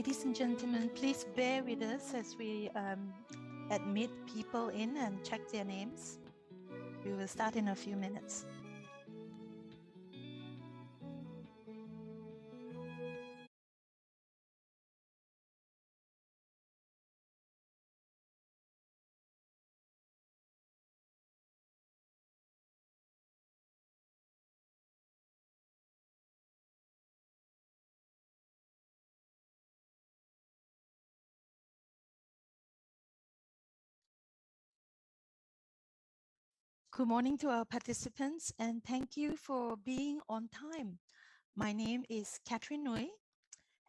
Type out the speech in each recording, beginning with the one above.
Ladies and gentlemen, please bear with us as we admit people in and check their names. We will start in a few minutes. Good morning to our participants and thank you for being on time. My name is Catherine Nui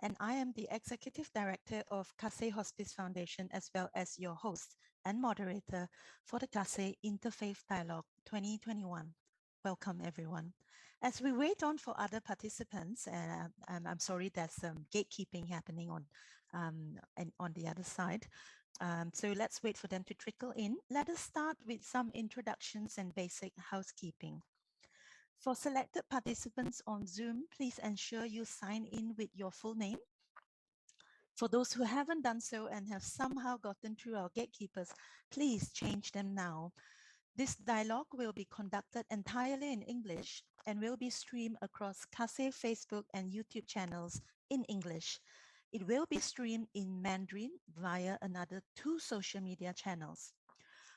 and I am the Executive Director of Kasih Hospice Foundation as well as your host and moderator for the Kasih Interfaith Dialogue 2021. Welcome everyone. As we wait on for other participants, and I'm sorry there's some gatekeeping happening on the other side. So let's wait for them to trickle in. Let us start with some introductions and basic housekeeping. For selected participants on Zoom, please ensure you sign in with your full name. For those who haven't done so and have somehow gotten through our gatekeepers, please change them now. This dialogue will be conducted entirely in English and will be streamed across Kasih Facebook and YouTube channels in English. It will be streamed in Mandarin via another 2 social media channels.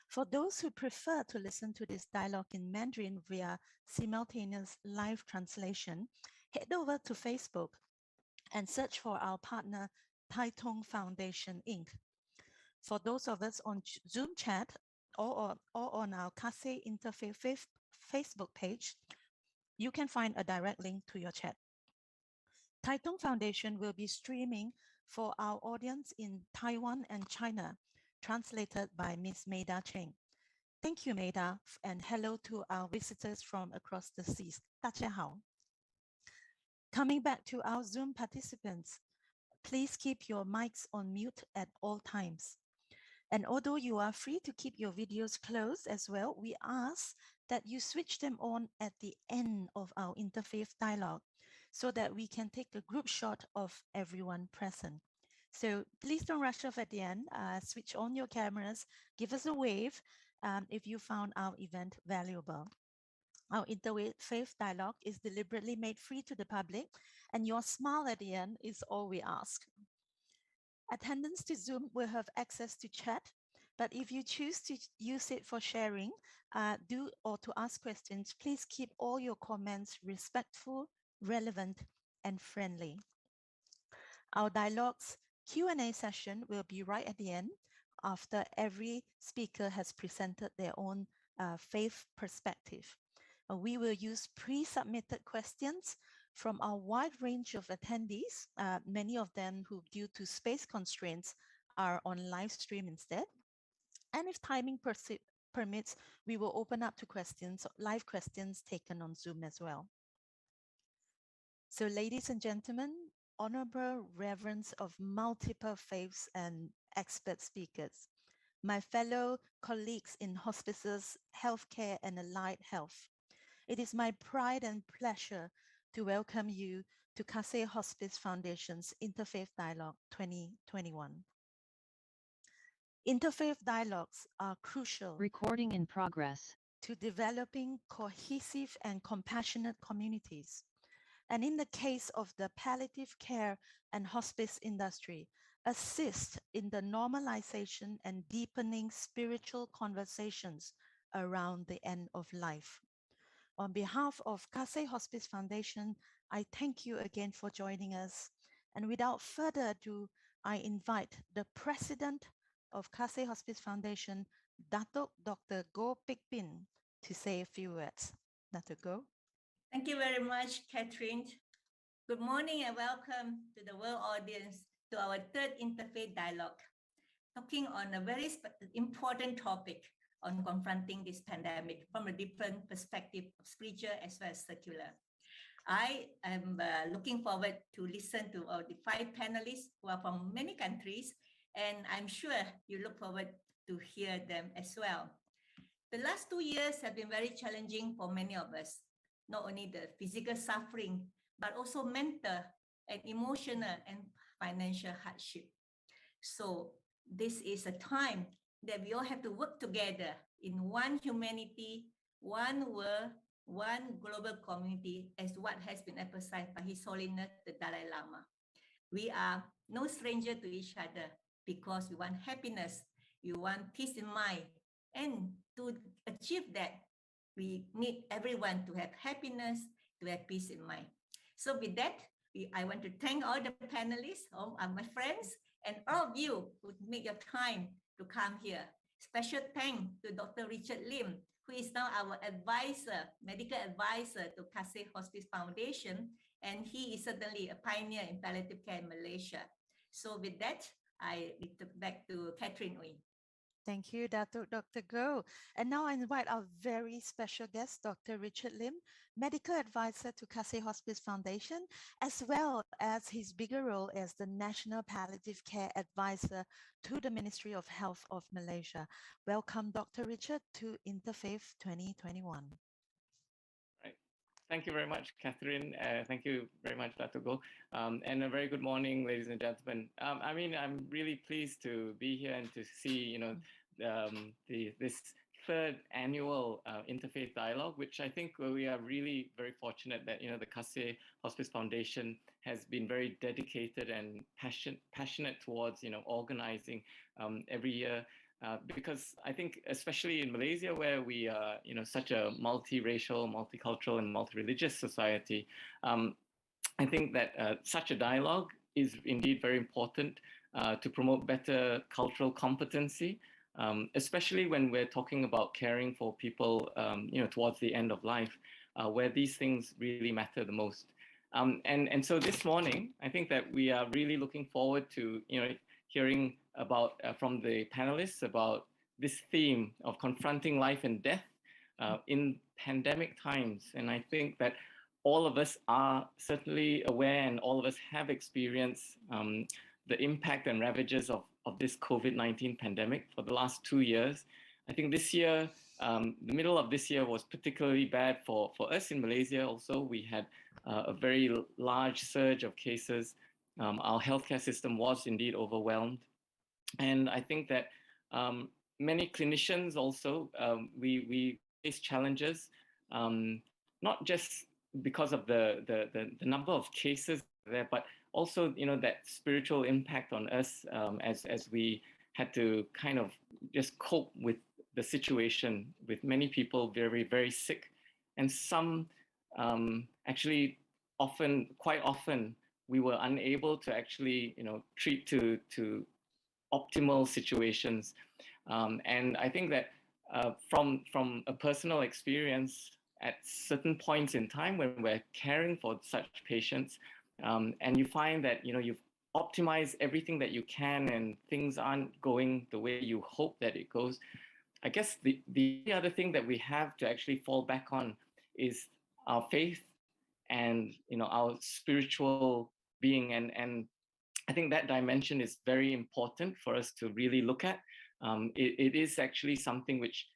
For those who prefer to listen to this dialogue in Mandarin via simultaneous live translation, head over to Facebook and search for our partner Taitung Foundation Inc. For those of us on Zoom chat or on our Kasih Interfaith Facebook page, you can find a direct link to your chat. Taitung Foundation will be streaming for our audience in Taiwan and China, translated by Ms. Maida Cheng. Thank you, Maida, and hello to our visitors from across the seas. 大家好. Coming back to our Zoom participants, please keep your mics on mute at all times. And although you are free to keep your videos closed as well, we ask that you switch them on at the end of our interfaith dialogue so that we can take a group shot of everyone present. So please don't rush off at the end. Switch on your cameras, give us a wave if you found our event valuable. Our interfaith dialogue is deliberately made free to the public, and your smile at the end is all we ask. Attendants to Zoom will have access to chat, but if you choose to use it for sharing or to ask questions, please keep all your comments respectful, relevant, and friendly. Our dialogue's Q&A session will be right at the end after every speaker has presented their own faith perspective. We will use pre-submitted questions from our wide range of attendees, many of them who, due to space constraints, are on live stream instead. And if timing permits, we will open up to questions, live questions taken on Zoom as well. So ladies and gentlemen, honorable reverends of multiple faiths and expert speakers, my fellow colleagues in hospices, healthcare and allied health, it is my pride and pleasure to welcome you to Kasih Hospice Foundation's Interfaith Dialogue 2021. Interfaith dialogues are crucial. Recording in progress. To developing cohesive and compassionate communities. And in the case of the palliative care and hospice industry, assist in the normalization and deepening spiritual conversations around the end of life. On behalf of Kasih Hospice Foundation, I thank you again for joining us. And without further ado, I invite the President of Kasih Hospice Foundation, Datuk Dr. Goh Pik Bin, to say a few words. Dr. Goh. Thank you very much, Catherine. Good morning and welcome to the world audience to our third Interfaith Dialogue, talking on a very important topic on confronting this pandemic from a different perspective of spiritual as well as secular. I am looking forward to listen to the 5 panelists who are from many countries, and I'm sure you look forward to hear them as well. The last 2 years have been very challenging for many of us, not only the physical suffering, but also mental and emotional and financial hardship. So this is a time that we all have to work together in one humanity, one world, one global community, as what has been emphasized by His Holiness the Dalai Lama. We are no stranger to each other because we want happiness, we want peace in mind. And to achieve that, we need everyone to have happiness, to have peace in mind. So with that, I want to thank all the panelists, all my friends, and all of you who make your time to come here. Special thanks to Dr. Richard Lim, who is now our advisor, medical advisor to Kasih Hospice Foundation, and he is certainly a pioneer in palliative care in Malaysia. So with that, I return back to Catherine Uy. Thank you, Dr. Go. And now I invite our very special guest, Dr. Richard Lim, medical advisor to Kasih Hospice Foundation, as well as his bigger role as the National Palliative Care Advisor to the Ministry of Health of Malaysia. Welcome, Dr. Richard, to Interfaith 2021. Thank you very much, Catherine. Thank you very much, Dr. Go. And a very good morning, ladies and gentlemen. I'm really pleased to be here and to see, this third annual Interfaith Dialogue, which I think we are really very fortunate that, the Kasih Hospice Foundation has been very dedicated and passionate towards, organizing every year. Because I think, especially in Malaysia, where we are, such a multiracial, multicultural, and multi-religious society, I think that such a dialogue is indeed very important to promote better cultural competency, especially when we're talking about caring for people, towards the end of life, where these things really matter the most. And so this morning, I think that we are really looking forward to, hearing about from the panelists about this theme of confronting life and death in pandemic times. And I think that all of us are certainly aware, and all of us have experienced the impact and ravages of this COVID-19 pandemic for the last 2 years. I think this year, the middle of this year was particularly bad for us in Malaysia. Also, we had a very large surge of cases. Our healthcare system was indeed overwhelmed. And I think that many clinicians also, we face challenges, not just because of the number of cases there, but also, that spiritual impact on us as we had to kind of just cope with the situation, with many people very, very sick. And some actually quite often, we were unable to actually, treat to optimal situations. And I think that from a personal experience, at certain points in time when we're caring for such patients, and you find that, you've optimized everything that you can and things aren't going the way you hope that it goes, I guess the other thing that we have to actually fall back on is our faith and, our spiritual being. And I think that dimension is very important for us to really look at. It is actually something which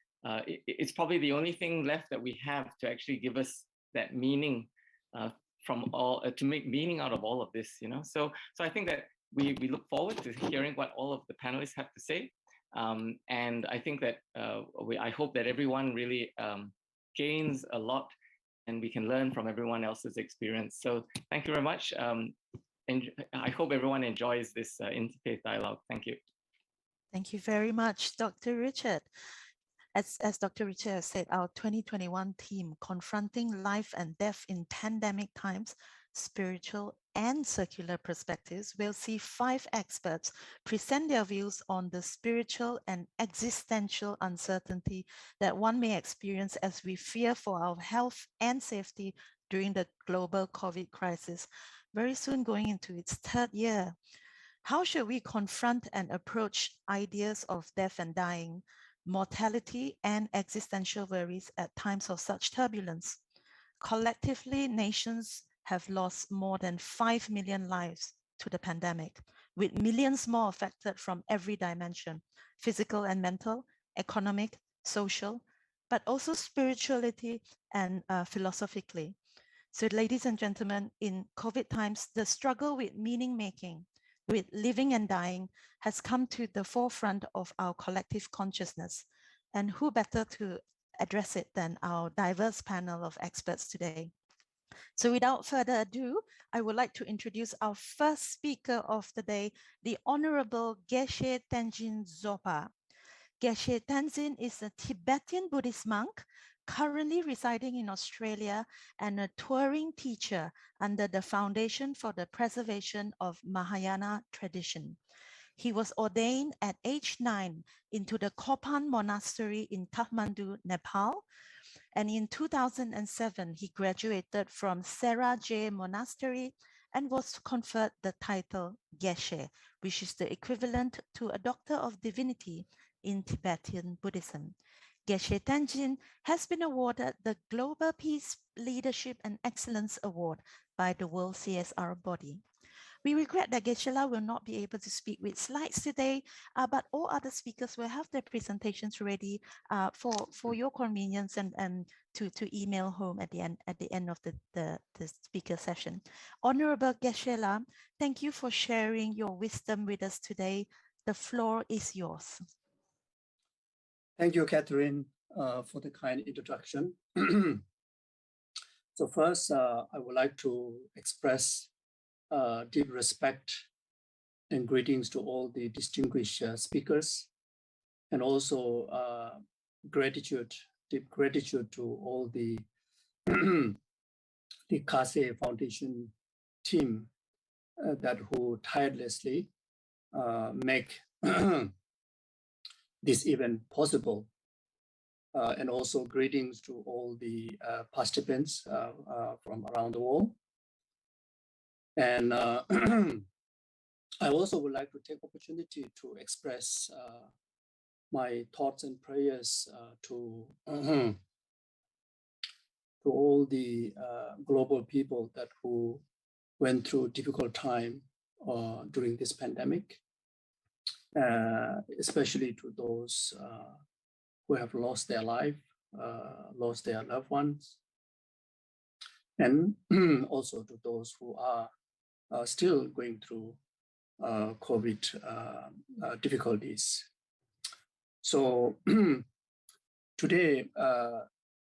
it's probably the only thing left that we have to actually give us that meaning to make meaning out of all of this. So I think that we look forward to hearing what all of the panelists have to say, and I think that I hope that everyone really gains a lot, and we can learn from everyone else's experience. So thank you very much. And I hope everyone enjoys this Interfaith Dialogue. Thank you. Thank you very much, Dr. Richard. As Dr. Richard has said, our 2021 theme, Confronting Life and Death in Pandemic Times, Spiritual and Circular Perspectives, will see 5 experts present their views on the spiritual and existential uncertainty that one may experience as we fear for our health and safety during the global COVID crisis, very soon going into its 3rd year. How should we confront and approach ideas of death and dying, mortality and existential worries at times of such turbulence? Collectively, nations have lost more than 5 million lives to the pandemic, with millions more affected from every dimension, physical and mental, economic, social, but also spirituality and philosophically. So ladies and gentlemen, in COVID times, the struggle with meaning making, with living and dying has come to the forefront of our collective consciousness. And who better to address it than our diverse panel of experts today? So without further ado, I would like to introduce our first speaker of the day, the Honorable Geshe Tenzin Zopa. Geshe Tenzin is a Tibetan Buddhist monk currently residing in Australia and a touring teacher under the Foundation for the Preservation of Mahayana Tradition. He was ordained at age 9 into the Kopan Monastery in Kathmandu, Nepal. And in 2007, he graduated from Sera-Je Monastery and was conferred the title Geshe, which is the equivalent to a Doctor of Divinity in Tibetan Buddhism. Geshe Tenzin has been awarded the Global Peace Leadership and Excellence Award by the World CSR body. We regret that Geshe-la will not be able to speak with slides today, but all other speakers will have their presentations ready for your convenience and to email home at the end of the speaker session. Honorable Geshe-la, thank you for sharing your wisdom with us today. The floor is yours. Thank you, Catherine, for the kind introduction. So first, I would like to express deep respect and greetings to all the distinguished speakers, and also deep gratitude to all the the Kasih Foundation team that who tirelessly make this event possible. And also greetings to all the participants from around the world. And I also would like to take opportunity to express my thoughts and prayers to all the global people that who went through difficult time during this pandemic, especially to those who have lost their life, lost their loved ones, and also to those who are still going through COVID difficulties. So today,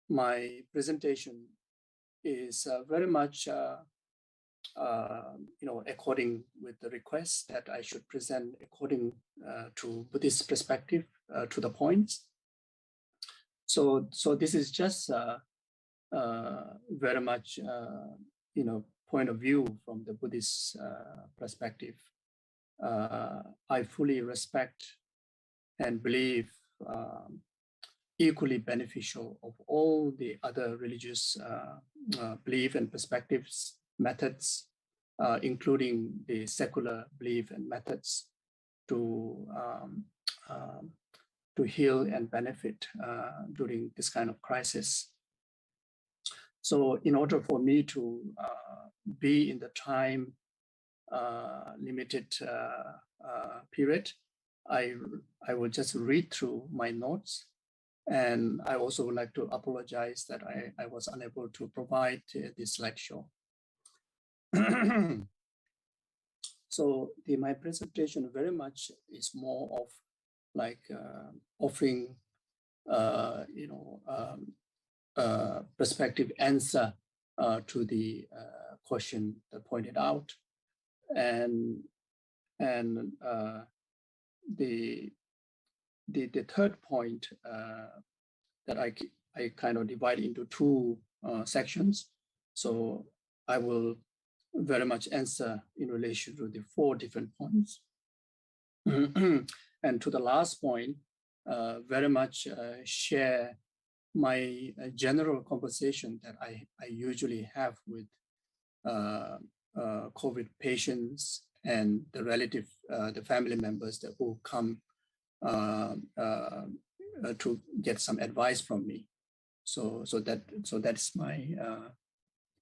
my presentation is very much, according with the request that I should present according to Buddhist perspective to the points. So this is just very much, point of view from the Buddhist perspective. I fully respect and believe equally beneficial of all the other religious belief and perspectives, methods, including the secular belief and methods to heal and benefit during this kind of crisis. So in order for me to be in the time limited period, I will just read through my notes. And I also would like to apologize that I was unable to provide this slideshow. So my presentation very much is more of like offering, perspective answer to the question that pointed out, and the third point that I kind of divide into two sections. So I will very much answer in relation to the 4 different points. And to the last point, very much share my general conversation that I usually have with COVID patients and the relative, the family members that will come to get some advice from me. So that's my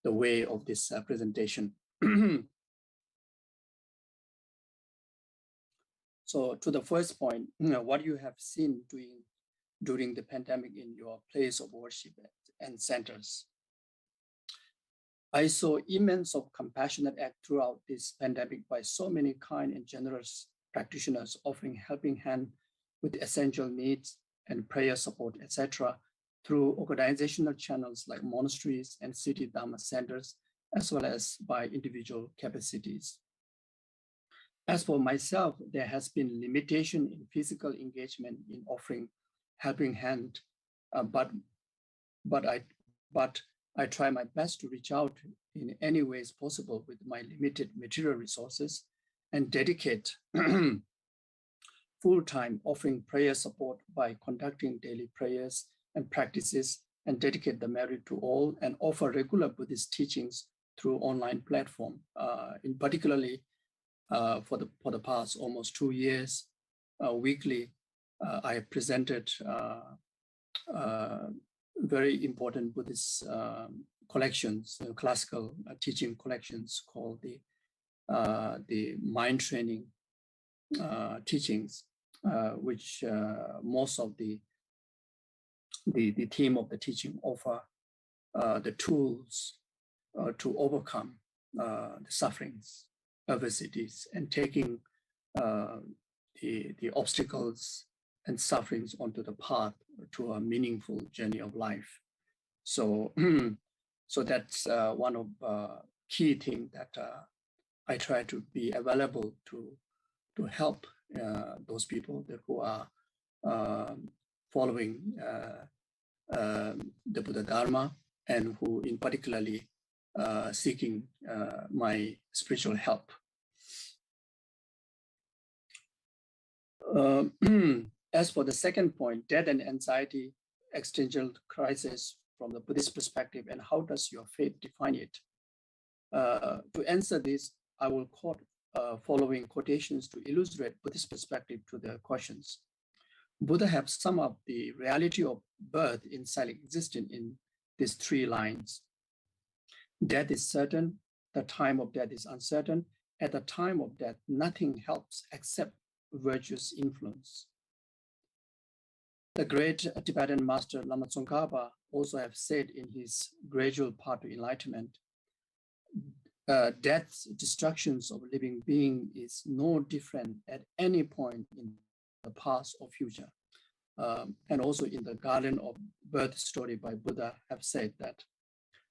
the way of this presentation. So to the first point, what you have seen during the pandemic in your place of worship and centers. I saw immense of compassionate act throughout this pandemic by so many kind and generous practitioners offering helping hand with essential needs and prayer support, etc., through organizational channels like monasteries and city Dharma centers, as well as by individual capacities. As for myself, there has been limitation in physical engagement in offering helping hand, but I try my best to reach out in any ways possible with my limited material resources and dedicate full-time offering prayer support by conducting daily prayers and practices and dedicate the merit to all and offer regular Buddhist teachings through online platform. In particularly for the past almost 2 years, weekly, I have presented very important Buddhist collections, classical teaching collections called the mind training teachings, which most of the theme of the teaching offer the tools to overcome the sufferings, adversities, and taking the obstacles and sufferings onto the path to a meaningful journey of life. So, so that's one of key things that I try to be available to help those people that who are following the Buddha Dharma and who in particularly seeking my spiritual help. As for the second point, death and anxiety, existential crisis from the Buddhist perspective, and how does your faith define it? To answer this, I will quote following quotations to illustrate Buddhist perspective to the questions. Buddha have summed up the reality of birth in silent existence in these 3 lines. Death is certain, the time of death is uncertain. At the time of death, nothing helps except virtuous influence. The great Tibetan master Lama Tsongkhapa also have said in his gradual path to enlightenment, death's destructions of a living being is no different at any point in the past or future. And also in the Garden of Birth story by Buddha have said that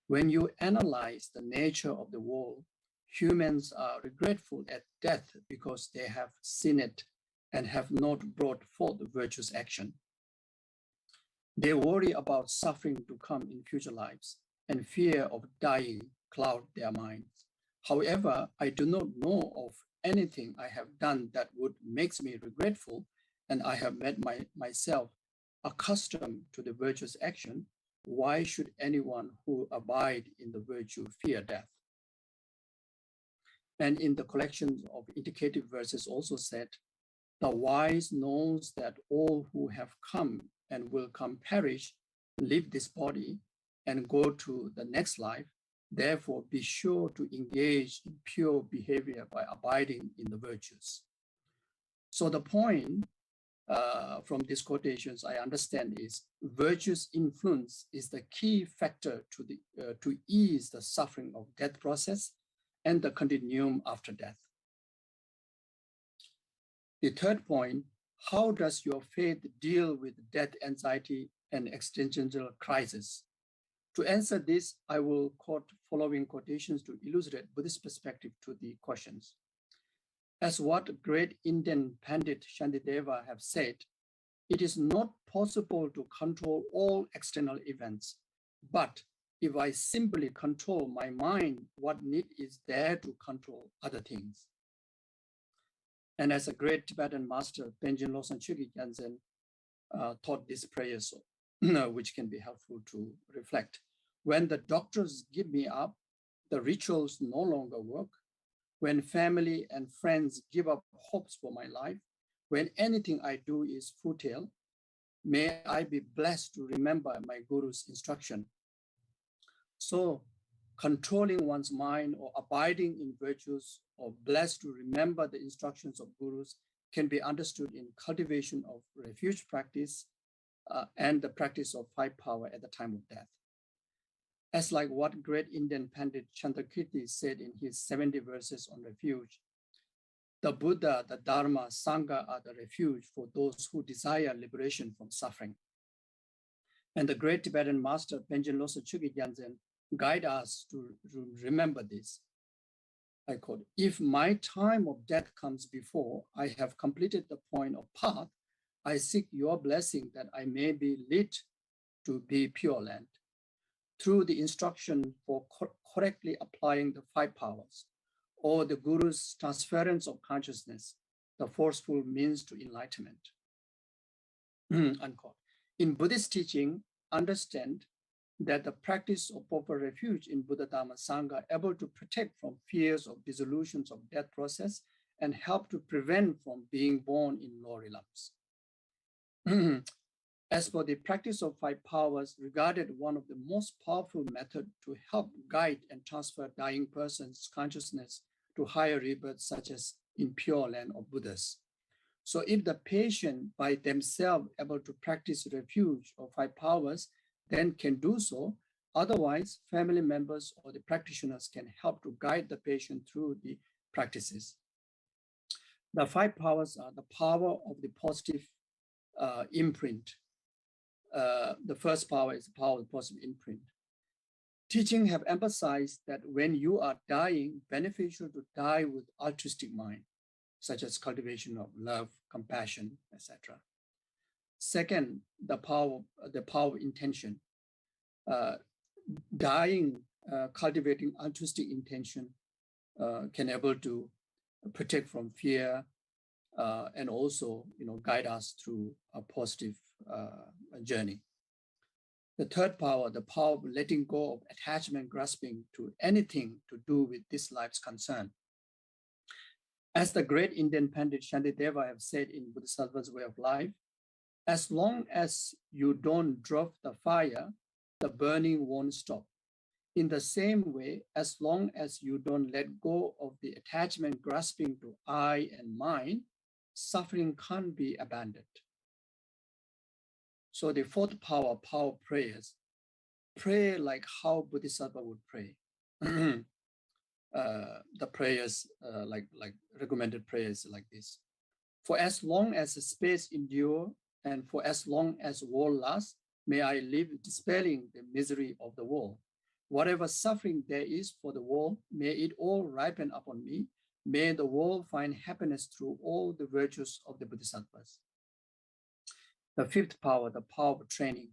when you analyze the nature of the world, humans are regretful at death because they have sinned and have not brought forth virtuous action. They worry about suffering to come in future lives, and fear of dying cloud their minds. However, I do not know of anything I have done that would make me regretful, and I have made myself accustomed to the virtuous action. Why should anyone who abide in the virtue fear death? And in the collection of indicative verses also said, the wise knows that all who have come and will come perish, leave this body and go to the next life. Therefore, be sure to engage in pure behavior by abiding in the virtues. So the point from these quotations I understand is virtuous influence is the key factor to ease the suffering of death process and the continuum after death. The third point, how does your faith deal with death anxiety and existential crisis? To answer this, I will quote following quotations to illustrate Buddhist perspective to the questions. As what great Indian Pandit Shantideva have said, it is not possible to control all external events, but if I simply control my mind, what need is there to control other things? And as a great Tibetan master, Penjen Losang Chökyi Gyaltsen taught this prayer, which can be helpful to reflect. When the doctors give me up, the rituals no longer work. When family and friends give up hopes for my life, when anything I do is futile, may I be blessed to remember my Guru's instruction. So, controlling one's mind or abiding in virtues or blessed to remember the instructions of Gurus can be understood in cultivation of refuge practice and the practice of 5 power at the time of death. as like what great Indian Pandit Chandrakirti said in his 70 verses on refuge, the Buddha, the Dharma, Sangha are the refuge for those who desire liberation from suffering. And the great Tibetan master, Penjen Losar Chökyi Gyaltsen, guide us to remember this. I quote, if my time of death comes before I have completed the point of path, I seek your blessing that I may be lit to be Pure Land. Through the instruction for correctly applying the 5 powers, or the Guru's transference of consciousness, the forceful means to enlightenment. Unquote. In Buddhist teaching, understand that the practice of proper refuge in Buddha Dhamma Sangha are able to protect from fears of dissolutions of death process and help to prevent from being born in lower realms. As for the practice of 5 powers, regarded one of the most powerful methods to help guide and transfer dying persons' consciousness to higher rebirths, such as in Pure Land of Buddhas. So if the patient by themselves able to practice refuge of 5 powers, then can do so. Otherwise, family members or the practitioners can help to guide the patient through the practices. The 5 powers are the power of the positive imprint. The first power is the power of the positive imprint. Teaching have emphasized that when you are dying, beneficial to die with altruistic mind, such as cultivation of love, compassion, etc. Second, the power of intention. Dying, cultivating altruistic intention can able to protect from fear and also, guide us through a positive journey. The third power, the power of letting go of attachment, grasping to anything to do with this life's concern. As the great Indian Pandit Shantideva have said in Bodhisattva's Way of Life, as long as you don't drop the fire, the burning won't stop. In the same way, as long as you don't let go of the attachment, grasping to I and mine, suffering can't be abandoned. So the fourth power, power of prayers. Pray like how Bodhisattva would pray. The prayers, like recommended prayers like this. For as long as the space endure and for as long as world lasts, may I live dispelling the misery of the world. Whatever suffering there is for the world, may it all ripen upon me. May the world find happiness through all the virtues of the Bodhisattvas. The fifth power, the power of training.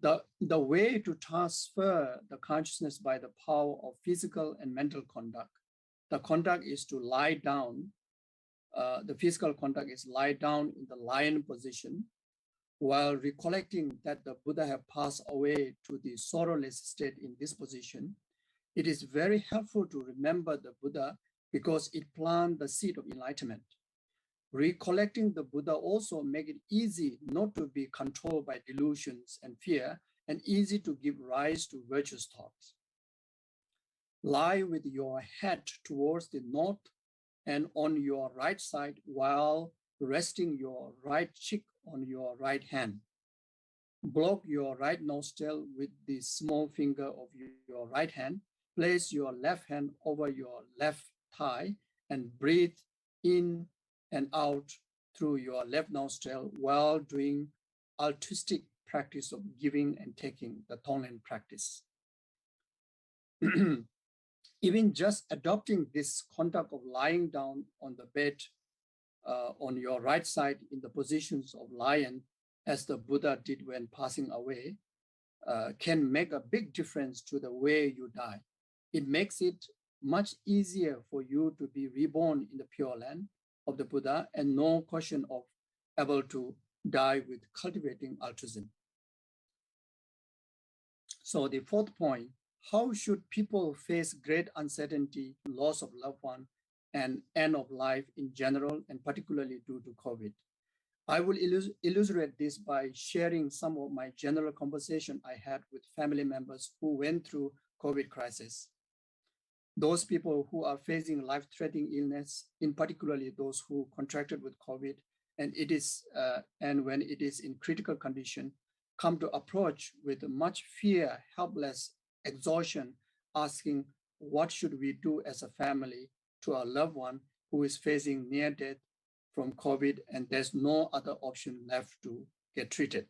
The way to transfer the consciousness by the power of physical and mental conduct. The conduct is to lie down. The physical conduct is lie down in the lion position while recollecting that the Buddha have passed away to the sorrowless state in this position. It is very helpful to remember the Buddha because it planted the seed of enlightenment. Recollecting the Buddha also make it easy not to be controlled by delusions and fear and easy to give rise to virtuous thoughts. Lie with your head towards the north and on your right side while resting your right cheek on your right hand. Block your right nostril with the small finger of your right hand. Place your left hand over your left thigh and breathe in and out through your left nostril while doing altruistic practice of giving and taking, the Tonglen practice. Even just adopting this conduct of lying down on the bed on your right side in the positions of lion, as the Buddha did when passing away, can make a big difference to the way you die. It makes it much easier for you to be reborn in the Pure Land of the Buddha and no question of able to die with cultivating altruism. So the fourth point, how should people face great uncertainty, loss of loved one, and end of life in general, and particularly due to COVID? I will illustrate this by sharing some of my general conversation I had with family members who went through COVID crisis. Those people who are facing life-threatening illness, in particularly those who contracted with COVID, and when it is in critical condition, come to approach with much fear, helpless, exhaustion, asking, what should we do as a family to our loved one who is facing near death from COVID and there's no other option left to get treated?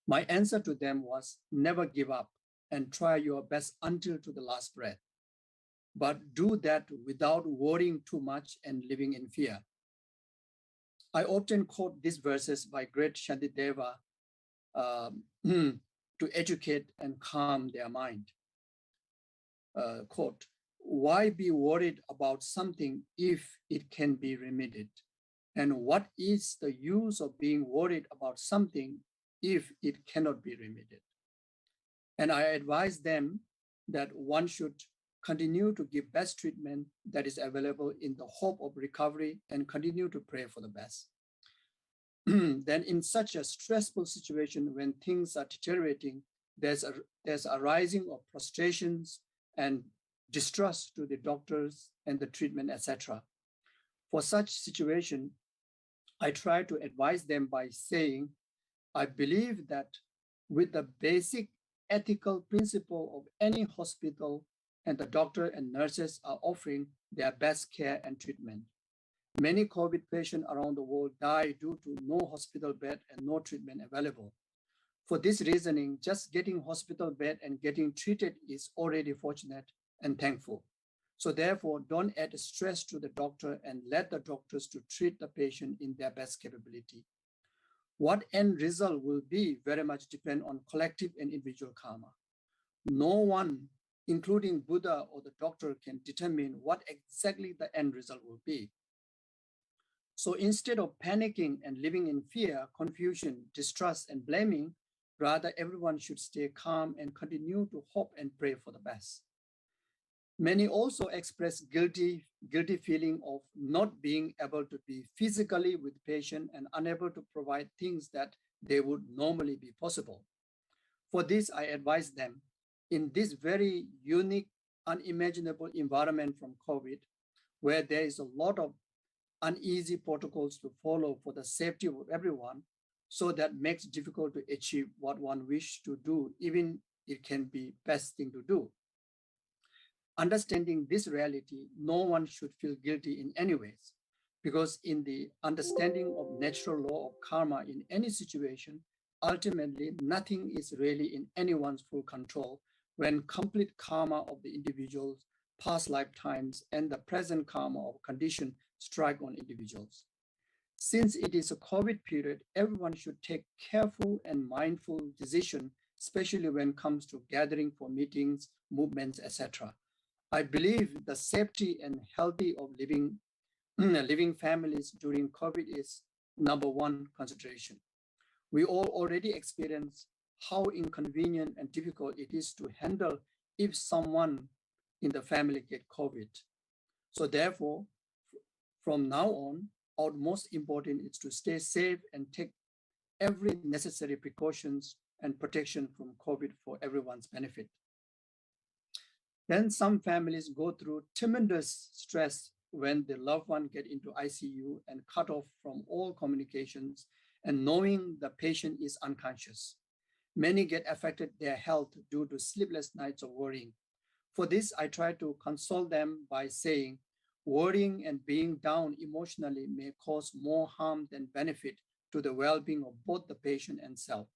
My answer to them was never give up and try your best until to the last breath. But do that without worrying too much and living in fear. I often quote these verses by great Shantideva to educate and calm their mind. Quote, why be worried about something if it can be remedied? And what is the use of being worried about something if it cannot be remedied? And I advise them that one should continue to give best treatment that is available in the hope of recovery and continue to pray for the best. Then in such a stressful situation when things are deteriorating, there's a rising of frustrations and distrust to the doctors and the treatment, etc. For such situation, I try to advise them by saying, I believe that with the basic ethical principle of any hospital and the doctor and nurses are offering their best care and treatment. Many COVID patients around the world die due to no hospital bed and no treatment available. For this reasoning, just getting hospital bed and getting treated is already fortunate and thankful. So therefore, don't add stress to the doctor and let the doctors to treat the patient in their best capability. What end result will be very much depend on collective and individual karma. No one, including Buddha or the doctor, can determine what exactly the end result will be. So instead of panicking and living in fear, confusion, distrust, and blaming, rather everyone should stay calm and continue to hope and pray for the best. Many also express guilty feeling of not being able to be physically with patient and unable to provide things that they would normally be possible. For this, I advise them, in this very unique, unimaginable environment from COVID, where there is a lot of uneasy protocols to follow for the safety of everyone, so that makes it difficult to achieve what one wishes to do, even it can be best thing to do. Understanding this reality, no one should feel guilty in any ways, because in the understanding of natural law of karma in any situation, ultimately nothing is really in anyone's full control when complete karma of the individual's past lifetimes and the present karma of condition strike on individuals. Since it is a COVID period, everyone should take careful and mindful decision, especially when it comes to gathering for meetings, movements, etc. I believe the safety and healthy of living families during COVID is number one consideration. We all already experience how inconvenient and difficult it is to handle if someone in the family get COVID. So therefore, from now on, our most important is to stay safe and take every necessary precautions and protection from COVID for everyone's benefit. Then some families go through tremendous stress when the loved one get into ICU and cut off from all communications and knowing the patient is unconscious. Many get affected their health due to sleepless nights of worrying. For this, I try to console them by saying, worrying and being down emotionally may cause more harm than benefit to the well-being of both the patient and self.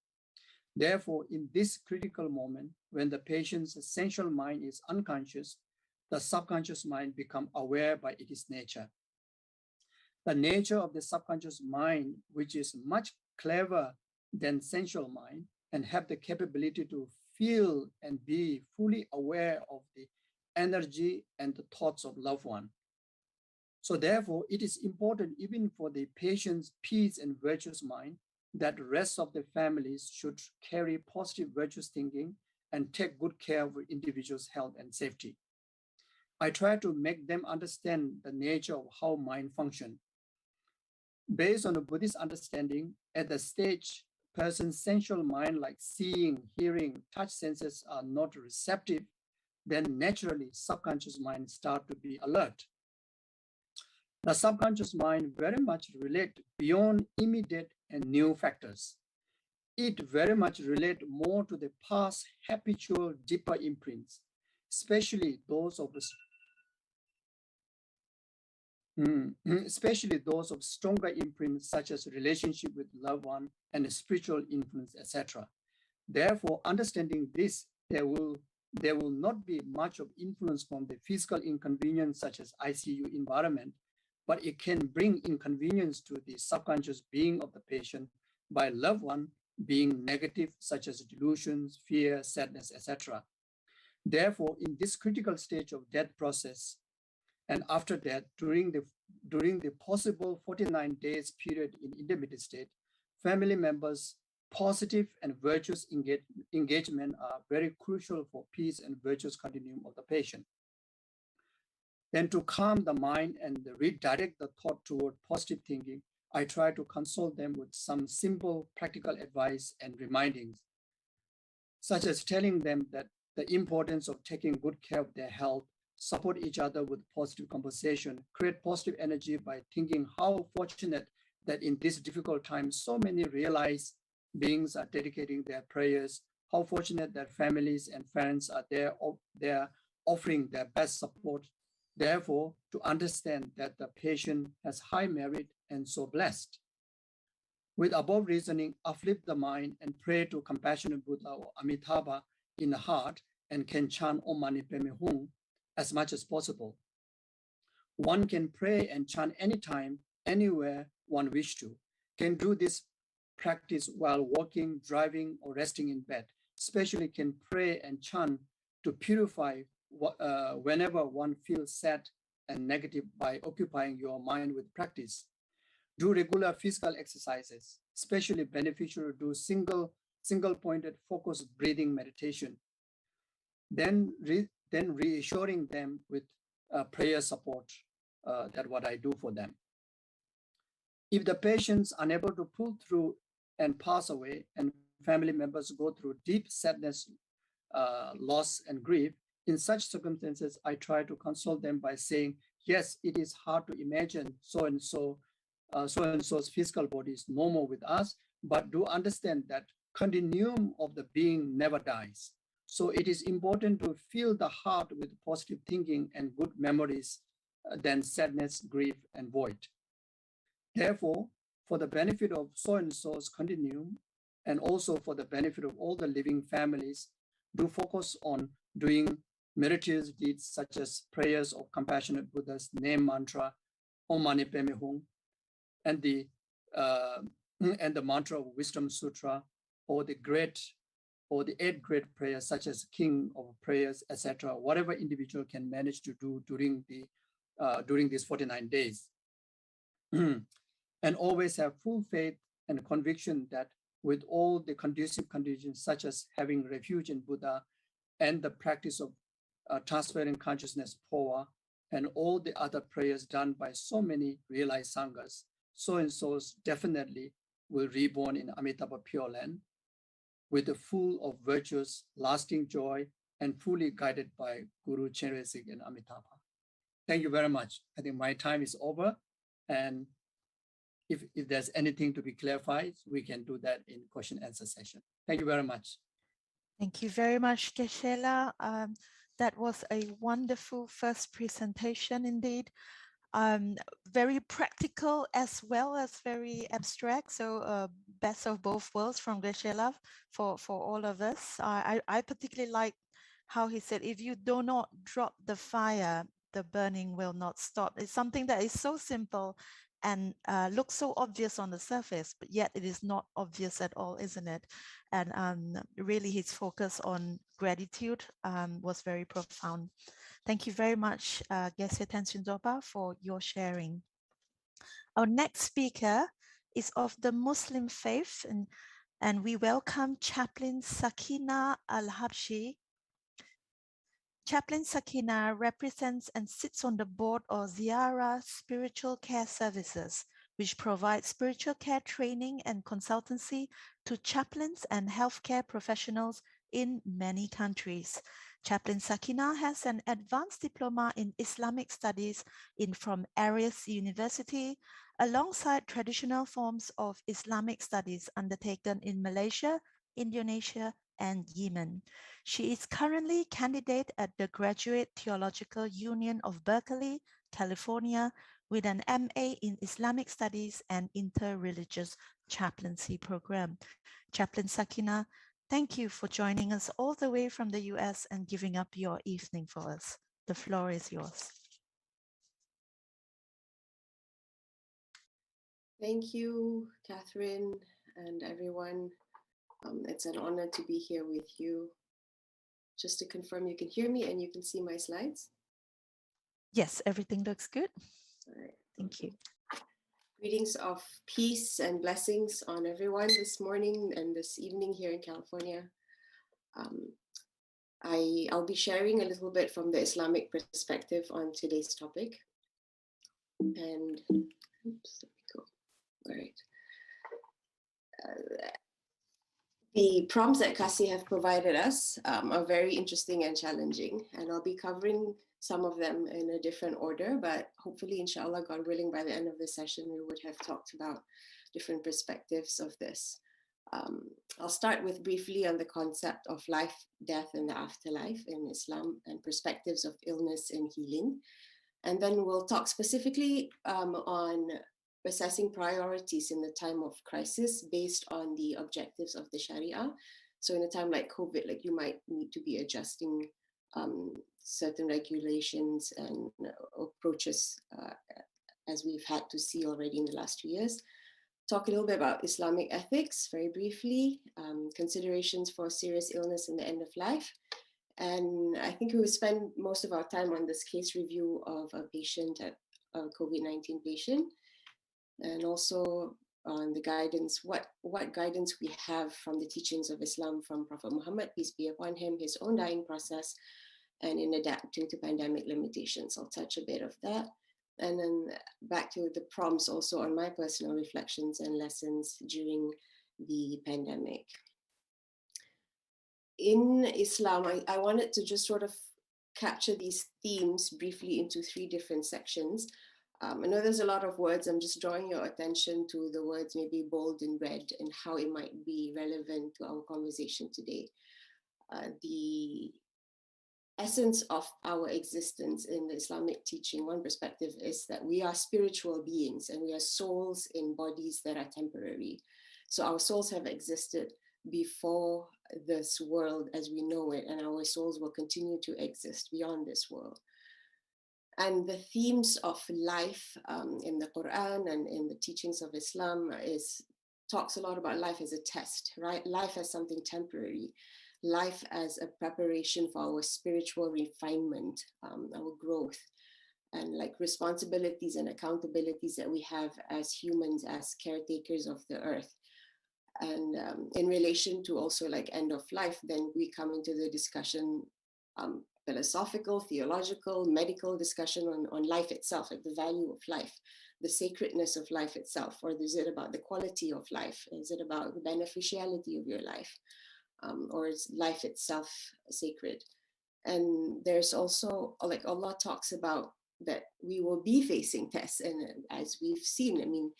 Therefore, in this critical moment, when the patient's essential mind is unconscious, the subconscious mind becomes aware by its nature. The nature of the subconscious mind, which is much clever than sensual mind and have the capability to feel and be fully aware of the energy and the thoughts of loved one. So therefore, it is important even for the patient's peace and virtuous mind that the rest of the families should carry positive virtuous thinking and take good care of individuals' health and safety. I try to make them understand the nature of how mind functions. Based on a Buddhist understanding, at the stage, person's sensual mind like seeing, hearing, touch senses are not receptive, then naturally subconscious mind start to be alert. The subconscious mind very much relate beyond immediate and new factors. it very much relates more to the past habitual deeper imprints, especially those of especially those of stronger imprints such as relationship with loved one and spiritual influence, etc. Therefore, understanding this, there will not be much of influence from the physical inconvenience such as ICU environment, but it can bring inconvenience to the subconscious being of the patient by loved one being negative, such as delusions, fear, sadness, etc. Therefore, in this critical stage of death process, and after that, during the possible 49 days period in intermediate state, family members' positive and virtuous engagement are very crucial for peace and virtuous continuum of the patient. Then to calm the mind and redirect the thought toward positive thinking, I try to console them with some simple practical advice and remindings, such as telling them that the importance of taking good care of their health, support each other with positive conversation, create positive energy by thinking how fortunate that in this difficult time, so many realized beings are dedicating their prayers, how fortunate that families and friends are there offering their best support. Therefore, to understand that the patient has high merit and so blessed. With above reasoning, uplift the mind and pray to compassionate Buddha or Amitabha in the heart and can chant Om Mani Padme Hum as much as possible. One can pray and chant anytime, anywhere one wishes to. Can do this practice while walking, driving, or resting in bed. Especially can pray and chant to purify whenever one feels sad and negative by occupying your mind with practice. Do regular physical exercises, especially beneficial to do single-pointed focused breathing meditation. Then reassuring them with prayer support, that what I do for them. If the patient's unable to pull through and pass away, and family members go through deep sadness, loss, and grief, in such circumstances, I try to console them by saying, yes, it is hard to imagine so-and-so's physical body is normal with us, but do understand that continuum of the being never dies. So it is important to fill the heart with positive thinking and good memories than sadness, grief, and void. Therefore, for the benefit of so-and-so's continuum, and also for the benefit of all the living families, do focus on doing meritorious deeds such as prayers of compassionate Buddha's name mantra, Om Mani Padme Hum, and the mantra of Wisdom Sutra, or the 8 great prayers such as King of Prayers, etc. Whatever individual can manage to do during these 49 days. And always have full faith and conviction that with all the conducive conditions, such as having refuge in Buddha and the practice of transferring consciousness power and all the other prayers done by so many realized sanghas, so-and-so's definitely will reborn in Amitabha Pure Land with the full of virtuous, lasting joy, and fully guided by Guru Chenrezig and Amitabha. Thank you very much. I think my time is over. And if there's anything to be clarified, we can do that in question and answer session. Thank you very much. Thank you very much, Geshe-la. That was a wonderful first presentation indeed. Very practical as well as very abstract. So best of both worlds from Geshe-la for all of us. I particularly like how he said, if you do not drop the fire, the burning will not stop. It's something that is so simple and looks so obvious on the surface, but yet it is not obvious at all, isn't it? And really his focus on gratitude was very profound. Thank you very much, Geshe Tenzin Dorpa, for your sharing. Our next speaker is of the Muslim faith, and we welcome Chaplain Sakina Al-Habshi. Chaplain Sakina represents and sits on the board of Ziara Spiritual Care Services, which provides spiritual care training and consultancy to chaplains and healthcare professionals in many countries. Chaplain Sakina has an advanced diploma in Islamic studies from Arias University, alongside traditional forms of Islamic studies undertaken in Malaysia, Indonesia, and Yemen. She is currently candidate at the Graduate Theological Union of Berkeley, California, with an MA in Islamic Studies and Interreligious Chaplaincy Program. Chaplain Sakina, thank you for joining us all the way from the US and giving up your evening for us. The floor is yours. Thank you, Catherine, and everyone. It's an honor to be here with you. Just to confirm, you can hear me and you can see my slides? Yes, everything looks good. All right. Thank you. Greetings of peace and blessings on everyone this morning and this evening here in California. I'll be sharing a little bit from the Islamic perspective on today's topic. And oops, there we go. All right. The prompts that Kasih have provided us are very interesting and challenging, and I'll be covering some of them in a different order, but hopefully, inshallah, God willing, by the end of the session, we would have talked about different perspectives of this. I'll start with briefly on the concept of life, death, and the afterlife in Islam and perspectives of illness and healing. And then we'll talk specifically on assessing priorities in the time of crisis based on the objectives of the Sharia. So in a time like COVID, like you might need to be adjusting certain regulations and approaches as we've had to see already in the last 2 years. Talk a little bit about Islamic ethics very briefly, considerations for serious illness and the end of life. And I think we will spend most of our time on this case review of a patient, a COVID-19 patient, and also on the guidance, what guidance we have from the teachings of Islam from Prophet Muhammad, peace be upon him, his own dying process, and in adapting to pandemic limitations. I'll touch a bit of that. And then back to the prompts also on my personal reflections and lessons during the pandemic. In Islam, I wanted to just sort of capture these themes briefly into 3 different sections. I know there's a lot of words. I'm just drawing your attention to the words maybe bold in red and how it might be relevant to our conversation today. The essence of our existence in the Islamic teaching, one perspective is that we are spiritual beings and we are souls in bodies that are temporary. So our souls have existed before this world as we know it, and our souls will continue to exist beyond this world. And the themes of life in the Quran and in the teachings of Islam talks a lot about life as a test, right? Life as something temporary, life as a preparation for our spiritual refinement, our growth, and like responsibilities and accountabilities that we have as humans, as caretakers of the earth. And in relation to also like end of life, then we come into the discussion, philosophical, theological, medical discussion on life itself, like the value of life, the sacredness of life itself, or is it about the quality of life? Is it about the beneficiality of your life? Or is life itself sacred? And there's also, like Allah talks about that we will be facing tests. And as we've seen, I mean,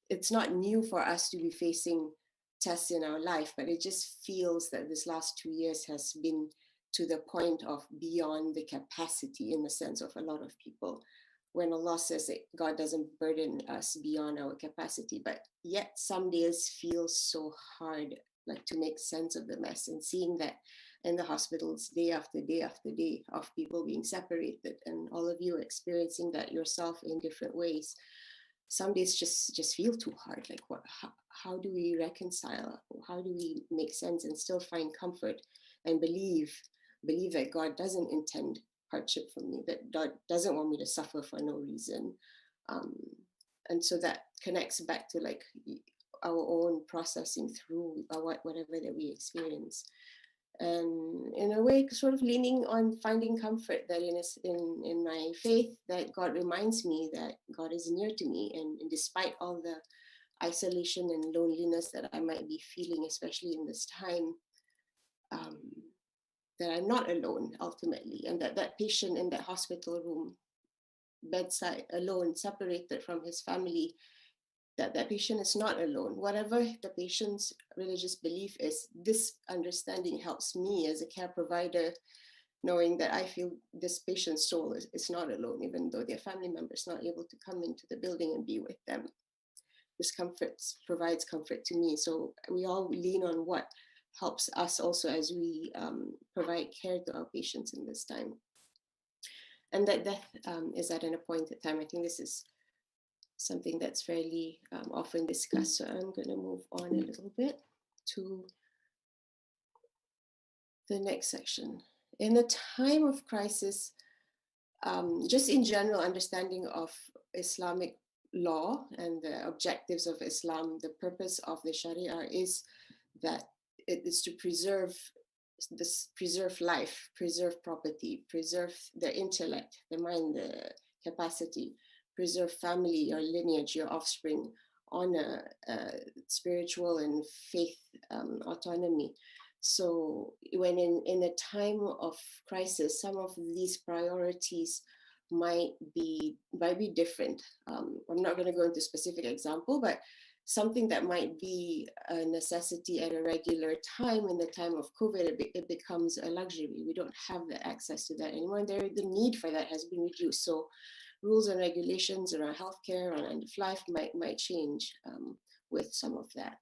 it's not new for us to be facing tests in our life, but it just feels that this last 2 years has been to the point of beyond the capacity in the sense of a lot of people. When Allah says that God doesn't burden us beyond our capacity, but yet some days feel so hard, like to make sense of the mess, and seeing that in the hospitals day after day after day of people being separated, and all of you experiencing that yourself in different ways. Some days just feel too hard. Like how do we reconcile? How do we make sense and still find comfort and believe that God doesn't intend hardship for me, that God doesn't want me to suffer for no reason. And so that connects back to like our own processing through whatever that we experience. And in a way, sort of leaning on finding comfort that in my faith, that God reminds me that God is near to me. And despite all the isolation and loneliness that I might be feeling, especially in this time, that I'm not alone ultimately. And that patient in that hospital room bedside alone, separated from his family, that patient is not alone. Whatever the patient's religious belief is, this understanding helps me as a care provider, knowing that I feel this patient's soul is not alone, even though their family member is not able to come into the building and be with them. This provides comfort to me. So we all lean on what helps us also as we provide care to our patients in this time. And that death is at an appointed time. I think this is something that's fairly often discussed. So I'm going to move on a little bit to the next section. In a time of crisis, just in general understanding of Islamic law and the objectives of Islam, the purpose of the Sharia is that it is to preserve life, preserve property, preserve the intellect, the mind, the capacity, preserve family, your lineage, your offspring, honor, spiritual and faith autonomy. So when in a time of crisis, some of these priorities might be different. I'm not going to go into specific example, but something that might be a necessity at a regular time, in the time of COVID, it becomes a luxury. We don't have the access to that anymore. The need for that has been reduced. So rules and regulations around healthcare, around end of life might change with some of that.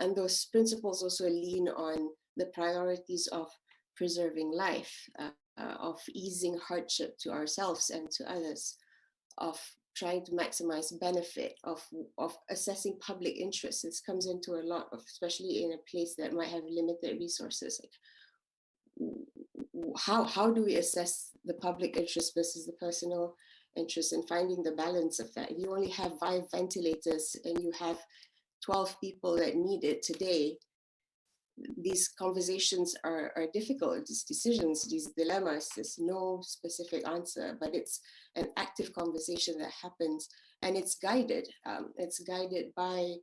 And those principles also lean on the priorities of preserving life, of easing hardship to ourselves and to others, of trying to maximize benefit, of assessing public interest. This comes into a lot of, especially in a place that might have limited resources. Like how do we assess the public interest versus the personal interest, and finding the balance of that? If you only have 5 ventilators and you have 12 people that need it today, these conversations are difficult, these decisions, these dilemmas. There's no specific answer, but it's an active conversation that happens, and it's guided. It's guided by,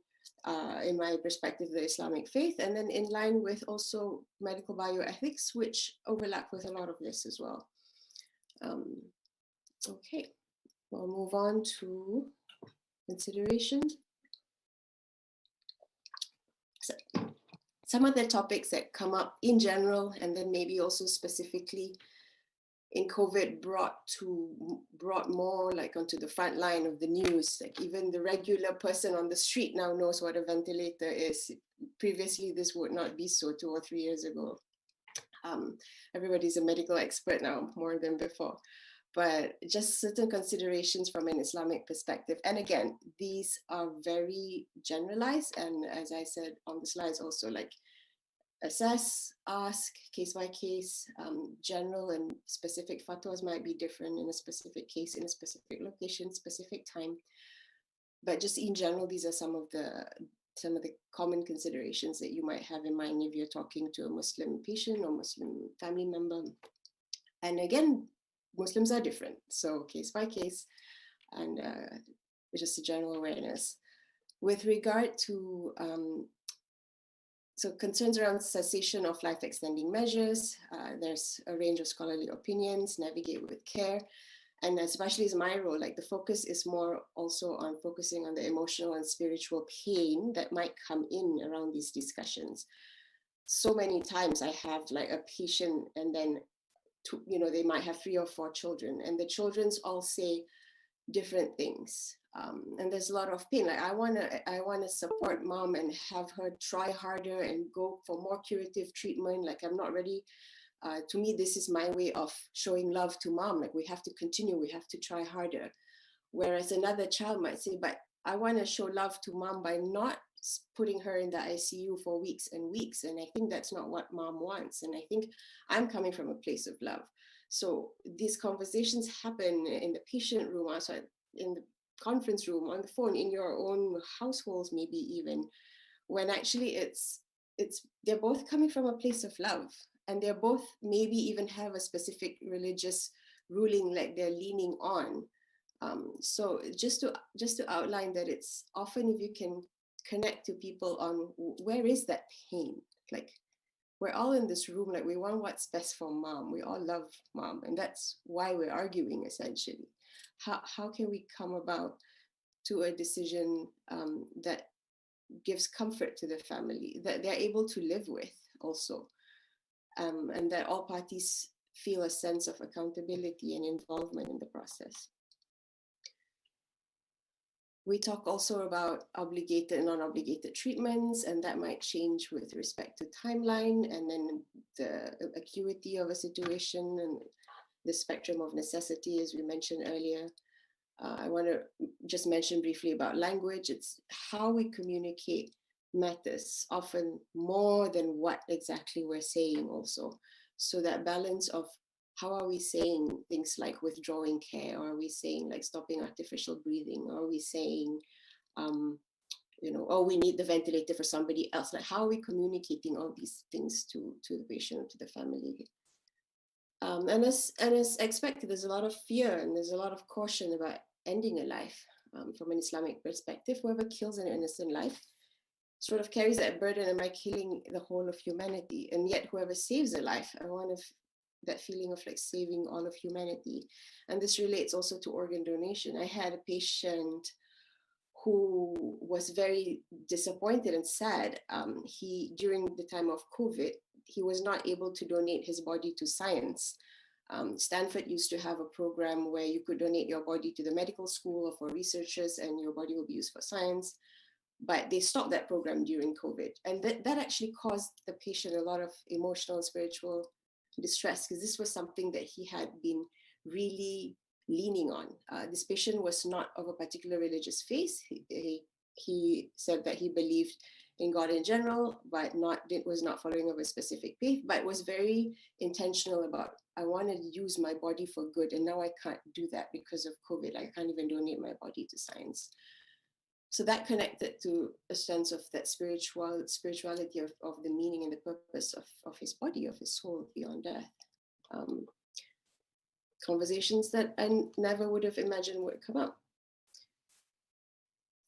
in my perspective, the Islamic faith, and then in line with also medical bioethics, which overlap with a lot of this as well. Okay, we'll move on to considerations. So, some of the topics that come up in general, and then maybe also specifically in COVID, brought more like onto the front line of the news. Like even the regular person on the street now knows what a ventilator is. Previously, this would not be so 2 or 3 years ago. Everybody's a medical expert now, more than before. But just certain considerations from an Islamic perspective. And again, these are very generalized. And as I said on the slides also, like assess, ask, case by case, general and specific fatwas might be different in a specific case, in a specific location, specific time. But just in general, these are some of the common considerations that you might have in mind if you're talking to a Muslim patient or Muslim family member. And again, Muslims are different, so case by case, and just a general awareness. With regard to so concerns around cessation of life-extending measures, there's a range of scholarly opinions, navigate with care, and especially as my role, like the focus is more also on focusing on the emotional and spiritual pain that might come in around these discussions. So many times I have like a patient, and then they might have 3 or 4 children, and the children's all say different things. And there's a lot of pain. Like I wanna support mom and have her try harder and go for more curative treatment. Like I'm not ready. To me, this is my way of showing love to mom. Like we have to continue, we have to try harder. Whereas another child might say, but I wanna show love to mom by not putting her in the ICU for weeks and weeks. And I think that's not what mom wants. And I think I'm coming from a place of love. So these conversations happen in the patient room, outside, in the conference room, on the phone, in your own households, maybe even, when actually they're both coming from a place of love, and they're both maybe even have a specific religious ruling like they're leaning on. So just to outline that, it's often if you can connect to people on where is that pain, like we're all in this room, like we want what's best for mom. We all love mom, and that's why we're arguing essentially. How can we come about to a decision that gives comfort to the family, that they're able to live with also, and that all parties feel a sense of accountability and involvement in the process. We talk also about obligated and non-obligated treatments, and that might change with respect to timeline and then the acuity of a situation and the spectrum of necessity, as we mentioned earlier. I want to just mention briefly about language. It's how we communicate matters, often more than what exactly we're saying also. So that balance of how are we saying things like withdrawing care, or are we saying like stopping artificial breathing, or are we saying, you know, oh, we need the ventilator for somebody else. Like, how are we communicating all these things to the patient, to the family? And as expected, there's a lot of fear and there's a lot of caution about ending a life. From an Islamic perspective, whoever kills an innocent life sort of carries that burden, am I killing the whole of humanity? And yet whoever saves a life, I want that feeling of like saving all of humanity. And this relates also to organ donation. I had a patient who was very disappointed and sad. During the time of COVID, he was not able to donate his body to science. Stanford used to have a program where you could donate your body to the medical school or for researchers, and your body will be used for science. But they stopped that program during COVID. And that actually caused the patient a lot of emotional and spiritual distress, because this was something that he had been really leaning on. This patient was not of a particular religious faith. He said that he believed in God in general, but was not following of a specific faith, but was very intentional about, I want to use my body for good, and now I can't do that because of COVID. I can't even donate my body to science. So that connected to a sense of that spirituality of the meaning and the purpose of his body, of his soul beyond death. Conversations that I never would have imagined would come up.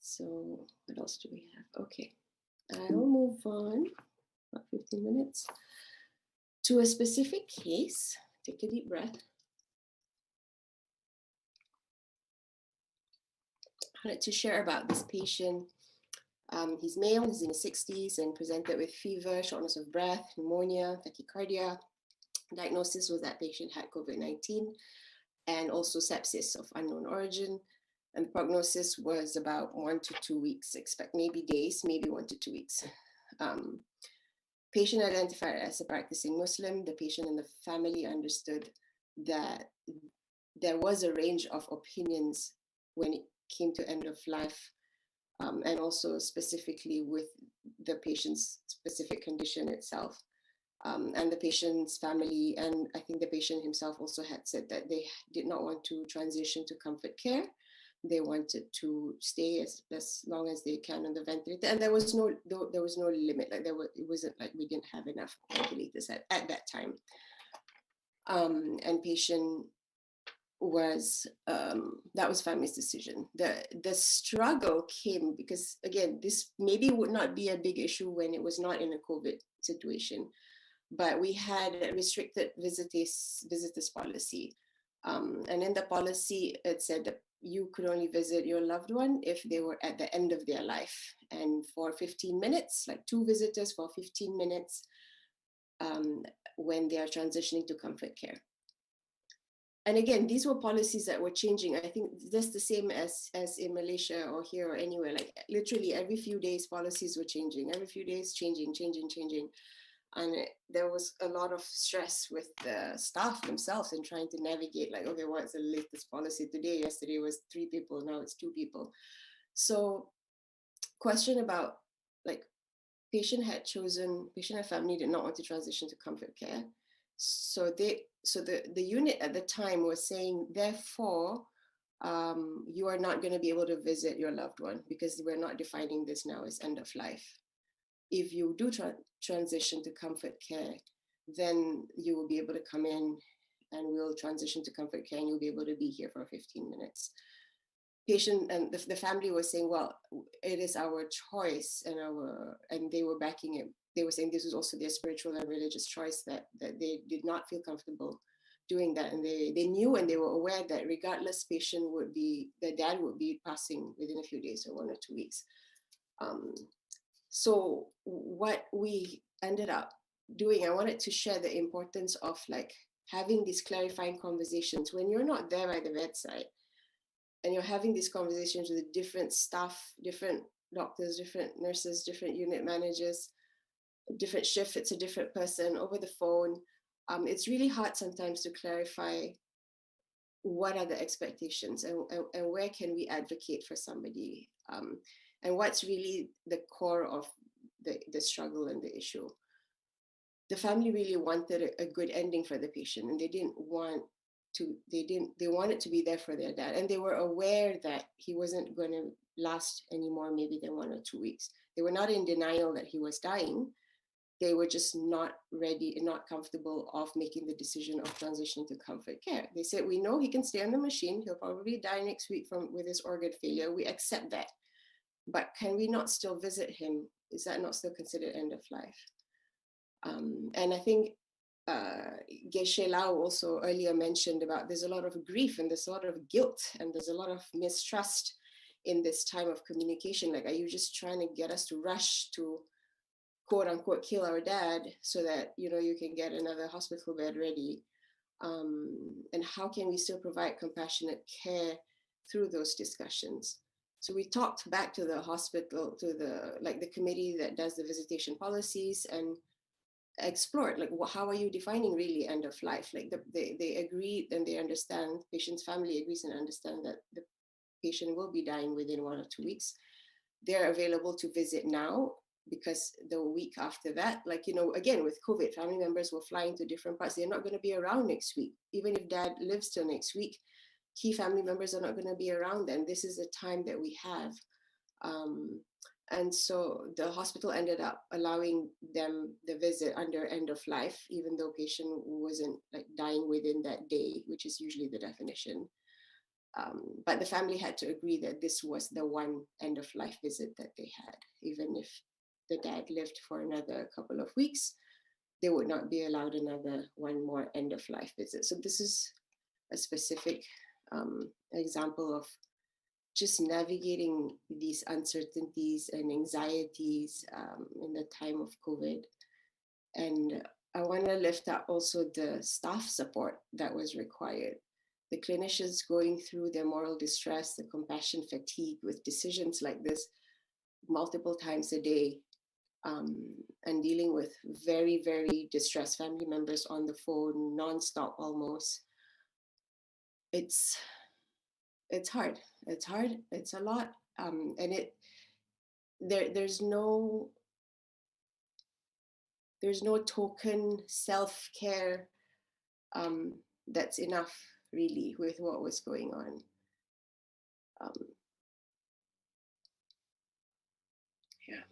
So what else do we have? Okay, I'll move on, about 15 minutes, to a specific case. Take a deep breath. I wanted to share about this patient. He's male, he's in his 60s, and presented with fever, shortness of breath, pneumonia, tachycardia. Diagnosis was that patient had COVID-19 and also sepsis of unknown origin. And the prognosis was about 1 to 2 weeks, expect maybe days, maybe 1 to 2 weeks. Patient identified as a practicing Muslim. The patient and the family understood that there was a range of opinions when it came to end of life, and also specifically with the patient's specific condition itself. And the patient's family, and I think the patient himself also had said that they did not want to transition to comfort care. They wanted to stay as long as they can on the ventilator, and there was no limit. Like it wasn't like we didn't have enough ventilators at that time. And patient was that was family's decision. The struggle came because, again, this maybe would not be a big issue when it was not in a COVID situation, but we had a restricted visitors policy, and in the policy it said that you could only visit your loved one if they were at the end of their life, and for 15 minutes, like 2 visitors for 15 minutes, when they are transitioning to comfort care. And again, these were policies that were changing. I think just the same as in Malaysia or here or anywhere, like literally every few days, policies were changing, every few days, changing. And there was a lot of stress with the staff themselves in trying to navigate, like, okay, what's the latest policy today? Yesterday was 3 people, now it's 2 people. So question about, like, patient and family did not want to transition to comfort care. So the unit at the time was saying, therefore, you are not going to be able to visit your loved one because we're not defining this now as end of life. If you do transition to comfort care, then you will be able to come in and we'll transition to comfort care and you'll be able to be here for 15 minutes. Patient and the family was saying, well, it is our choice, and they were backing it. they were saying this was also their spiritual and religious choice, that they did not feel comfortable doing that. And they knew and they were aware that regardless, their dad would be passing within a few days or 1 or 2 weeks. So what we ended up doing, I wanted to share the importance of like having these clarifying conversations when you're not there by the bedside, and you're having these conversations with different staff, different doctors, different nurses, different unit managers, different shift, it's a different person over the phone. It's really hard sometimes to clarify what are the expectations and where can we advocate for somebody, and what's really the core of the struggle and the issue. The family really wanted a good ending for the patient, and they wanted to be there for their dad, and they were aware that he wasn't going to last any more maybe than 1 or 2 weeks. They were not in denial that he was dying. They were just not ready and not comfortable of making the decision of transitioning to comfort care. They said, we know he can stay on the machine. He'll probably die next week with his organ failure. We accept that. But can we not still visit him? Is that not still considered end of life? And I think Geshe Lau also earlier mentioned about there's a lot of grief and there's a lot of guilt and there's a lot of mistrust in this time of communication. Like, are you just trying to get us to rush to quote unquote kill our dad so that, you know, you can get another hospital bed ready? And how can we still provide compassionate care through those discussions? So we talked back to the hospital, to the committee that does the visitation policies, and explored like, how are you defining really end of life? Like they agreed and they understand, patient's family agrees and understand that the patient will be dying within 1 or 2 weeks. They're available to visit now, because the week after that, like, you know, again with COVID, family members were flying to different parts. They're not going to be around next week. Even if dad lives till next week, key family members are not going to be around then. This is the time that we have. And so the hospital ended up allowing them the visit under end of life, even though patient wasn't like dying within that day, which is usually the definition. But the family had to agree that this was the one end of life visit that they had. Even if the dad lived for another couple of weeks, they would not be allowed one more end of life visit. So this is a specific example of just navigating these uncertainties and anxieties in the time of COVID. And I want to lift up also the staff support that was required. The clinicians going through their moral distress, the compassion fatigue with decisions like this multiple times a day, and dealing with very, very distressed family members on the phone, nonstop almost. It's hard. It's hard. It's a lot. And there's no token self-care that's enough really with what was going on. Yeah.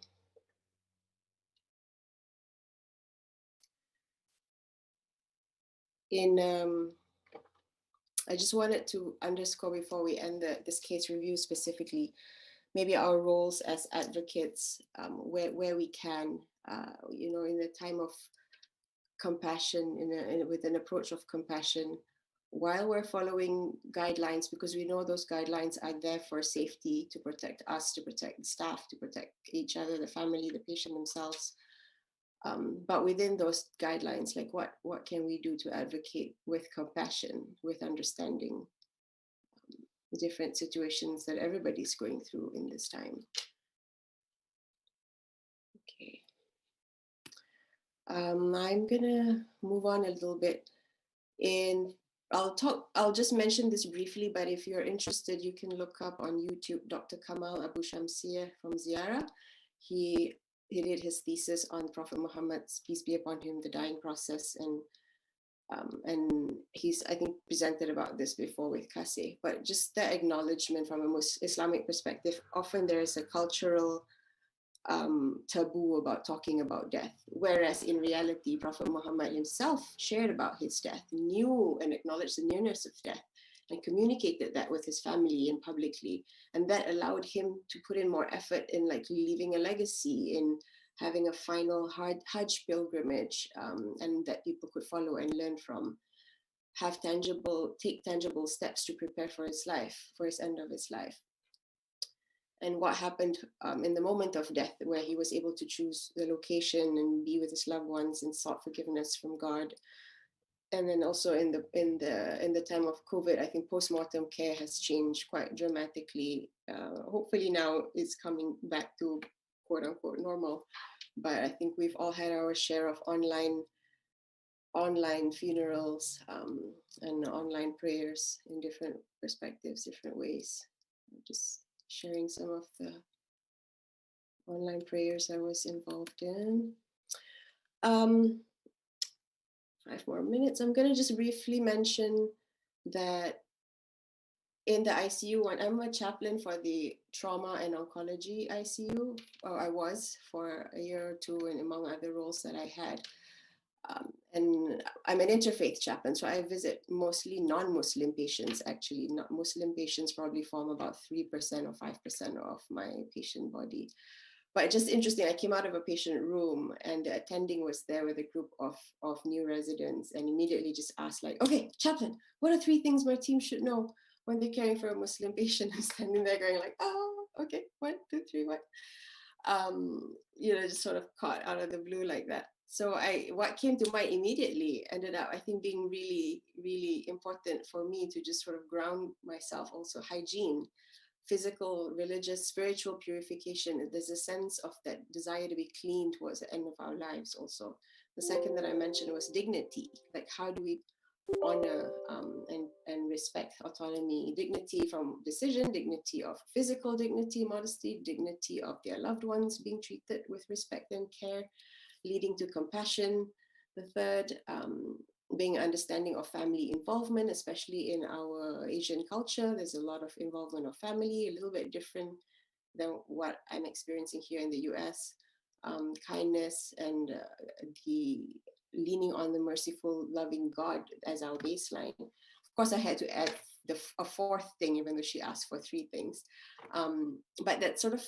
I just wanted to underscore before we end this case review specifically, maybe our roles as advocates, where we can, you know, in the time of compassion, with an approach of compassion, while we're following guidelines, because we know those guidelines are there for safety, to protect us, to protect the staff, to protect each other, the family, the patient themselves. But within those guidelines, like what can we do to advocate with compassion, with understanding the different situations that everybody's going through in this time? Okay. I'm gonna move on a little bit. I'll just mention this briefly, but if you're interested, you can look up on YouTube Dr. Kamal Abu Shamsir from Ziara. He did his thesis on Prophet Muhammad's, peace be upon him, the dying process, and he's, I think, presented about this before with Kasih. But just the acknowledgement from a Islamic perspective, often there is a cultural taboo about talking about death, whereas in reality, Prophet Muhammad himself shared about his death, knew and acknowledged the nearness of death, and communicated that with his family and publicly. And that allowed him to put in more effort in like leaving a legacy, in having a final Hajj pilgrimage, and that people could follow and learn from, take tangible steps to prepare for his life, for his end of his life. And what happened in the moment of death, where he was able to choose the location and be with his loved ones and sought forgiveness from God. And then also in the time of COVID, I think postmortem care has changed quite dramatically. Hopefully now it's coming back to quote unquote normal, but I think we've all had our share of online funerals and online prayers in different perspectives, different ways. Just sharing some of the online prayers I was involved in. 5 more minutes. I'm going to just briefly mention that in the ICU one, I'm a chaplain for the trauma and oncology ICU, or I was for a year or two, and among other roles that I had. And I'm an interfaith chaplain, so I visit mostly non-Muslim patients. Actually, not Muslim patients probably form about 3% or 5% of my patient body. But just interesting, I came out of a patient room and the attending was there with a group of new residents, and immediately just asked, like, okay, chaplain, what are 3 things my team should know when they're caring for a Muslim patient? I'm standing there going like, oh, okay, 1, 2, 3, what? Just sort of caught out of the blue like that. So what came to mind immediately ended up, I think, being really, really important for me to just sort of ground myself. Also hygiene, physical, religious, spiritual purification. There's a sense of that desire to be clean towards the end of our lives also. The second that I mentioned was dignity. Like, how do we honor and respect autonomy, dignity from decision, dignity of physical dignity, modesty, dignity of their loved ones being treated with respect and care, leading to compassion. The third, being understanding of family involvement, especially in our Asian culture. There's a lot of involvement of family, a little bit different than what I'm experiencing here in the US. Kindness and the leaning on the merciful, loving God as our baseline. Of course, I had to add a 4th thing, even though she asked for 3 things. But that sort of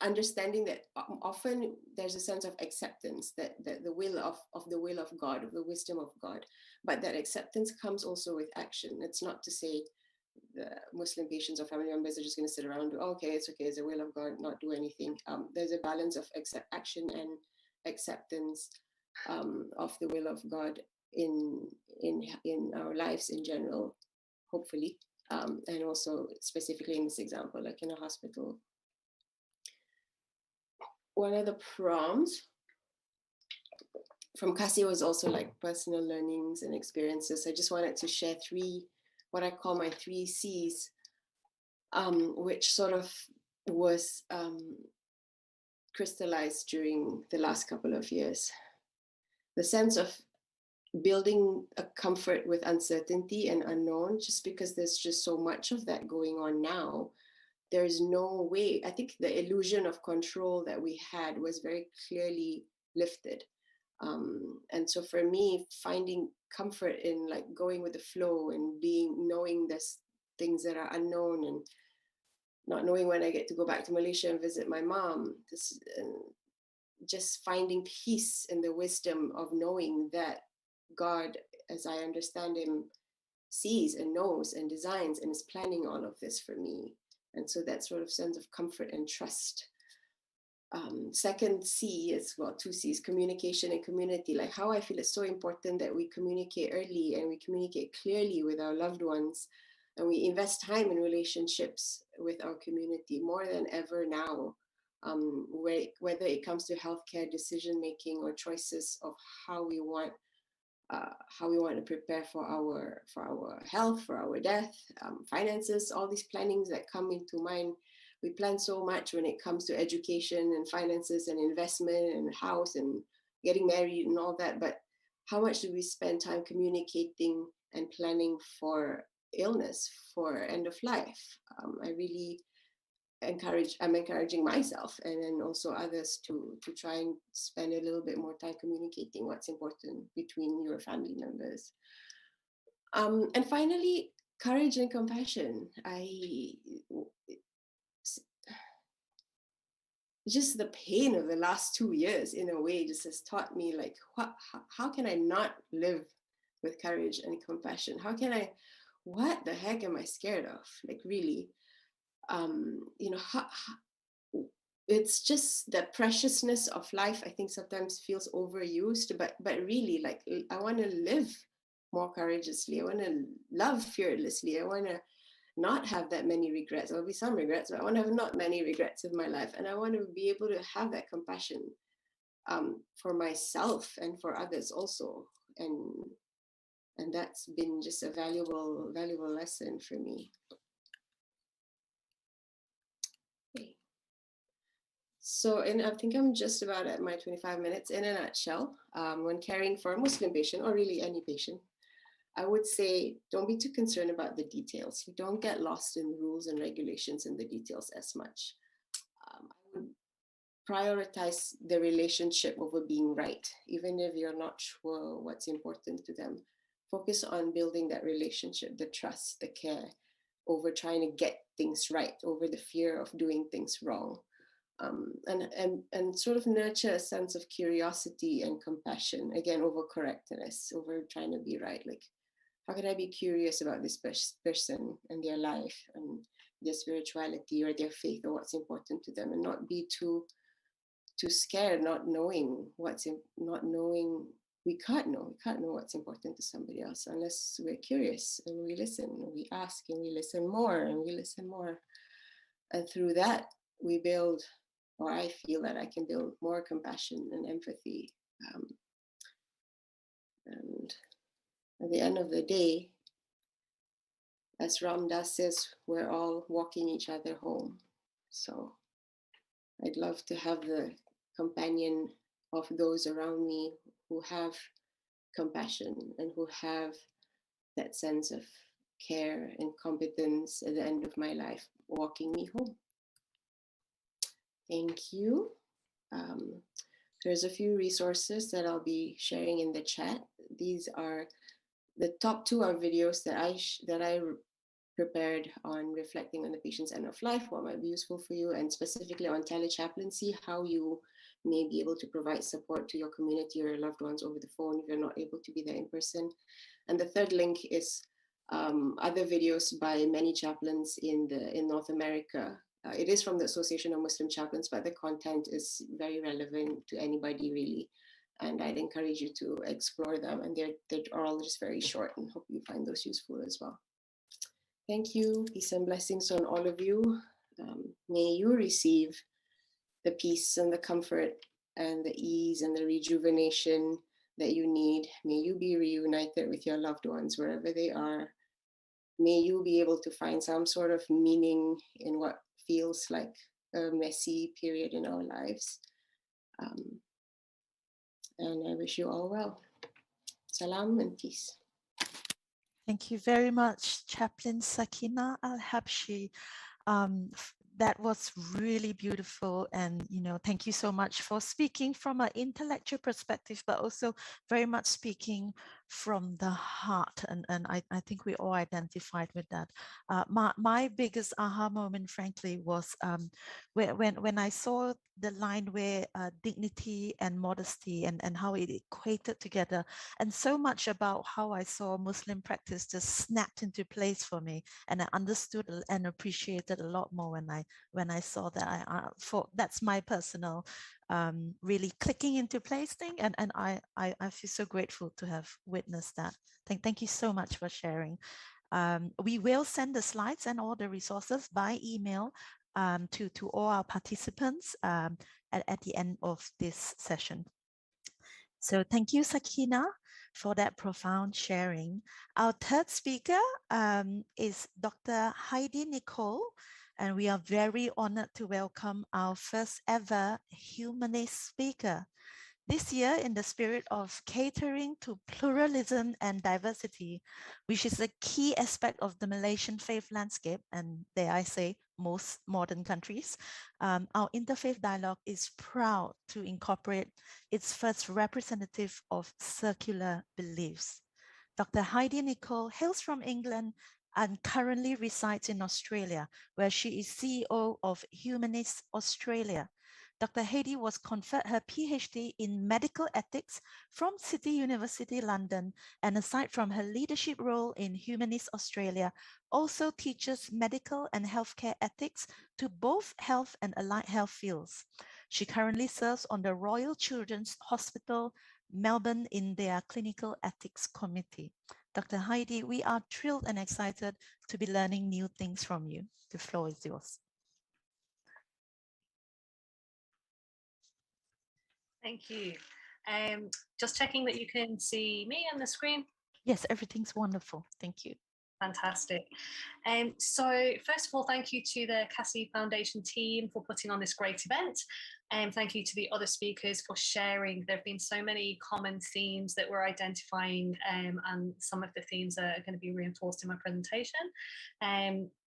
understanding that often there's a sense of acceptance, that the will of the will of God, of the wisdom of God, but that acceptance comes also with action. It's not to say the Muslim patients or family members are just going to sit around and do, oh, okay, it's the will of God, not do anything. There's a balance of action and acceptance of the will of God in our lives in general, hopefully, and also specifically in this example, like in a hospital. One of the prompts from Kasih was also like personal learnings and experiences. I just wanted to share 3, what I call my 3 C's, which sort of was crystallized during the last couple of years. The sense of building a comfort with uncertainty and unknown, just because there's just so much of that going on now. There's no way, I think the illusion of control that we had was very clearly lifted. And so for me, finding comfort in like going with the flow and knowing there's things that are unknown and not knowing when I get to go back to Malaysia and visit my mom, just finding peace in the wisdom of knowing that God, as I understand him, sees and knows and designs and is planning all of this for me. And so that sort of sense of comfort and trust. Second C is, well, 2 C's, communication and community. Like how I feel it's so important that we communicate early and we communicate clearly with our loved ones, and we invest time in relationships with our community more than ever now. Whether it comes to healthcare decision making or choices of how we want to prepare for our health, for our death, finances, all these plannings that come into mind. We plan so much when it comes to education and finances and investment and house and getting married and all that. But how much do we spend time communicating and planning for illness, for end of life? I'm encouraging myself and then also others to try and spend a little bit more time communicating what's important between your family members. And finally, courage and compassion. just the pain of the last 2 years in a way just has taught me like, how can I not live with courage and compassion? How can I, what the heck am I scared of? Like really, you know, it's just the preciousness of life. I think sometimes feels overused, but really like, I want to live more courageously. I want to love fearlessly. I want to not have that many regrets. There'll be some regrets, but I want to have not many regrets in my life. And I want to be able to have that compassion for myself and for others also. And that's been just a valuable lesson for me. Okay. So, and I think I'm just about at my 25 minutes. In a nutshell, when caring for a Muslim patient, or really any patient, I would say don't be too concerned about the details. You don't get lost in rules and regulations in the details as much. I would prioritize the relationship over being right, even if you're not sure what's important to them. Focus on building that relationship, the trust, the care, over trying to get things right, over the fear of doing things wrong. And sort of nurture a sense of curiosity and compassion, again, over correctness, over trying to be right. Like, how can I be curious about this person and their life and their spirituality or their faith or what's important to them, and not be too scared, not knowing we can't know what's important to somebody else unless we're curious and we listen, we ask, and we listen more and we listen more. And through that, we build, or I feel that I can build more compassion and empathy. And at the end of the day, as Ram Dass says, we're all walking each other home. So I'd love to have the companion of those around me who have compassion and who have that sense of care and competence at the end of my life, walking me home. Thank you. There's a few resources that I'll be sharing in the chat. These are the top two are videos that I prepared on reflecting on the patient's end of life, what might be useful for you, and specifically on telechaplaincy, how you may be able to provide support to your community or your loved ones over the phone if you're not able to be there in person. And the third link is other videos by many chaplains in North America. It is from the Association of Muslim Chaplains, but the content is very relevant to anybody really. And I'd encourage you to explore them. And they're all just very short, and hope you find those useful as well. Thank you. Peace and blessings on all of you. May you receive the peace and the comfort and the ease and the rejuvenation that you need. May you be reunited with your loved ones wherever they are. May you be able to find some sort of meaning in what feels like a messy period in our lives. And I wish you all well. Salam and peace. Thank you very much, Chaplain Sakina Al-Habshi. That was really beautiful, and thank you so much for speaking from an intellectual perspective, but also very much speaking from the heart, and I think we all identified with that. My biggest aha moment, frankly, was when I saw the line where dignity and modesty and how it equated together, and so much about how I saw Muslim practice just snapped into place for me, and I understood and appreciated a lot more when I saw that. That's my personal really clicking into place thing, and I feel so grateful to have witnessed that. Thank you so much for sharing. We will send the slides and all the resources by email to all our participants at the end of this session. So thank you, Sakina, for that profound sharing. Our third speaker is Dr. Heidi Nicole, and we are very honored to welcome our first ever humanist speaker. This year, in the spirit of catering to pluralism and diversity, which is a key aspect of the Malaysian faith landscape, and dare I say, most modern countries, our Interfaith Dialogue is proud to incorporate its first representative of circular beliefs. Dr. Heidi Nicole hails from England and currently resides in Australia, where she is CEO of Humanist Australia. Dr. Heidi was conferred her PhD in medical ethics from City University London, and aside from her leadership role in Humanist Australia, also teaches medical and healthcare ethics to both health and allied health fields. She currently serves on the Royal Children's Hospital, Melbourne, in their Clinical Ethics Committee. Dr. Heidi, we are thrilled and excited to be learning new things from you. The floor is yours. Thank you. Just checking that you can see me on the screen. Yes, everything's wonderful. Thank you. Fantastic. So first of all, thank you to the Kasih Foundation team for putting on this great event. And thank you to the other speakers for sharing. There have been so many common themes that we're identifying, and some of the themes are going to be reinforced in my presentation.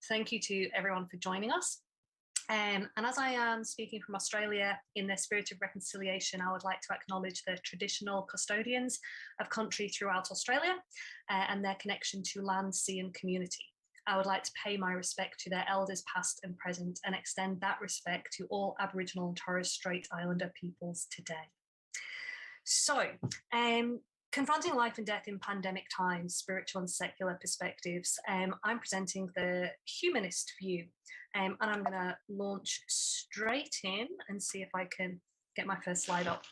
Thank you to everyone for joining us. And as I am speaking from Australia, in the spirit of reconciliation, I would like to acknowledge the traditional custodians of country throughout Australia and their connection to land, sea and community. I would like to pay my respect to their elders past and present and extend that respect to all Aboriginal and Torres Strait Islander peoples today. So, confronting life and death in pandemic times, spiritual and secular perspectives, I'm presenting the humanist view. And I'm going to launch straight in and see if I can get my first slide up.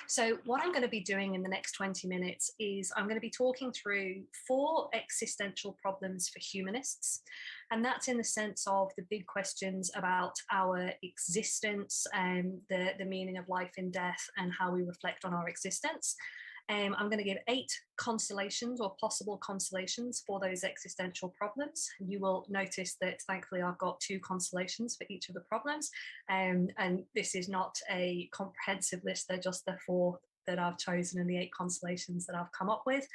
So what I'm going to be doing in the next 20 minutes is I'm going to be talking through 4 existential problems for humanists. And that's in the sense of the big questions about our existence and the meaning of life and death and how we reflect on our existence. I'm going to give 8 constellations or possible constellations for those existential problems. You will notice that thankfully I've got 2 constellations for each of the problems. And this is not a comprehensive list, they're just the 4 that I've chosen and the 8 constellations that I've come up with.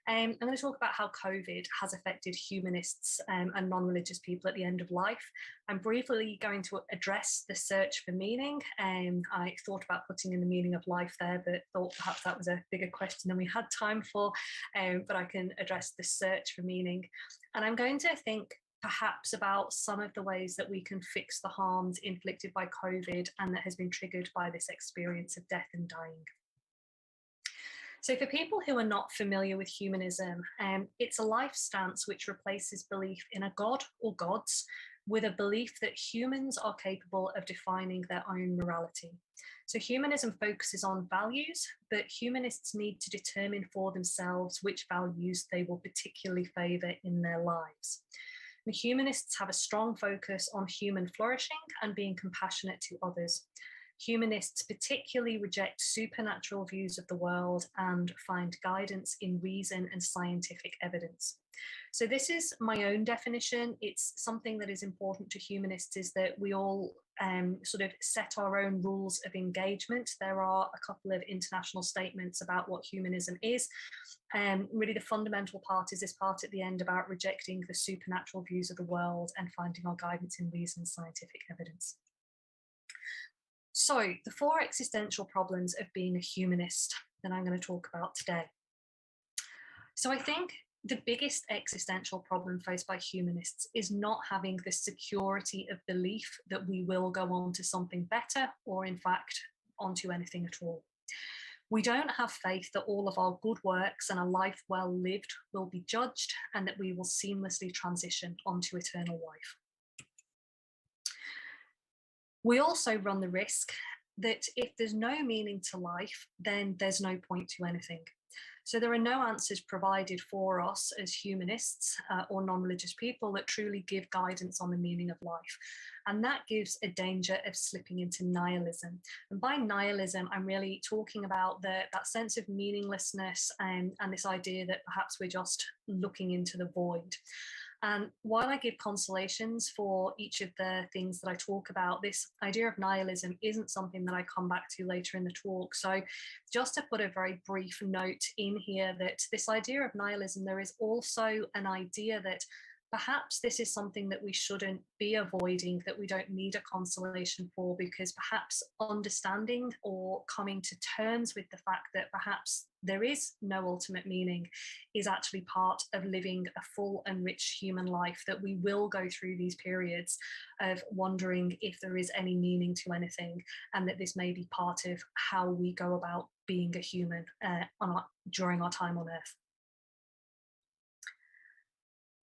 I'm going to talk about how COVID has affected humanists and non-religious people at the end of life. I'm briefly going to address the search for meaning. I thought about putting in the meaning of life there, but thought perhaps that was a bigger question than we had time for, but I can address the search for meaning. And I'm going to think perhaps about some of the ways that we can fix the harms inflicted by COVID and that has been triggered by this experience of death and dying. So for people who are not familiar with humanism, it's a life stance which replaces belief in a god or gods with a belief that humans are capable of defining their own morality. So humanism focuses on values, but humanists need to determine for themselves which values they will particularly favour in their lives. The humanists have a strong focus on human flourishing and being compassionate to others. Humanists particularly reject supernatural views of the world and find guidance in reason and scientific evidence. So this is my own definition. It's something that is important to humanists, is that we all sort of set our own rules of engagement. There are a couple of international statements about what humanism is. Really the fundamental part is this part at the end about rejecting the supernatural views of the world and finding our guidance in reason and scientific evidence. So the 4 existential problems of being a humanist that I'm going to talk about today. So I think the biggest existential problem faced by humanists is not having the security of belief that we will go on to something better or in fact onto anything at all. We don't have faith that all of our good works and a life well lived will be judged and that we will seamlessly transition onto eternal life. We also run the risk that if there's no meaning to life, then there's no point to anything. So there are no answers provided for us as humanists or non-religious people that truly give guidance on the meaning of life. And that gives a danger of slipping into nihilism. And by nihilism, I'm really talking about that sense of meaninglessness and this idea that perhaps we're just looking into the void. And while I give constellations for each of the things that I talk about, this idea of nihilism isn't something that I come back to later in the talk. So just to put a very brief note in here that this idea of nihilism, there is also an idea that perhaps this is something that we shouldn't be avoiding, that we don't need a consolation for, because perhaps understanding or coming to terms with the fact that perhaps there is no ultimate meaning is actually part of living a full and rich human life, that we will go through these periods of wondering if there is any meaning to anything, and that this may be part of how we go about being a human during our time on Earth.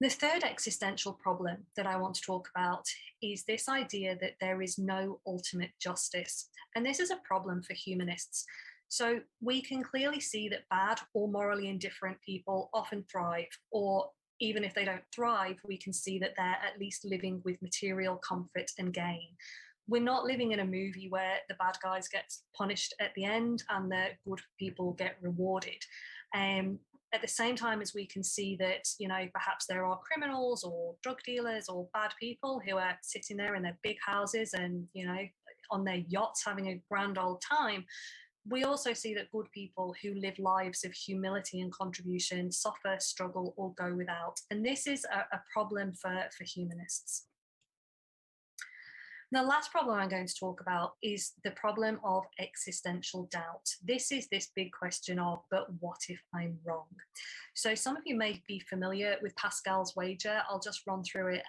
The third existential problem that I want to talk about is this idea that there is no ultimate justice. And this is a problem for humanists. So we can clearly see that bad or morally indifferent people often thrive, or even if they don't thrive, we can see that they're at least living with material comfort and gain. We're not living in a movie where the bad guys get punished at the end and the good people get rewarded. At the same time as we can see that, you know, perhaps there are criminals or drug dealers or bad people who are sitting there in their big houses and, you know, on their yachts having a grand old time, we also see that good people who live lives of humility and contribution suffer, struggle, or go without. And this is a problem for humanists. The last problem I'm going to talk about is the problem of existential doubt. This is this big question of, but what if I'm wrong? So some of you may be familiar with Pascal's wager. I'll just run through it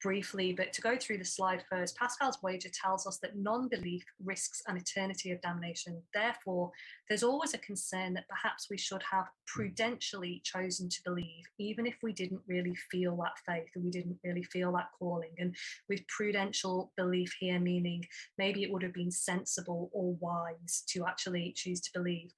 briefly, but to go through the slide first, Pascal's wager tells us that non-belief risks an eternity of damnation. Therefore, there's always a concern that perhaps we should have prudentially chosen to believe, even if we didn't really feel that faith and we didn't really feel that calling. And with prudential belief here, meaning maybe it would have been sensible or wise to actually choose to believe.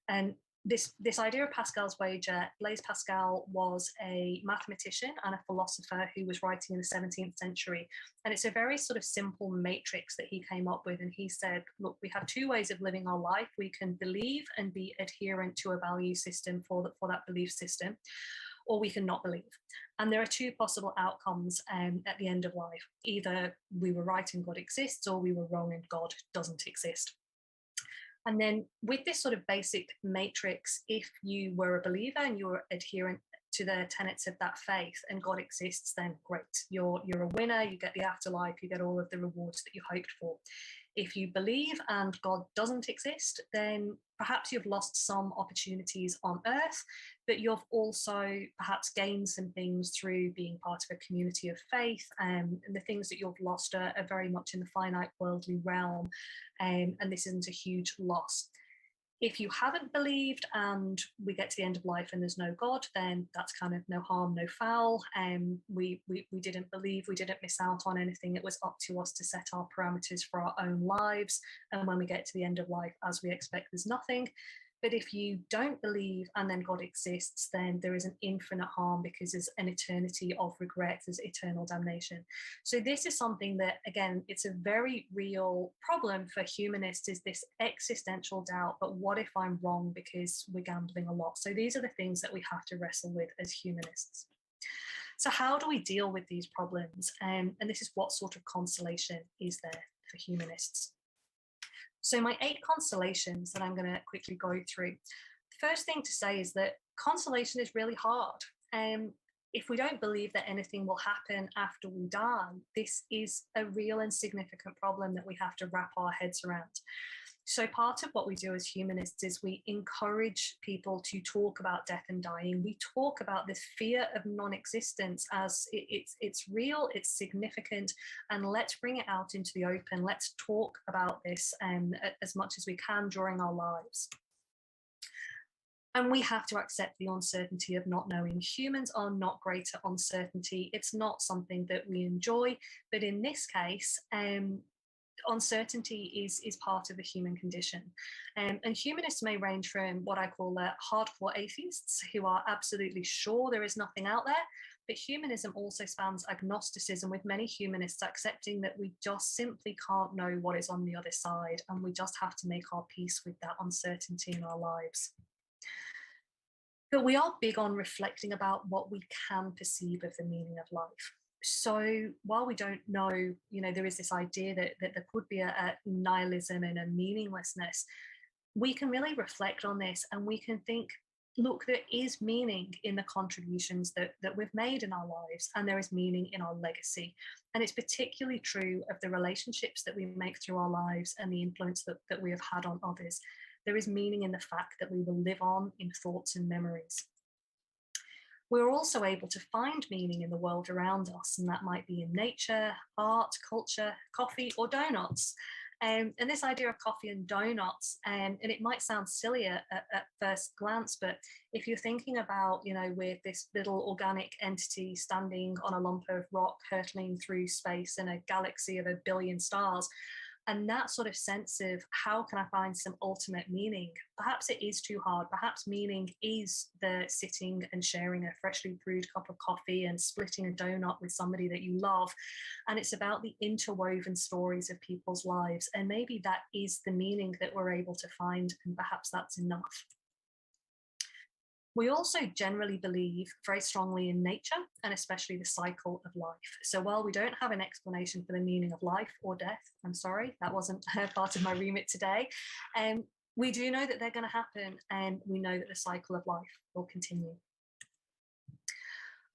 And this idea of Pascal's wager, Blaise Pascal was a mathematician and a philosopher who was writing in the 17th century. And it's a very sort of simple matrix that he came up with. And he said, look, we have two ways of living our life. We can believe and be adherent to a value system for that belief system, or we can not believe. And there are two possible outcomes at the end of life. Either we were right and God exists, or we were wrong and God doesn't exist. And then with this sort of basic matrix, if you were a believer and you were adherent to the tenets of that faith and God exists, then great. You're a winner, you get the afterlife, you get all of the rewards that you hoped for. If you believe and God doesn't exist, then perhaps you've lost some opportunities on earth, but you've also perhaps gained some things through being part of a community of faith, and the things that you've lost are very much in the finite worldly realm, and this isn't a huge loss. If you haven't believed and we get to the end of life and there's no God, then that's kind of no harm, no foul. We didn't believe, we didn't miss out on anything. It was up to us to set our parameters for our own lives. And when we get to the end of life, as we expect, there's nothing. But if you don't believe and then God exists, then there is an infinite harm, because there's an eternity of regret, there's eternal damnation. So this is something that, again, it's a very real problem for humanists, is this existential doubt, but what if I'm wrong, because we're gambling a lot? So these are the things that we have to wrestle with as humanists. So how do we deal with these problems? And this is what sort of consolation is there for humanists. So my 8 consolations that I'm going to quickly go through. The first thing to say is that consolation is really hard. If we don't believe that anything will happen after we die, this is a real and significant problem that we have to wrap our heads around. So part of what we do as humanists is we encourage people to talk about death and dying. We talk about this fear of non-existence as it's real, it's significant, and let's bring it out into the open. Let's talk about this as much as we can during our lives. And we have to accept the uncertainty of not knowing. Humans are not great at uncertainty. It's not something that we enjoy, but in this case, uncertainty is part of the human condition. And humanists may range from what I call hardcore atheists, who are absolutely sure there is nothing out there, but humanism also spans agnosticism, with many humanists accepting that we just simply can't know what is on the other side, and we just have to make our peace with that uncertainty in our lives. But we are big on reflecting about what we can perceive of the meaning of life. So while we don't know, there is this idea that there could be a nihilism and a meaninglessness, we can really reflect on this, and we can think, look, there is meaning in the contributions that we've made in our lives, and there is meaning in our legacy. And it's particularly true of the relationships that we make through our lives and the influence that we have had on others. There is meaning in the fact that we will live on in thoughts and memories. We're also able to find meaning in the world around us, and that might be in nature, art, culture, coffee, or donuts. And this idea of coffee and donuts, and it might sound silly at first glance, but if you're thinking about, with this little organic entity standing on a lump of rock hurtling through space in a galaxy of 1 billion stars, and that sort of sense of how can I find some ultimate meaning? Perhaps it is too hard. Perhaps meaning is the sitting and sharing a freshly brewed cup of coffee and splitting a donut with somebody that you love. And it's about the interwoven stories of people's lives. And maybe that is the meaning that we're able to find, and perhaps that's enough. We also generally believe very strongly in nature, and especially the cycle of life. So while we don't have an explanation for the meaning of life or death, I'm sorry, that wasn't part of my remit today, we do know that they're going to happen, and we know that the cycle of life will continue.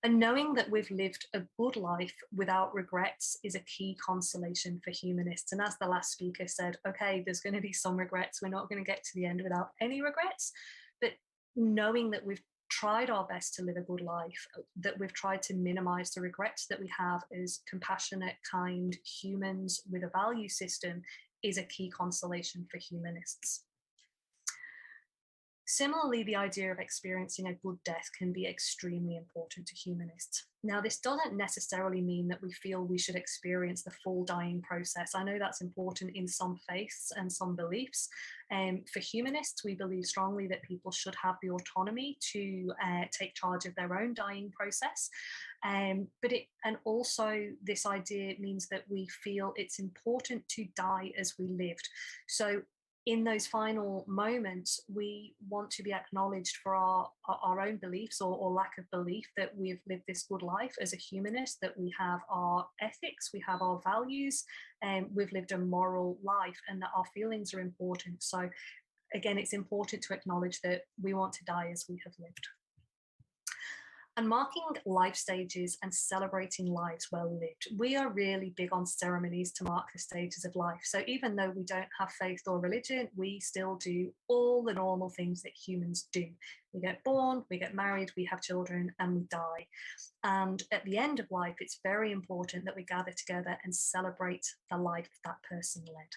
And knowing that we've lived a good life without regrets is a key consolation for humanists. And as the last speaker said, okay, there's going to be some regrets. We're not going to get to the end without any regrets. But knowing that we've tried our best to live a good life, that we've tried to minimize the regrets that we have as compassionate, kind humans with a value system is a key consolation for humanists. Similarly, the idea of experiencing a good death can be extremely important to humanists. Now, this doesn't necessarily mean that we feel we should experience the full dying process. I know that's important in some faiths and some beliefs. For humanists, we believe strongly that people should have the autonomy to take charge of their own dying process. And also this idea means that we feel it's important to die as we lived. So in those final moments, we want to be acknowledged for our own beliefs or lack of belief that we've lived this good life as a humanist, that we have our ethics, we have our values, and we've lived a moral life, and that our feelings are important. So again, it's important to acknowledge that we want to die as we have lived. And marking life stages and celebrating lives well lived. We are really big on ceremonies to mark the stages of life. So even though we don't have faith or religion, we still do all the normal things that humans do. We get born, we get married, we have children, and we die. And at the end of life, it's very important that we gather together and celebrate the life that person led.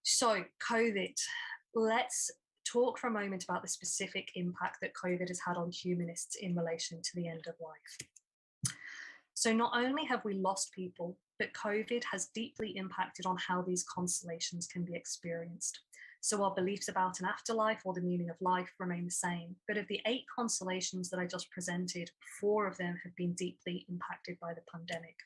So COVID, let's talk for a moment about the specific impact that COVID has had on humanists in relation to the end of life. So not only have we lost people, but COVID has deeply impacted on how these consolations can be experienced. So our beliefs about an afterlife or the meaning of life remain the same, but of the 8 consolations that I just presented, 4 of them have been deeply impacted by the pandemic.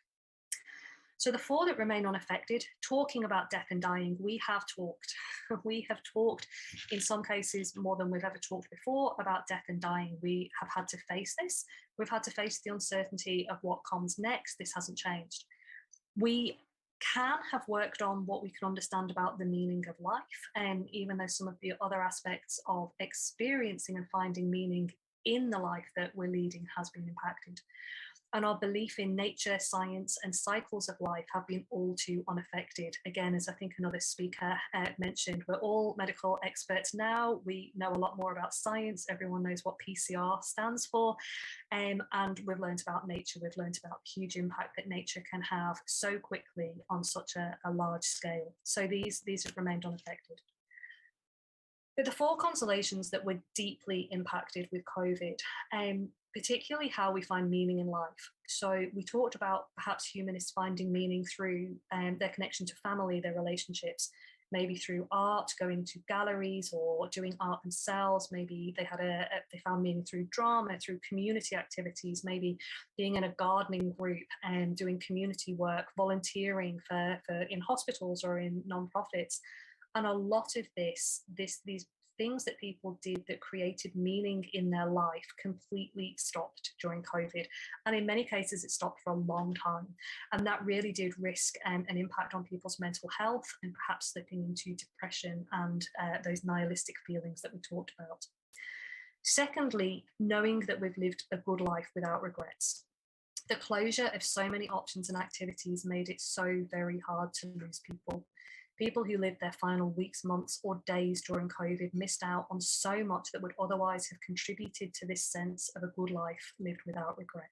So the 4 that remain unaffected, talking about death and dying, we have talked. We have talked, in some cases, more than we've ever talked before about death and dying. We have had to face this. We've had to face the uncertainty of what comes next. This hasn't changed. We can have worked on what we can understand about the meaning of life, and even though some of the other aspects of experiencing and finding meaning in the life that we're leading has been impacted. And our belief in nature, science, and cycles of life have been all too unaffected. Again, as I think another speaker mentioned, we're all medical experts now. We know a lot more about science. Everyone knows what PCR stands for. And we've learned about nature. We've learned about the huge impact that nature can have so quickly on such a large scale. So these have remained unaffected. But the 4 consolations that were deeply impacted with COVID, particularly how we find meaning in life. So we talked about perhaps humanists finding meaning through their connection to family, their relationships, maybe through art, going to galleries or doing art themselves. Maybe they found meaning through drama, through community activities, maybe being in a gardening group and doing community work, volunteering for in hospitals or in non-profits. And a lot of these things that people did that created meaning in their life completely stopped during COVID. And in many cases, it stopped for a long time. And that really did risk an impact on people's mental health and perhaps slipping into depression and those nihilistic feelings that we talked about. Secondly, knowing that we've lived a good life without regrets. The closure of so many options and activities made it so very hard to lose people. People who lived their final weeks, months, or days during COVID missed out on so much that would otherwise have contributed to this sense of a good life lived without regret.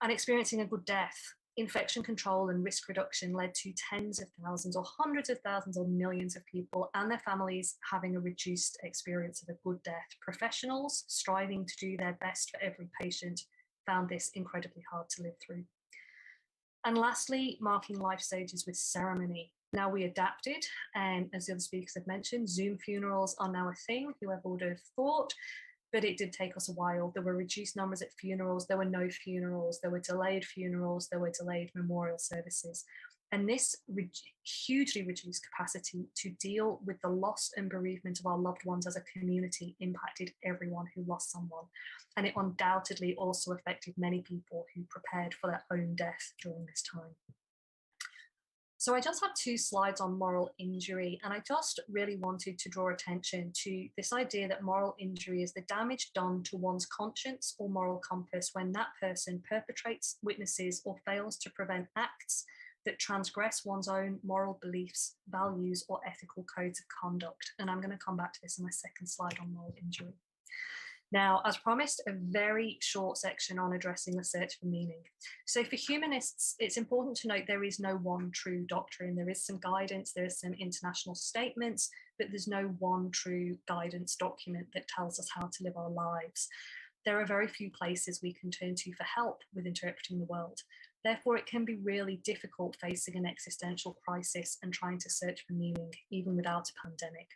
And experiencing a good death. Infection control and risk reduction led to tens of thousands or hundreds of thousands or millions of people and their families having a reduced experience of a good death. Professionals striving to do their best for every patient found this incredibly hard to live through. And lastly, marking life stages with ceremony. Now we adapted, and as the other speakers have mentioned, Zoom funerals are now a thing, whoever would have thought, but it did take us a while. There were reduced numbers at funerals, there were no funerals, there were delayed funerals, there were delayed memorial services. And this hugely reduced capacity to deal with the loss and bereavement of our loved ones as a community impacted everyone who lost someone. And it undoubtedly also affected many people who prepared for their own death during this time. So I just have 2 slides on moral injury, and I just really wanted to draw attention to this idea that moral injury is the damage done to one's conscience or moral compass when that person perpetrates, witnesses, or fails to prevent acts that transgress one's own moral beliefs, values, or ethical codes of conduct. And I'm going to come back to this in my second slide on moral injury. Now, as promised, a very short section on addressing the search for meaning. So for humanists, it's important to note there is no one true doctrine. There is some guidance, there is some international statements, but there's no one true guidance document that tells us how to live our lives. There are very few places we can turn to for help with interpreting the world. Therefore, it can be really difficult facing an existential crisis and trying to search for meaning, even without a pandemic.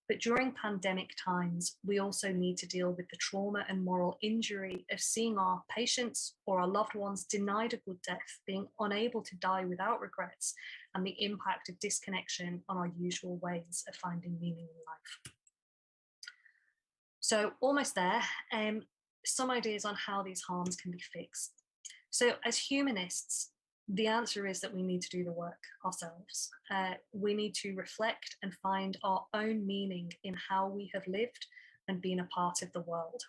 But during pandemic times, we also need to deal with the trauma and moral injury of seeing our patients or our loved ones denied a good death, being unable to die without regrets, and the impact of disconnection on our usual ways of finding meaning in life. So almost there, some ideas on how these harms can be fixed. So as humanists, the answer is that we need to do the work ourselves. We need to reflect and find our own meaning in how we have lived and been a part of the world.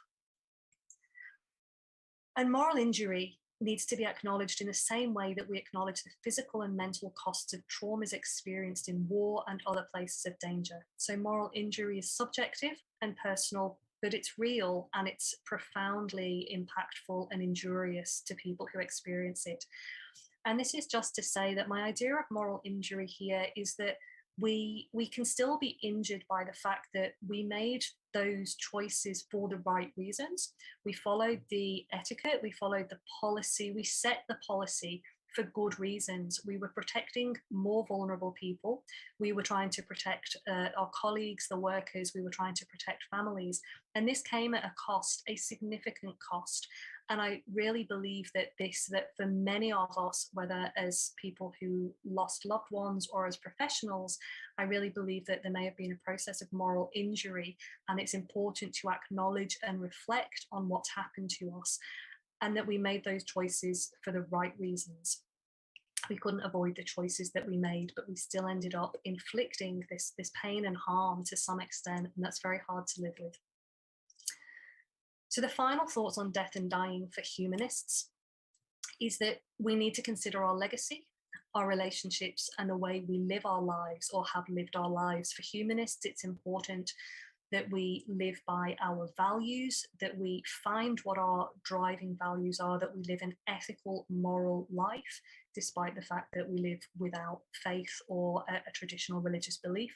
And moral injury needs to be acknowledged in the same way that we acknowledge the physical and mental costs of traumas experienced in war and other places of danger. So moral injury is subjective and personal, but it's real and it's profoundly impactful and injurious to people who experience it. And this is just to say that my idea of moral injury here is that we can still be injured by the fact that we made those choices for the right reasons. We followed the etiquette, we followed the policy, we set the policy for good reasons. We were protecting more vulnerable people. We were trying to protect our colleagues, the workers, we were trying to protect families. And this came at a cost, a significant cost. And I really believe that for many of us, whether as people who lost loved ones or as professionals, I really believe that there may have been a process of moral injury, and it's important to acknowledge and reflect on what's happened to us, and that we made those choices for the right reasons. We couldn't avoid the choices that we made, but we still ended up inflicting this pain and harm to some extent, and that's very hard to live with. So the final thoughts on death and dying for humanists is that we need to consider our legacy, our relationships, and the way we live our lives or have lived our lives. For humanists, it's important that we live by our values, that we find what our driving values are, that we live an ethical, moral life, despite the fact that we live without faith or a traditional religious belief.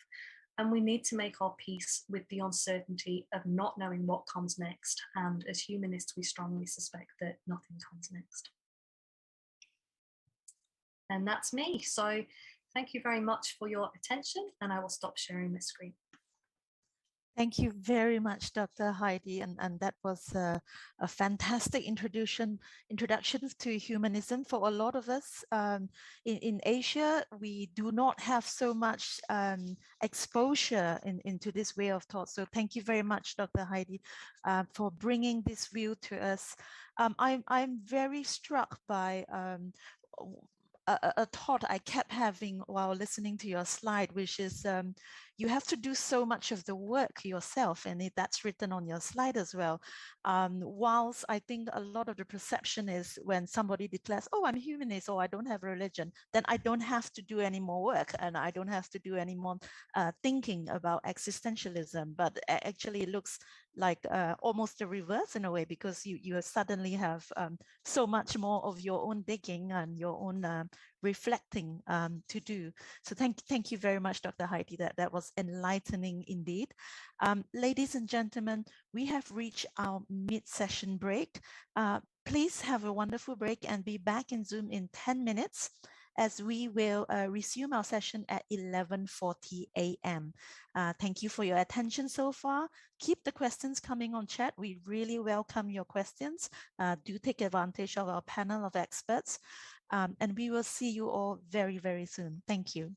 And we need to make our peace with the uncertainty of not knowing what comes next. And as humanists, we strongly suspect that nothing comes next. And that's me. So thank you very much for your attention, and I will stop sharing my screen. Thank you very much, Dr. Heidi, and that was a fantastic introduction to humanism. For a lot of us in Asia, we do not have so much exposure into this way of thought. So thank you very much, Dr. Heidi, for bringing this view to us. I'm very struck by a thought I kept having while listening to your slide, which is you have to do so much of the work yourself, and that's written on your slide as well. Whilst I think a lot of the perception is when somebody declares, oh, I'm humanist, or I don't have religion, then I don't have to do any more work, and I don't have to do any more thinking about existentialism. But actually it looks like almost the reverse in a way, because you suddenly have so much more of your own digging and your own reflecting to do. So thank you very much, Dr. Heidi. That was enlightening indeed. Ladies and gentlemen, we have reached our mid-session break. Please have a wonderful break and be back in Zoom in 10 minutes as we will resume our session at 11:40 a.m. Thank you for your attention so far. Keep the questions coming on chat. We really welcome your questions. Do take advantage of our panel of experts. And we will see you all very, very soon. Thank you.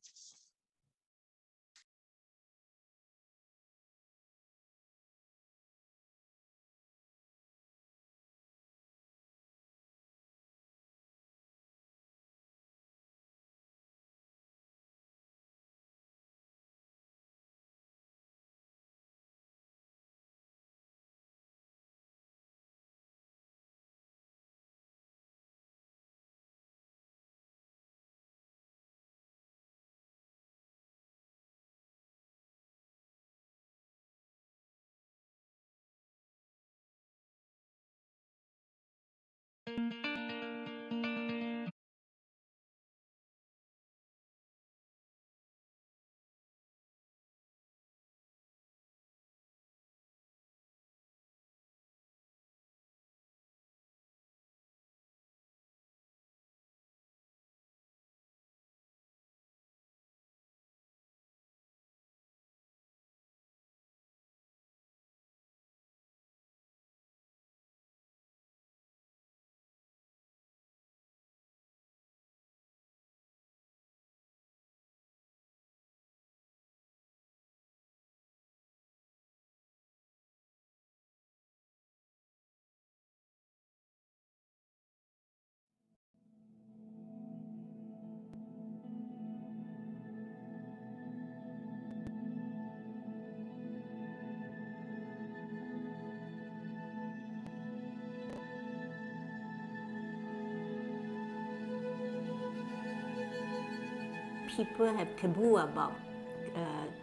People have taboo about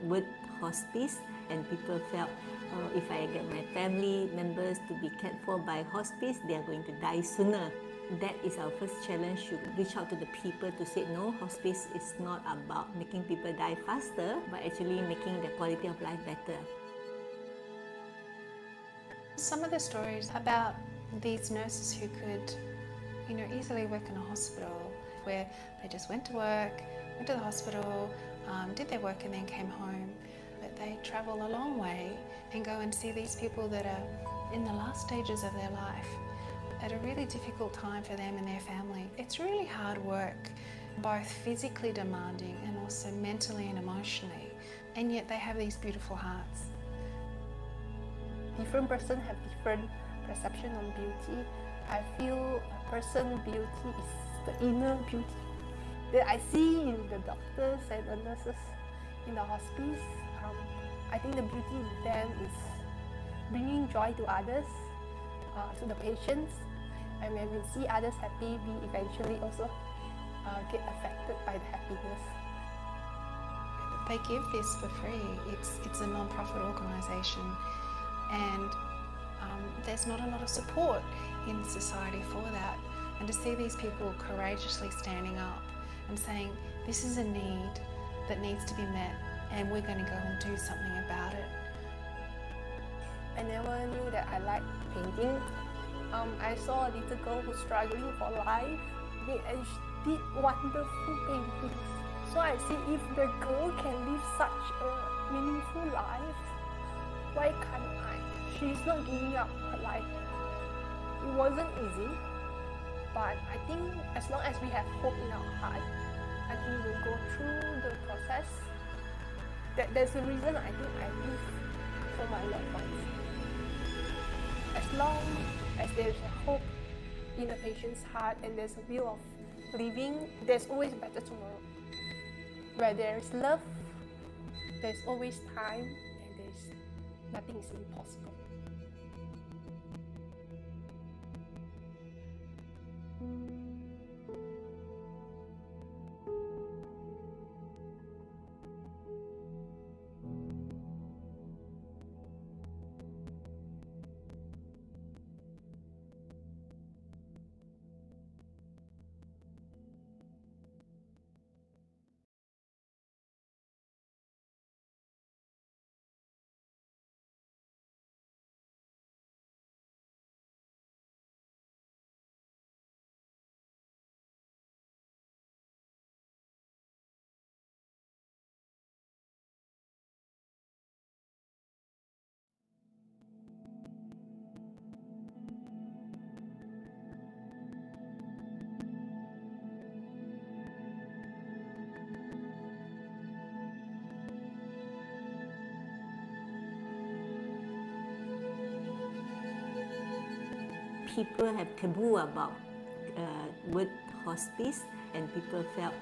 word hospice, and people felt if I get my family members to be cared for by hospice, they are going to die sooner. That is our first challenge, to reach out to the people to say, no, hospice is not about making people die faster, but actually making the quality of life better. Some of the stories about these nurses who could, easily work in a hospital, where they just went to work, went to the hospital, did their work and then came home. But they travel a long way and go and see these people that are in the last stages of their life, at a really difficult time for them and their family. It's really hard work, both physically demanding and also mentally and emotionally, and yet they have these beautiful hearts. Different person have different perception on beauty. I feel a person's beauty is the inner beauty that I see in the doctors and the nurses in the hospice. I think the beauty in them is bringing joy to others, to the patients. And when we see others happy, we eventually also get affected by the happiness. They give this for free. It's a non-profit organisation, and there's not a lot of support in society for that. And to see these people courageously standing up and saying, this is a need that needs to be met, and we're going to go and do something about it. I never knew that I liked painting. I saw a little girl who's struggling for life, and she did wonderful paintings. So I see, if the girl can live such a meaningful life, Why can't I? She's not giving up her life. It wasn't easy, but I think as long as we have hope in our heart, I think we'll go through the process. There's a reason I think I live for my loved ones. As long as there's a hope in a patient's heart and there's a will of living, there's always a better tomorrow. Where there is love, there's always time, and nothing is impossible. People have taboo about word hospice, and people felt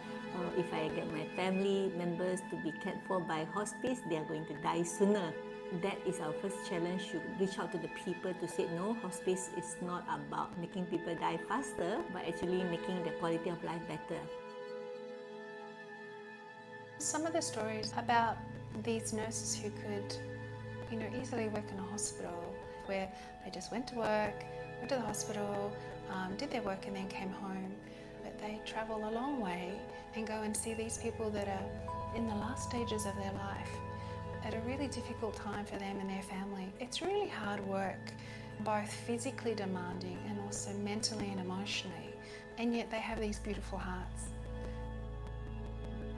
if I get my family members to be cared for by hospice, they are going to die sooner. That is our first challenge, to reach out to the people to say no, hospice is not about making people die faster, but actually making the quality of life better. Some of the stories about these nurses who could, easily work in a hospital, where they just went to work, went to the hospital, did their work and then came home. But they travel a long way and go and see these people that are in the last stages of their life, at a really difficult time for them and their family. It's really hard work, both physically demanding and also mentally and emotionally, and yet they have these beautiful hearts.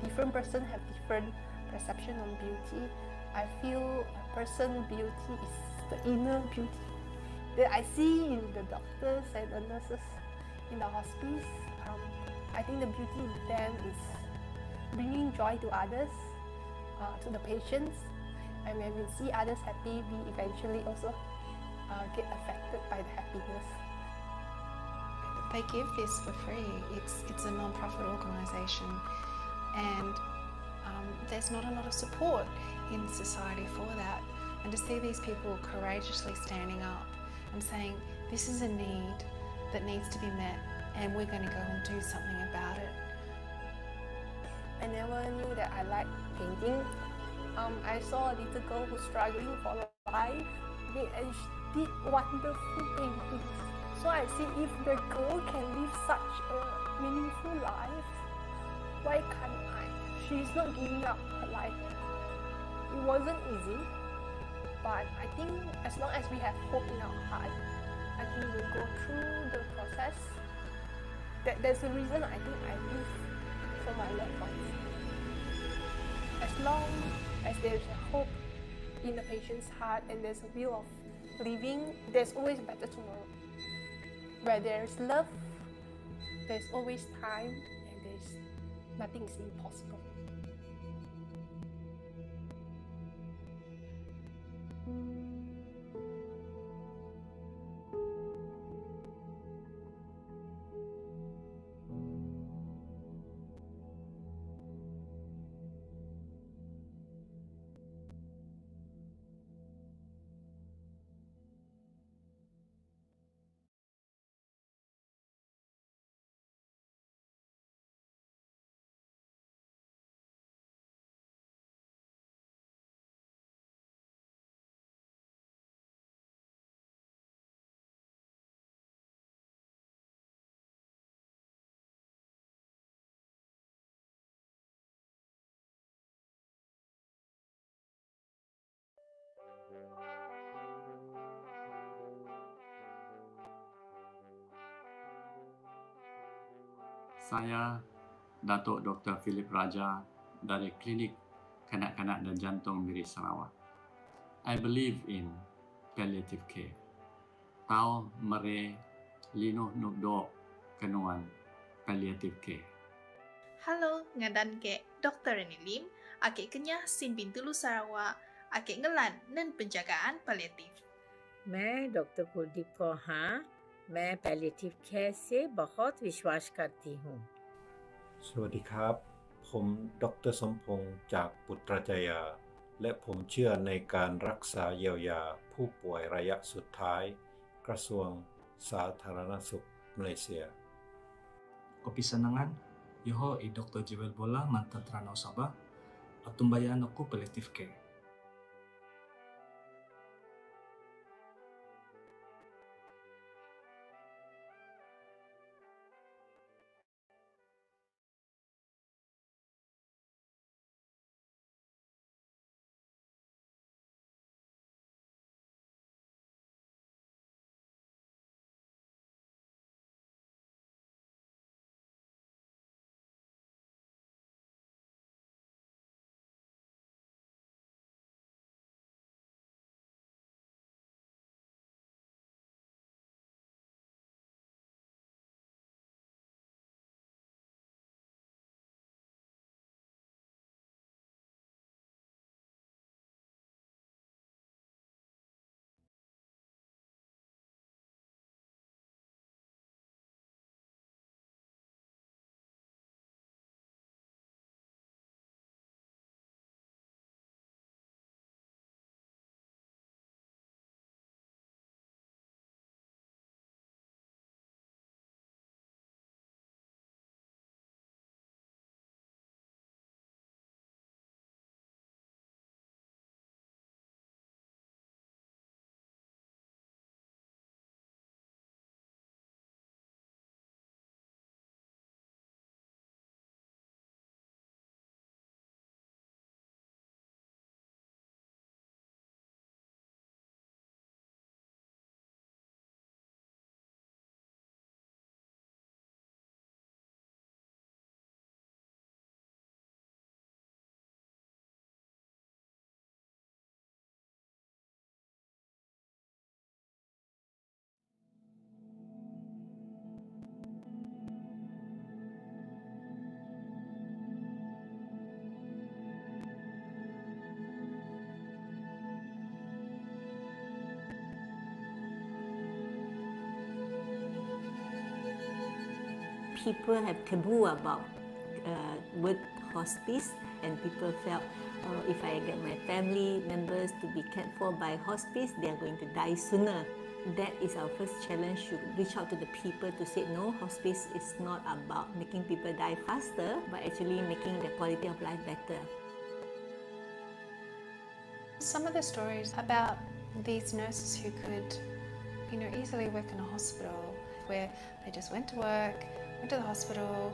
Different person have different perception on beauty. I feel a person's beauty is the inner beauty that I see in the doctors and the nurses in the hospice. I think the beauty in them is bringing joy to others, to the patients, and when we see others happy, we eventually also get affected by the happiness. They give this for free. It's a non-profit organisation, and there's not a lot of support in society for that. And to see these people courageously standing up and saying, this is a need that needs to be met, and we're going to go and do something about it. I never knew that I liked painting. I saw a little girl who's struggling for life, and she did wonderful paintings. So I see if the girl can live such a meaningful life, why can't I? She's not giving up her life. It wasn't easy, but I think as long as we have hope in our heart, I think we'll go through the process. There's a reason I think I live for my loved ones. As long as there's a hope in the patient's heart and there's a will of living, there's always a better tomorrow. Where there's love, there's always time, and nothing is impossible. Saya, Datuk Dr. Philip Raja dari Klinik Kanak-Kanak dan Jantung Negeri Sarawak. I believe in palliative care. Tao mare lino nugdo kanuan palliative care. Halo, ngadan ke Dr. Reni Lim, ake kenyah Sin Bintulu Sarawak, ake ngelan dan penjagaan paliatif. मैं doctor Kuldeep Kaur हाँ मैं palliative care से बहुत विश्वास करती हूँ สวัสดีครับผมดร.สมพงษ์จากปุตรจยาและผมเชื่อในการรักษาเยียวยาผู้ป่วยระยะสุดท้ายกระทรวงสาธารณสุขมาเลเซีย Kopi Sanangan, Yoho i Dr. Jewel Bola Mantan Tranau Sabah, Atumbayaan aku palliative care. People have taboo about word hospice, and people felt if I get my family members to be cared for by hospice, they are going to die sooner. That is our first challenge, to reach out to the people to say no, hospice is not about making people die faster, but actually making the quality of life better. Some of the stories about these nurses who could, easily work in a hospital, where they just went to work, went to the hospital,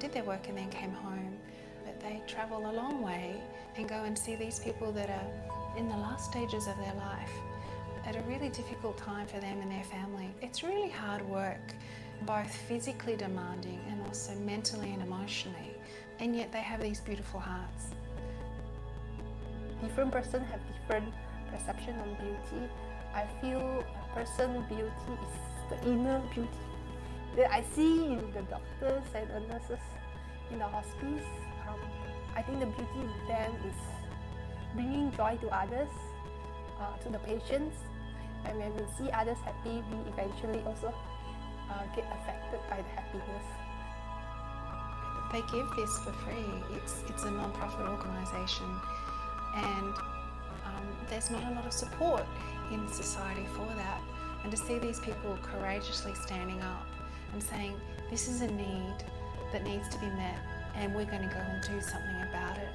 did their work and then came home. But they travel a long way and go and see these people that are in the last stages of their life at a really difficult time for them and their family. It's really hard work, both physically demanding and also mentally and emotionally, and yet they have these beautiful hearts. Different person have different perception on beauty. I feel a person's beauty is the inner beauty that I see in the doctors and the nurses in the hospice. I think the beauty in them is bringing joy to others, to the patients, and when we see others happy, we eventually also get affected by the happiness. They give this for free. It's a non-profit organisation, and there's not a lot of support in society for that. And to see these people courageously standing up and saying, this is a need that needs to be met, and we're going to go and do something about it.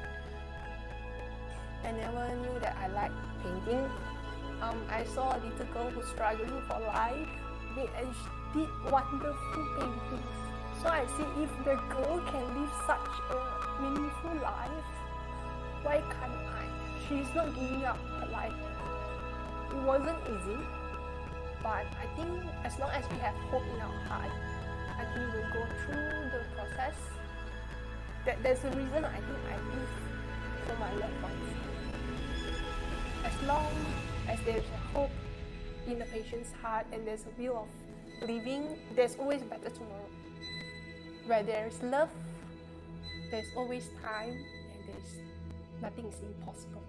I never knew that I liked painting. I saw a little girl who's struggling for life, and she did wonderful paintings. So I see, if the girl can live such a meaningful life, why can't I? She's not giving up her life. It wasn't easy, but I think as long as we have hope in our heart, I think we'll go through the process. There's a reason I think I live for my loved ones. As long as there's a hope in the patient's heart and there's a will of living, there's always a better tomorrow. Where there's love, there's always time, and there's nothing is impossible.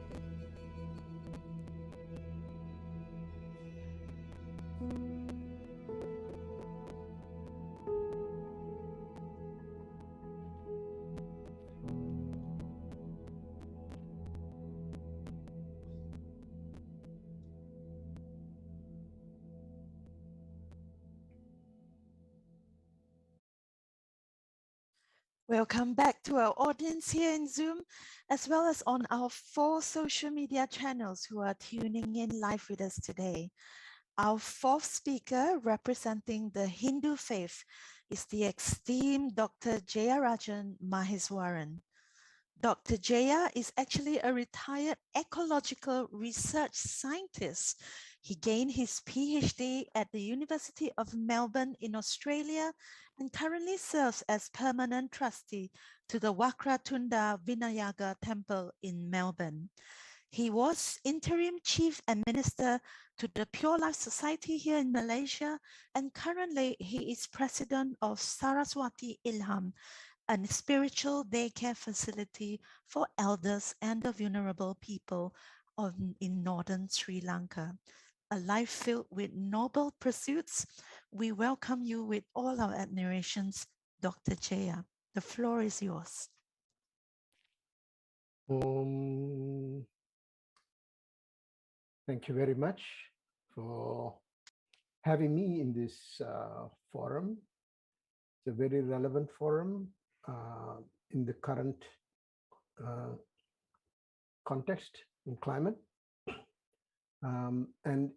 Welcome back to our audience here in Zoom, as well as on our 4 social media channels who are tuning in live with us today. Our 4th speaker representing the Hindu faith is the esteemed Dr. Jayarajan Maheswaran. Dr. Jaya is actually a retired ecological research scientist. He gained his PhD at the University of Melbourne in Australia and currently serves as permanent trustee to the Wakratunda Vinayaga Temple in Melbourne. He was interim chief administrator to the Pure Life Society here in Malaysia, and currently he is president of Saraswati Ilham, a spiritual daycare facility for elders and the vulnerable people in northern Sri Lanka. A life filled with noble pursuits. We welcome you with all our admirations, Dr. Jaya. The floor is yours. Thank you very much for having me in this forum. It's a very relevant forum in the current context and climate. And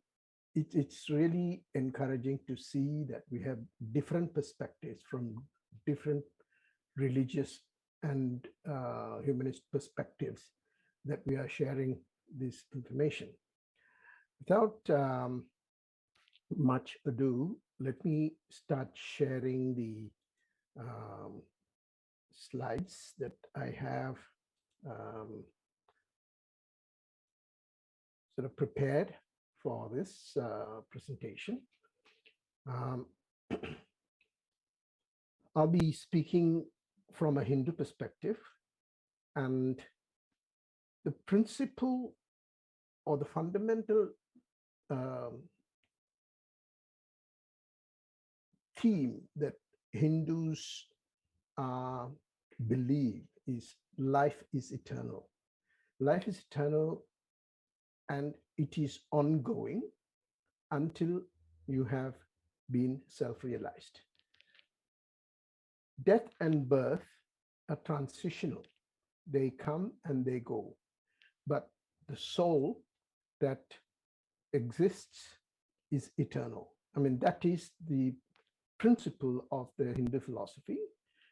it's really encouraging to see that we have different perspectives from different religious and humanist perspectives that we are sharing this information. Without much ado, let me start sharing the slides that I have sort of prepared for this presentation. I'll be speaking from a Hindu perspective, and the principle or the fundamental theme that Hindus believe is life is eternal. Life is eternal, and it is ongoing until you have been self-realized. Death and birth are transitional. They come and they go. But the soul that exists is eternal. I mean, that is the principle of the Hindu philosophy,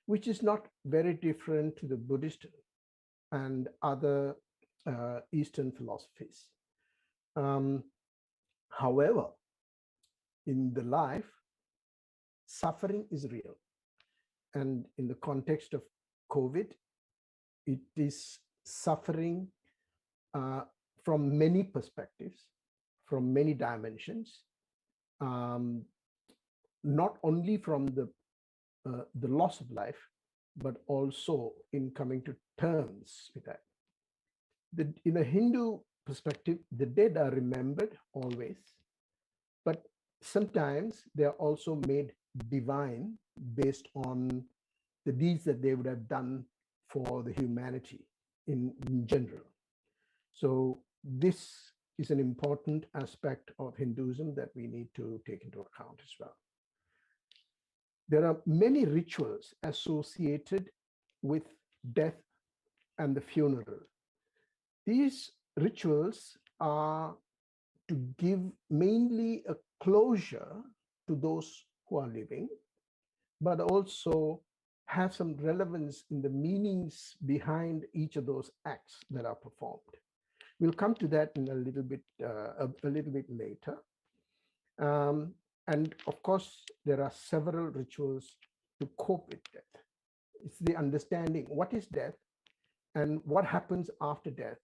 which is not very different to the Buddhist and other Eastern philosophies. However, in the life, suffering is real. And in the context of COVID, it is suffering from many perspectives, from many dimensions, not only from the loss of life, but also in coming to terms with that. In a Hindu perspective, the dead are remembered always, but sometimes they are also made divine based on the deeds that they would have done for the humanity in general. So this is an important aspect of Hinduism that we need to take into account as well. There are many rituals associated with death and the funeral. These rituals are to give mainly a closure to those who are living, but also have some relevance in the meanings behind each of those acts that are performed. We'll come to that in a little bit later. And of course, there are several rituals to cope with death. It's the understanding what is death and what happens after death,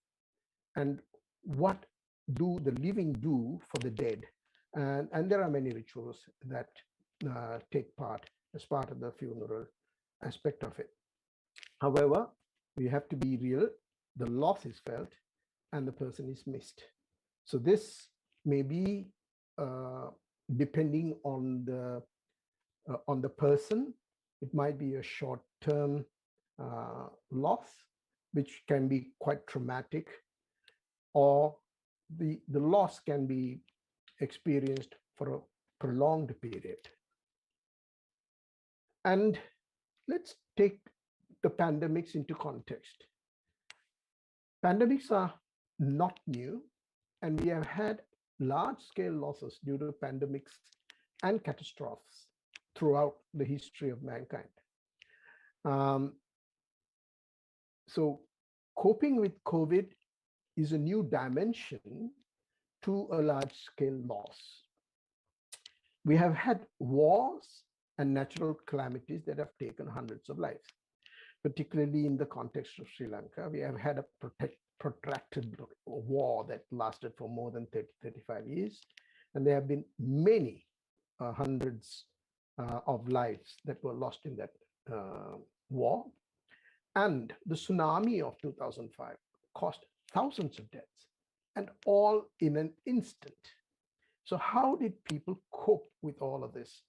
and what do the living do for the dead. And there are many rituals that take part as part of the funeral aspect of it. However, we have to be real. The loss is felt and the person is missed. So this may be depending on the person. It might be a short-term loss, which can be quite traumatic, or the loss can be experienced for a prolonged period. And let's take the pandemics into context. Pandemics are not new, and we have had large-scale losses due to pandemics and catastrophes throughout the history of mankind. So coping with COVID is a new dimension to a large-scale loss. We have had wars and natural calamities that have taken hundreds of lives. Particularly in the context of Sri Lanka, we have had a protracted war that lasted for more than 35 years. And there have been many hundreds of lives that were lost in that war. And the tsunami of 2005 caused thousands of deaths, and all in an instant. So how did people cope with all of this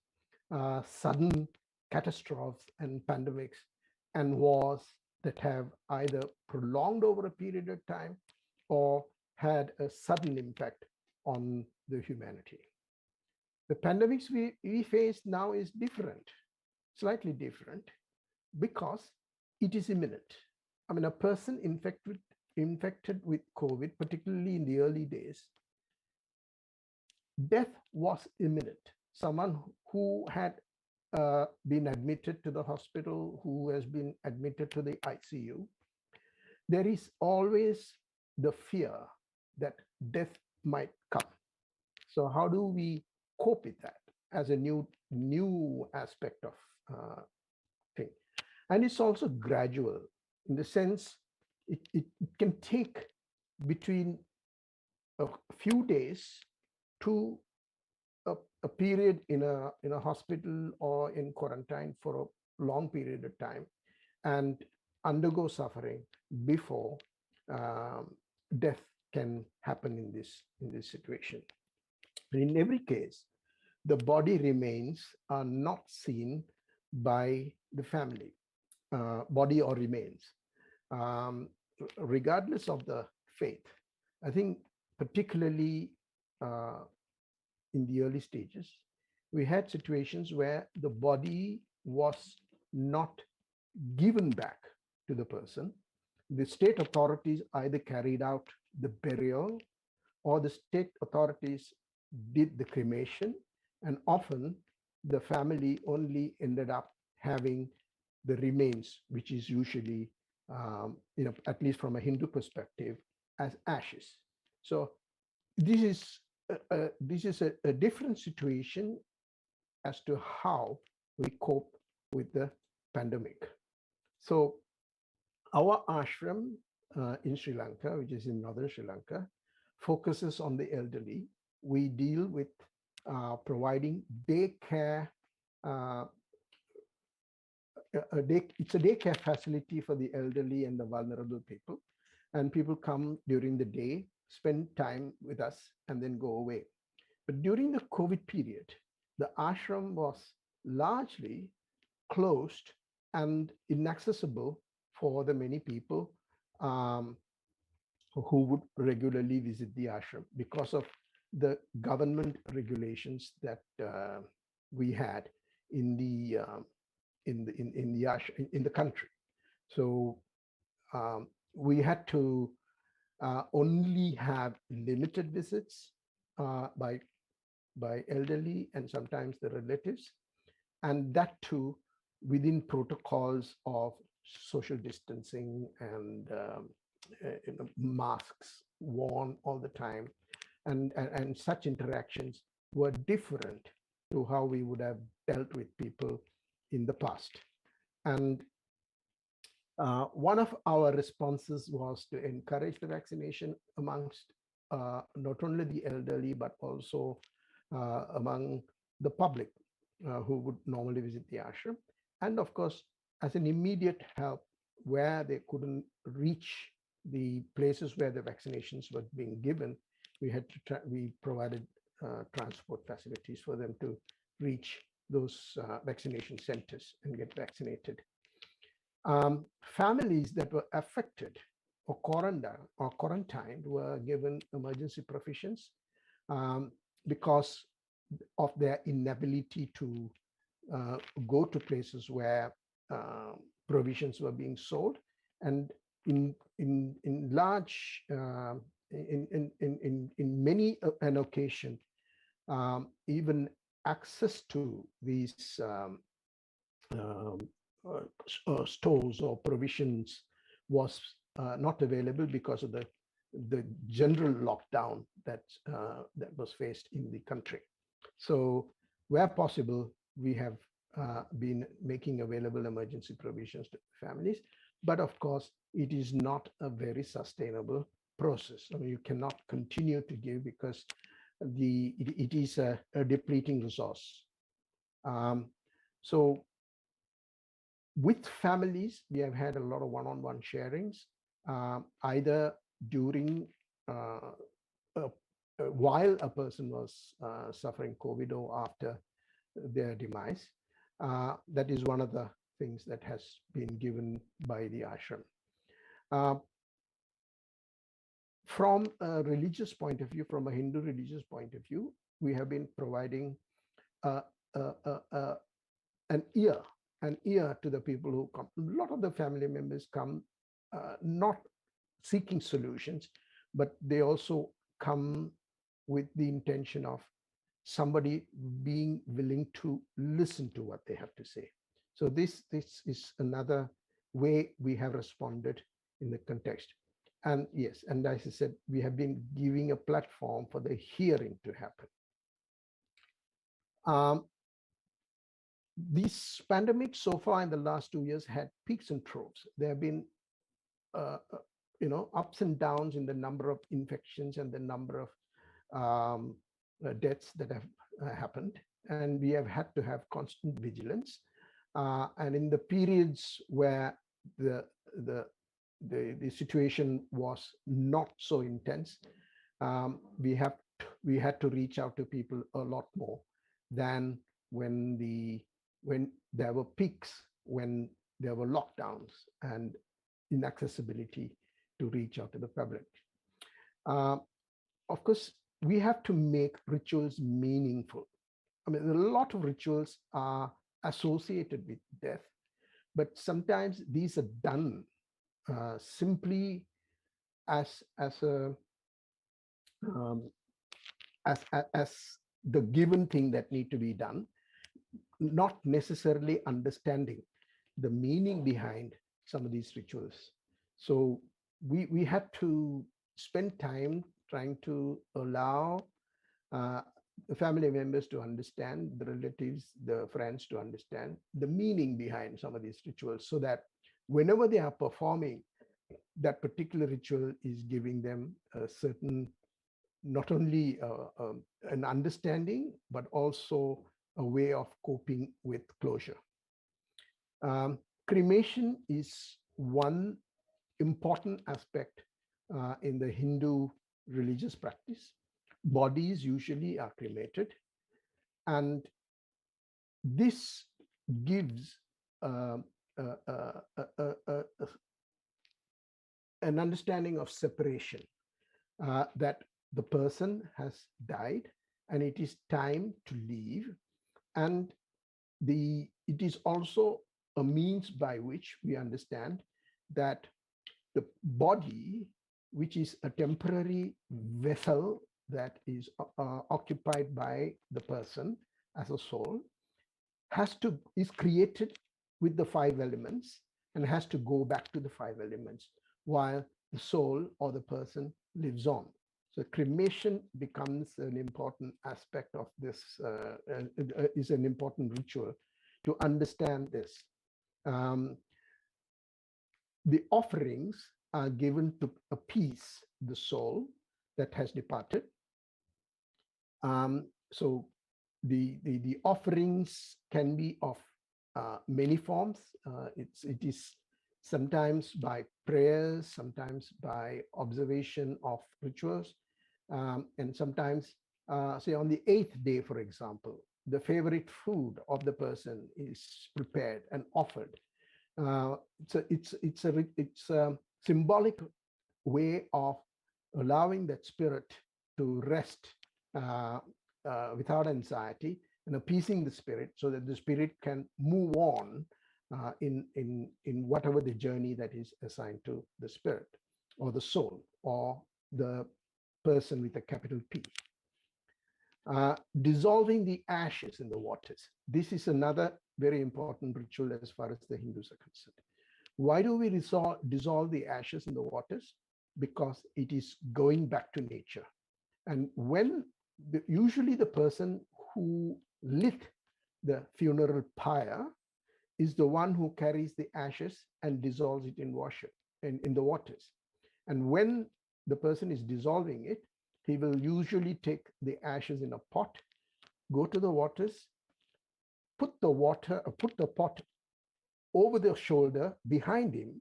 sudden catastrophes and pandemics and wars that have either prolonged over a period of time or had a sudden impact on the humanity? The pandemics we face now is different, slightly different, because it is imminent. I mean, a person infected with COVID, particularly in the early days, death was imminent. Someone who had been admitted to the hospital, who has been admitted to the ICU, there is always the fear that death might come. So how do we cope with that as a new aspect of thing? And it's also gradual in the sense it can take between a few days to a period in a hospital or in quarantine for a long period of time and undergo suffering before death can happen in this situation. And in every case, the body remains are not seen by the family, body or remains, regardless of the faith. I think particularly in the early stages, we had situations where the body was not given back to the person. The state authorities either carried out the burial or the state authorities did the cremation, and often the family only ended up having the remains, which is usually, at least from a Hindu perspective, as ashes. So this is a different situation as to how we cope with the pandemic. So our ashram in Sri Lanka, which is in northern Sri Lanka, focuses on the elderly. We deal with providing daycare. It's a daycare facility for the elderly and the vulnerable people. And people come during the day, spend time with us, and then go away. But during the COVID period, the ashram was largely closed and inaccessible for the many people who would regularly visit the ashram because of the government regulations that we had in the country. So we had to only have limited visits by elderly and sometimes the relatives, and that too within protocols of social distancing and masks worn all the time, and such interactions were different to how we would have dealt with people in the past. And one of our responses was to encourage the vaccination amongst not only the elderly, but also among the public who would normally visit the ashram. And of course, as an immediate help where they couldn't reach the places where the vaccinations were being given, we provided transport facilities for them to reach those vaccination centers and get vaccinated. Families that were affected or quarantined were given emergency provisions because of their inability to go to places where provisions were being sold, and in large in many an occasion, even access to these stores or provisions was not available because of the general lockdown that was faced in the country. So where possible, we have been making available emergency provisions to families. But of course, it is not a very sustainable process. I mean, you cannot continue to give because it is a depleting resource. So with families, we have had a lot of one-on-one sharings, either during while a person was suffering COVID or after their demise. That is one of the things that has been given by the ashram. From a religious point of view, from a Hindu religious point of view, we have been providing an ear to the people who come. A lot of the family members come not seeking solutions, but they also come with the intention of somebody being willing to listen to what they have to say. So this is another way we have responded in the context. And yes, and as I said, we have been giving a platform for the hearing to happen. This pandemic so far in the last 2 years had peaks and troughs. There have been ups and downs in the number of infections and the number of deaths that have happened, and we have had to have constant vigilance. And in the periods where the situation was not so intense, we had to reach out to people a lot more than when there were peaks, when there were lockdowns and inaccessibility to reach out to the public. Of course, we have to make rituals meaningful. I mean, a lot of rituals are associated with death, but sometimes these are done simply as the given thing that need to be done, not necessarily understanding the meaning behind some of these rituals. So we had to spend time trying to allow the family members to understand, the relatives, the friends to understand the meaning behind some of these rituals, so that whenever they are performing, that particular ritual is giving them a certain, not only an understanding, but also a way of coping with closure. Cremation is one important aspect in the Hindu religious practice. Bodies usually are cremated, and this gives an understanding of separation, that the person has died and it is time to leave, and it is also a means by which we understand that the body, which is a temporary vessel that is occupied by the person as a soul, is created with the 5 elements and has to go back to the 5 elements while the soul or the person lives on. So cremation becomes an important aspect of this, is an important ritual to understand this. The offerings are given to appease the soul that has departed. So the offerings can be of many forms. It is sometimes by prayers, sometimes by observation of rituals, and sometimes, say on the 8th day, for example, the favorite food of the person is prepared and offered. So it's a symbolic way of allowing that spirit to rest without anxiety, and appeasing the spirit so that the spirit can move on in whatever the journey that is assigned to the spirit or the soul or the person with a capital P. Dissolving the ashes in the waters. This is another very important ritual as far as the Hindus are concerned. Why do we dissolve the ashes in the waters? Because it is going back to nature. And when usually the person who lit the funeral pyre is the one who carries the ashes and dissolves it in the waters. And when the person is dissolving it, he will usually take the ashes in a pot, go to the waters, put the pot over the shoulder behind him,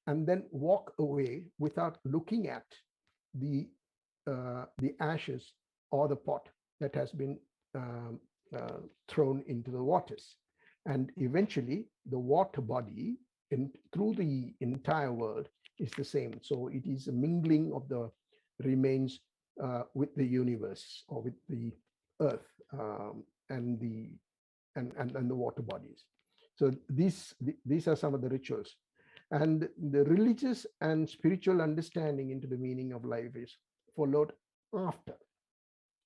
and then walk away without looking at the ashes or the pot that has been thrown into the waters. And eventually the water body through the entire world is the same. So it is a mingling of the remains with the universe, or with the earth and the water bodies. So these are some of the rituals. And the religious and spiritual understanding into the meaning of life is followed after.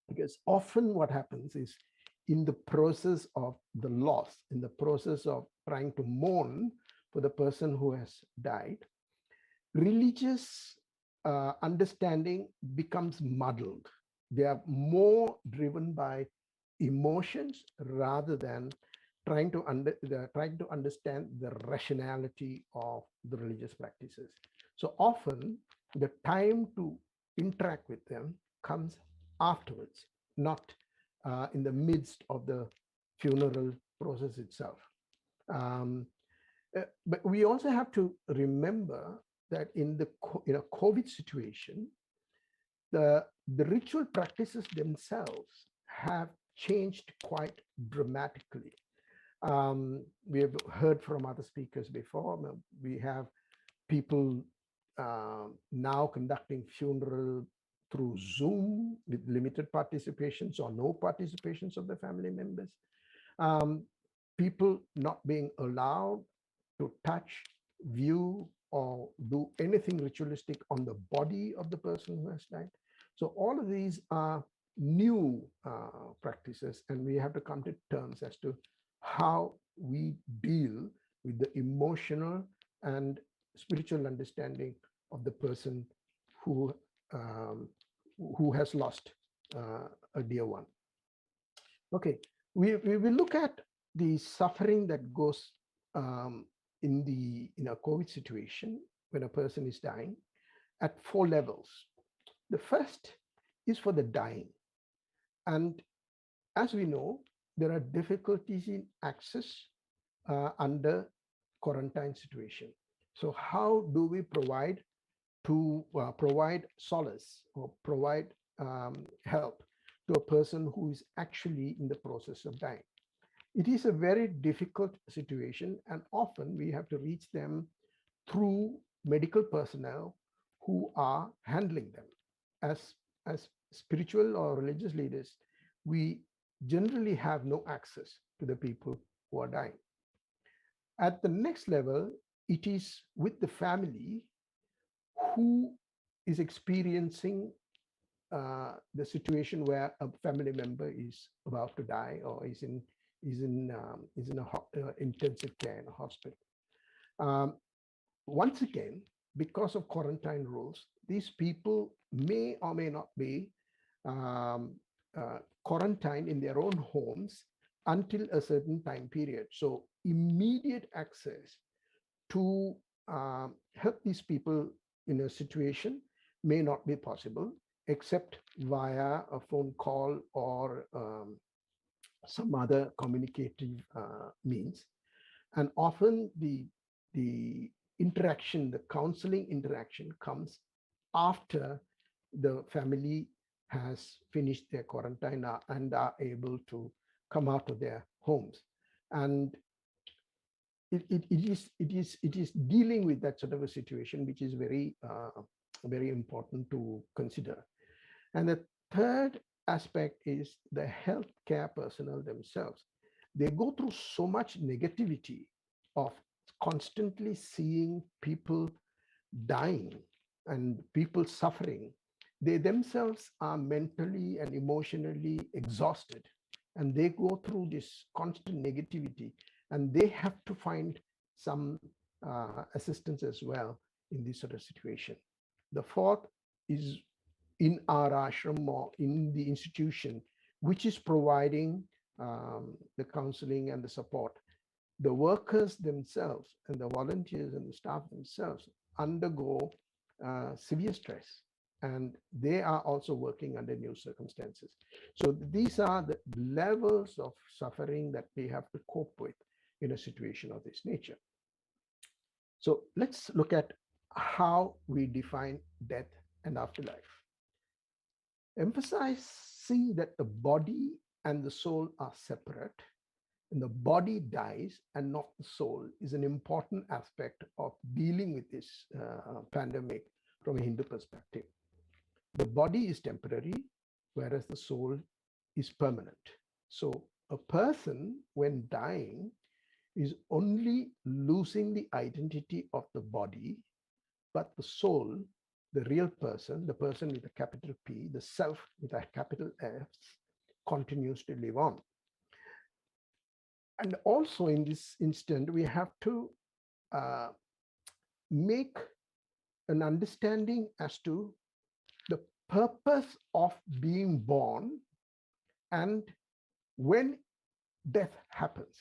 Because often what happens is, in the process of the loss, in the process of trying to mourn for the person who has died, religious understanding becomes muddled. They are more driven by emotions rather than trying to understand the rationality of the religious practices. So often the time to interact with them comes afterwards, not in the midst of the funeral process itself. But we also have to remember that in a COVID situation, the ritual practices themselves have changed quite dramatically. We have heard from other speakers before. We have people now conducting funeral through Zoom with limited participations or no participations of the family members. People not being allowed to touch, view, or do anything ritualistic on the body of the person who has died. So all of these are new practices, and we have to come to terms as to how we deal with the emotional and spiritual understanding of the person who has lost a dear one. Okay, we will look at the suffering that goes in a COVID situation when a person is dying at 4 levels. The first is for the dying. And as we know, there are difficulties in access under quarantine situation. So how do we provide solace or provide help to a person who is actually in the process of dying? It is a very difficult situation, and often we have to reach them through medical personnel who are handling them. As spiritual or religious leaders, we generally have no access to the people who are dying. At the next level, it is with the family who is experiencing the situation where a family member is about to die or is in intensive care in a hospital. Once again, because of quarantine rules, these people may or may not be quarantined in their own homes until a certain time period. So immediate access to help these people in a situation may not be possible. except via a phone call or some other communicative means. And often the interaction, the counseling interaction comes after the family has finished their quarantine and are able to come out of their homes. And it is dealing with that sort of a situation, which is very, very important to consider. And the third aspect is the healthcare personnel themselves. They go through so much negativity of constantly seeing people dying and people suffering. They themselves are mentally and emotionally exhausted, and they go through this constant negativity, and they have to find some assistance as well in this sort of situation. The fourth is in our ashram or in the institution, which is providing the counseling and the support. The workers themselves and the volunteers and the staff themselves undergo severe stress, and they are also working under new circumstances. So these are the levels of suffering that we have to cope with in a situation of this nature. So let's look at how we define death and afterlife. Emphasizing that the body and the soul are separate, and the body dies and not the soul, is an important aspect of dealing with this pandemic from a Hindu perspective. The body is temporary, whereas the soul is permanent. So a person, when dying, is only losing the identity of the body, but the soul, the real person, the person with a capital P, the self with a capital S, continues to live on. And also in this instant, we have to make an understanding as to the purpose of being born and when death happens.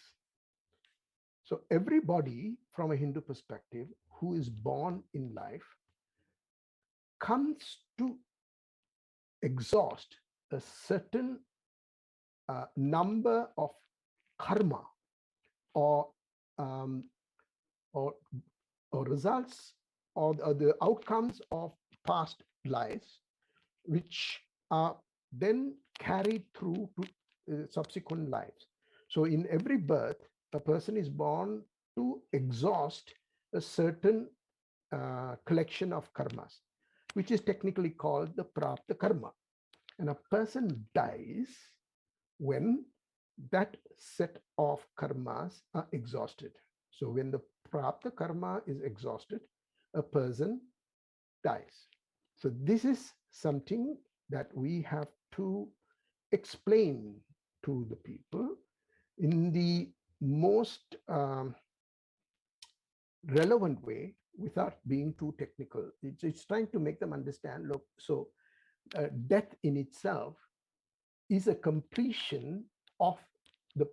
So everybody from a Hindu perspective who is born in life comes to exhaust a certain number of karma or results or the outcomes of past lives, which are then carried through to subsequent lives. So in every birth, a person is born to exhaust a certain collection of karmas, which is technically called the prapta karma. And a person dies when that set of karmas are exhausted. So when the prapta karma is exhausted, a person dies. So this is something that we have to explain to the people in the most relevant way without being too technical. It's trying to make them understand, look, so death in itself is a completion of the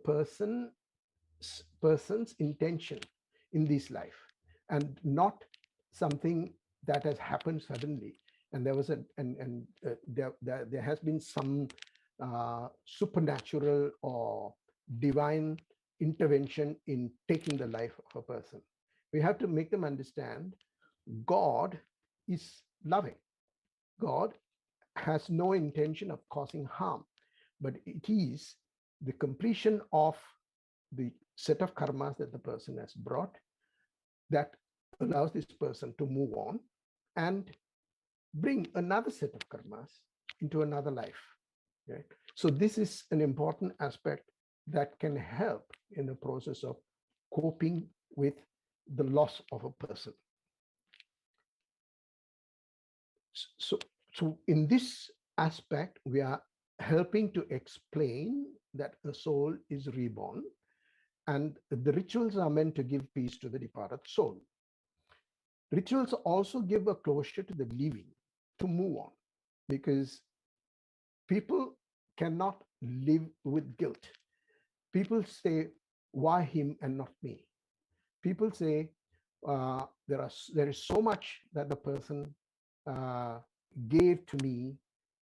person's intention in this life, and not something that has happened suddenly. And there was there has been some supernatural or divine intervention in taking the life of a person. We have to make them understand God is loving. God has no intention of causing harm, but it is the completion of the set of karmas that the person has brought that allows this person to move on and bring another set of karmas into another life. Right? So this is an important aspect that can help in the process of coping with the loss of a person. So in this aspect, we are helping to explain that a soul is reborn, and the rituals are meant to give peace to the departed soul. Rituals also give a closure to the living to move on, because people cannot live with guilt. People say, why him and not me? People say, there is so much that the person gave to me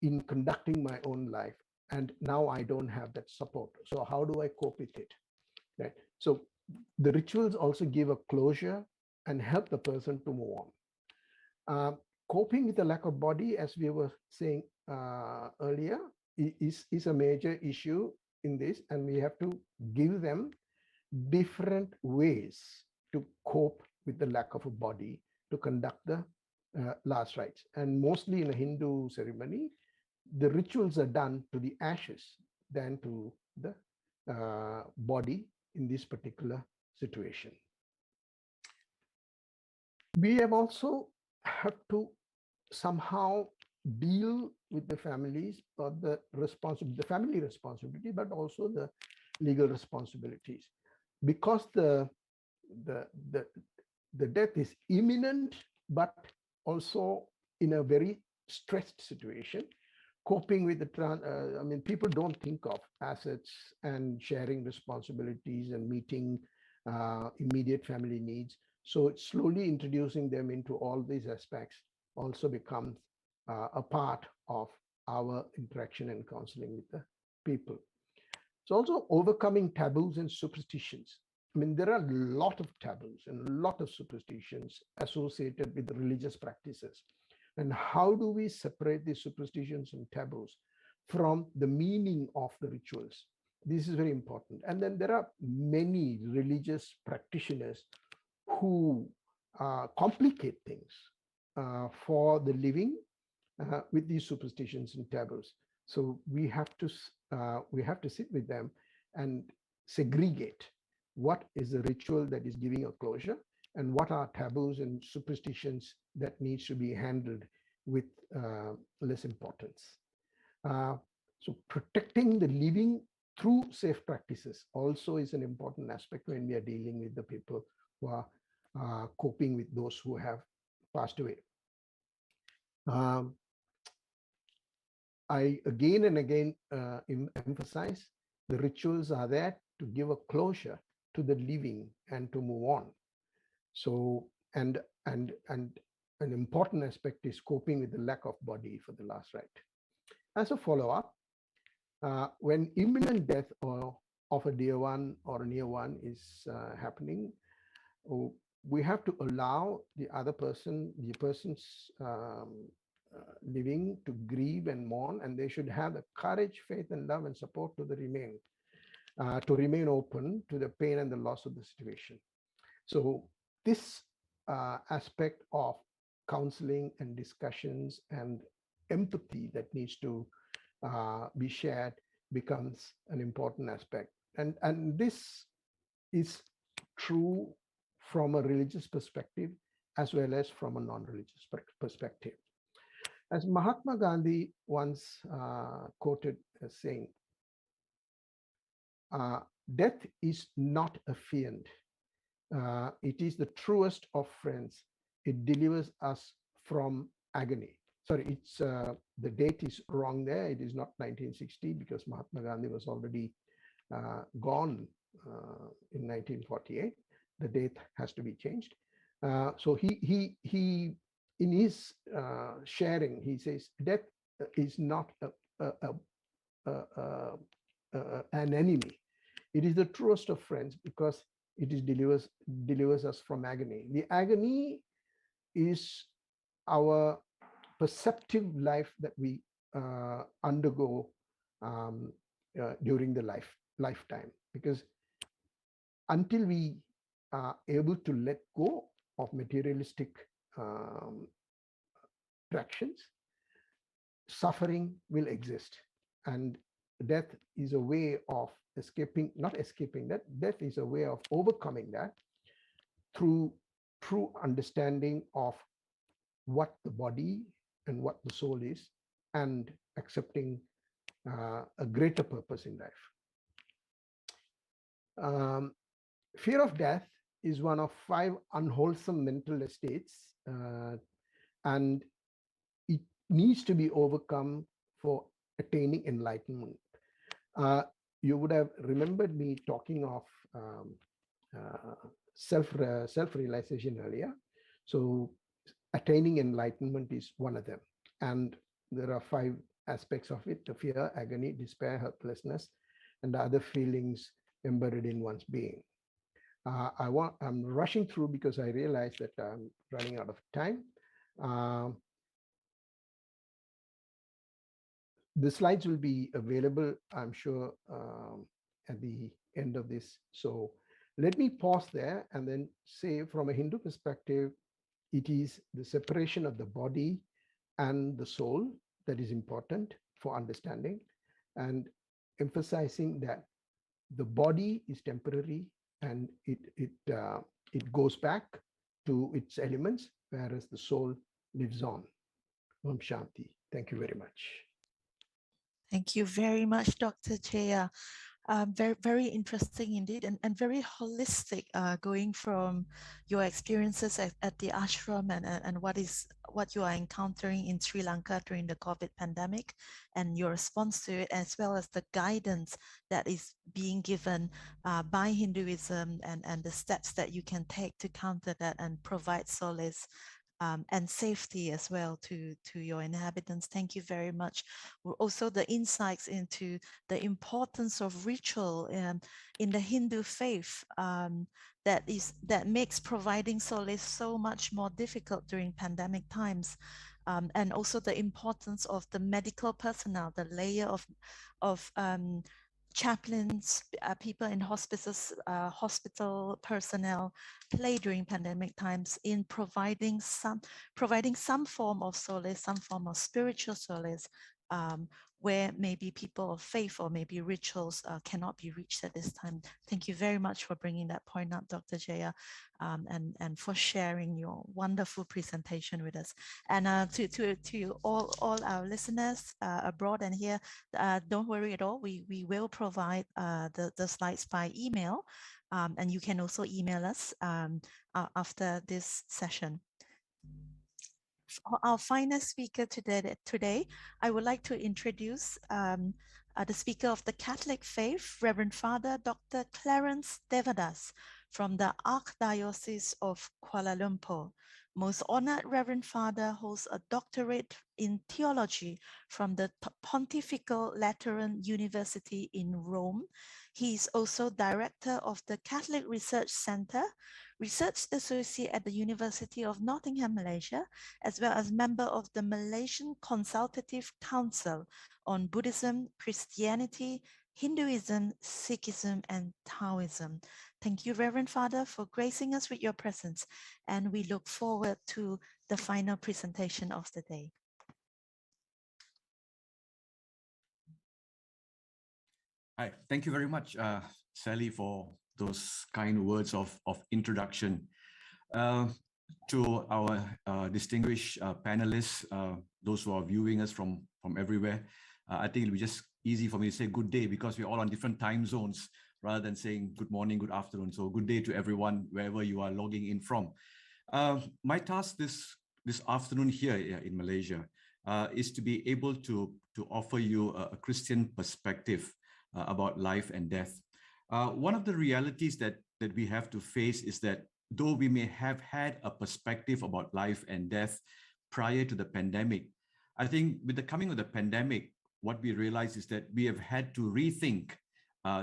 in conducting my own life, and now I don't have that support. So how do I cope with it? Right. So the rituals also give a closure and help the person to move on. Coping with the lack of body, as we were saying earlier, is a major issue in this, and we have to give them different ways to cope with the lack of a body to conduct the last rites. And mostly in a Hindu ceremony, the rituals are done to the ashes than to the body in this particular situation. We have also have to somehow deal with the families or the family responsibility, but also the legal responsibilities, because the death is imminent, but also in a very stressed situation. Coping with the I mean, people don't think of assets and sharing responsibilities and meeting immediate family needs. So slowly introducing them into all these aspects also becomes a part of our interaction and counseling with the people. It's also overcoming taboos and superstitions. I mean, there are a lot of taboos and a lot of superstitions associated with religious practices. And how do we separate these superstitions and taboos from the meaning of the rituals? This is very important. And then there are many religious practitioners who complicate things for the living with these superstitions and taboos. So we have to sit with them and segregate what is the ritual that is giving a closure and what are taboos and superstitions that needs to be handled with less importance. So protecting the living through safe practices also is an important aspect when we are dealing with the people who are coping with those who have passed away. I again and again emphasize the rituals are there to give a closure to the living and to move on. So, and an important aspect is coping with the lack of body for the last rite. As a follow-up, when imminent death of a dear one or a near one is happening, we have to allow the person's living to grieve and mourn, and they should have the courage, faith, and love and support to remain open to the pain and the loss of the situation. So this aspect of counseling and discussions and empathy that needs to be shared becomes an important aspect. And this is true from a religious perspective as well as from a non-religious perspective. As Mahatma Gandhi once quoted as saying, death is not a fiend. It is the truest of friends. It delivers us from agony. Sorry, it's the date is wrong there. It is not 1960 because Mahatma Gandhi was already gone in 1948. The date has to be changed. So he in his sharing, he says, death is not an enemy. It is the truest of friends because it is delivers us from agony. The agony is our perceptive life that we undergo during the lifetime, because until we are able to let go of materialistic attractions, suffering will exist, and death is a way of not escaping that. Death is a way of overcoming that through true understanding of what the body and what the soul is, and accepting a greater purpose in life. Fear of death is one of 5 unwholesome mental states, and it needs to be overcome for attaining enlightenment. You would have remembered me talking of self-realization earlier. So attaining enlightenment is one of them. And there are 5 aspects of it, the fear, agony, despair, helplessness, and the other feelings embedded in one's being. I'm rushing through because I realize that I'm running out of time. The slides will be available, I'm sure, at the end of this. So let me pause there and then say, from a Hindu perspective, it is the separation of the body and the soul that is important for understanding, and emphasizing that the body is temporary and it goes back to its elements, whereas the soul lives on. Om Shanti. Thank you very much. Thank you very much, Dr. Jaya. Very, very interesting indeed, and very holistic, going from your experiences at the ashram and what you are encountering in Sri Lanka during the COVID pandemic and your response to it, as well as the guidance that is being given by Hinduism and the steps that you can take to counter that and provide solace and safety as well to your inhabitants. Thank you very much. Also, the insights into the importance of ritual in the Hindu faith that makes providing solace so much more difficult during pandemic times. And also the importance of the medical personnel, the layer of chaplains, people in hospices, hospital personnel play during pandemic times in providing some form of solace, some form of spiritual solace, where maybe people of faith or maybe rituals cannot be reached at this time. Thank you very much for bringing that point up, Dr. Jaya, and for sharing your wonderful presentation with us. And to all our listeners abroad and here, don't worry at all. We will provide the slides by email, and you can also email us after this session. Our final speaker today, I would like to introduce the speaker of the Catholic faith, Reverend Father Dr. Clarence Devadas from the Archdiocese of Kuala Lumpur. Most honored Reverend Father holds a doctorate in theology from the Pontifical Lateran University in Rome. He is also director of the Catholic Research Center, Research Associate at the University of Nottingham, Malaysia, as well as member of the Malaysian Consultative Council on Buddhism, Christianity, Hinduism, Sikhism, and Taoism. Thank you, Reverend Father, for gracing us with your presence, and we look forward to the final presentation of the day. Hi, thank you very much, Sally, for those kind words of introduction. To our distinguished panelists, those who are viewing us from everywhere, I think it'll be just easy for me to say good day because we're all on different time zones rather than saying good morning, good afternoon. So good day to everyone, wherever you are logging in from. My task this afternoon here in Malaysia is to be able to offer you a Christian perspective about life and death. One of the realities that we have to face is that though we may have had a perspective about life and death prior to the pandemic, I think with the coming of the pandemic, what we realize is that we have had to rethink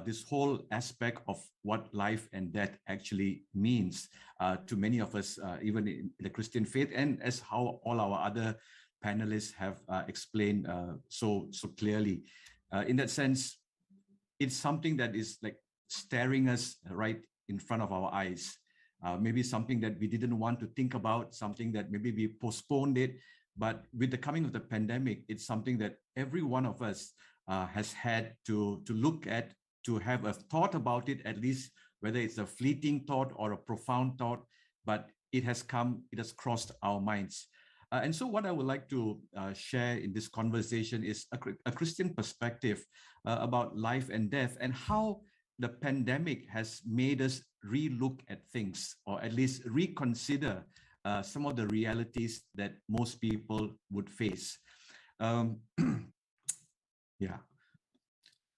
this whole aspect of what life and death actually means to many of us, even in the Christian faith, and as how all our other panelists have explained so clearly. In that sense, it's something that is like staring us right in front of our eyes. Maybe something that we didn't want to think about, something that maybe we postponed it. But with the coming of the pandemic, it's something that every one of us has had to look at, to have a thought about it, at least whether it's a fleeting thought or a profound thought, but it has crossed our minds. And so what I would like to share in this conversation is a Christian perspective about life and death, and how the pandemic has made us relook at things, or at least reconsider some of the realities that most people would face. Yeah.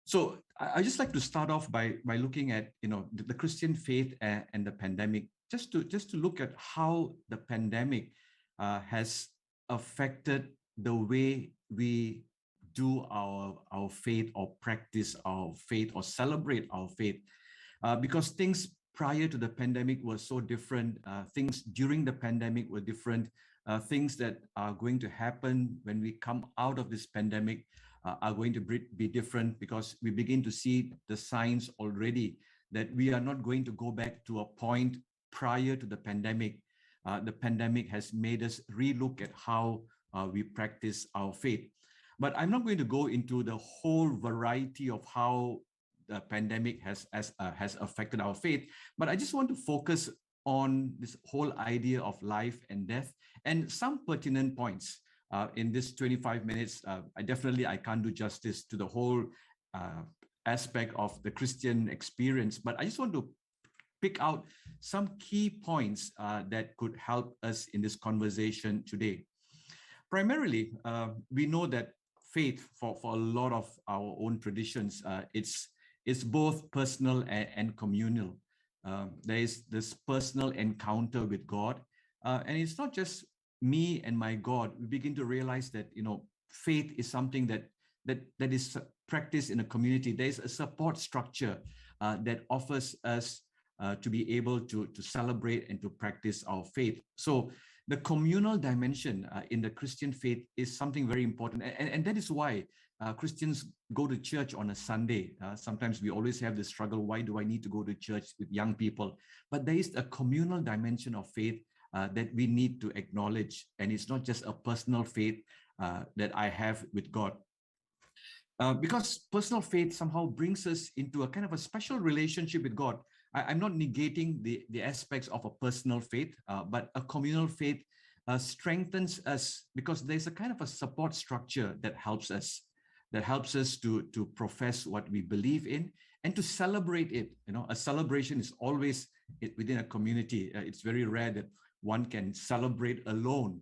So I just like to start off by looking at the Christian faith and the pandemic, just to look at how the pandemic has affected the way we do our faith or practice our faith or celebrate our faith. Because things prior to the pandemic were so different, things during the pandemic were different, things that are going to happen when we come out of this pandemic are going to be different, because we begin to see the signs already that we are not going to go back to a point prior to the pandemic. The pandemic has made us relook at how we practice our faith. But I'm not going to go into the whole variety of how the pandemic has affected our faith, but I just want to focus on this whole idea of life and death and some pertinent points. In this 25 minutes, I can't do justice to the whole aspect of the Christian experience, but I just want to pick out some key points that could help us in this conversation today. Primarily, we know that faith for a lot of our own traditions, it's both personal and communal. There is this personal encounter with God, and it's not just me and my God. We begin to realize that faith is something that is practiced in a community. There's a support structure that offers us to be able to celebrate and to practice our faith. So the communal dimension in the Christian faith is something very important, and that is why Christians go to church on a Sunday. Sometimes we always have this struggle: why do I need to go to church with young people? But there is a communal dimension of faith that we need to acknowledge, and it's not just a personal faith that I have with God. Because personal faith somehow brings us into a kind of a special relationship with God. I'm not negating the aspects of a personal faith, but a communal faith strengthens us because there's a kind of a support structure that helps us to profess what we believe in and to celebrate it. A celebration is always within a community. It's very rare that one can celebrate alone,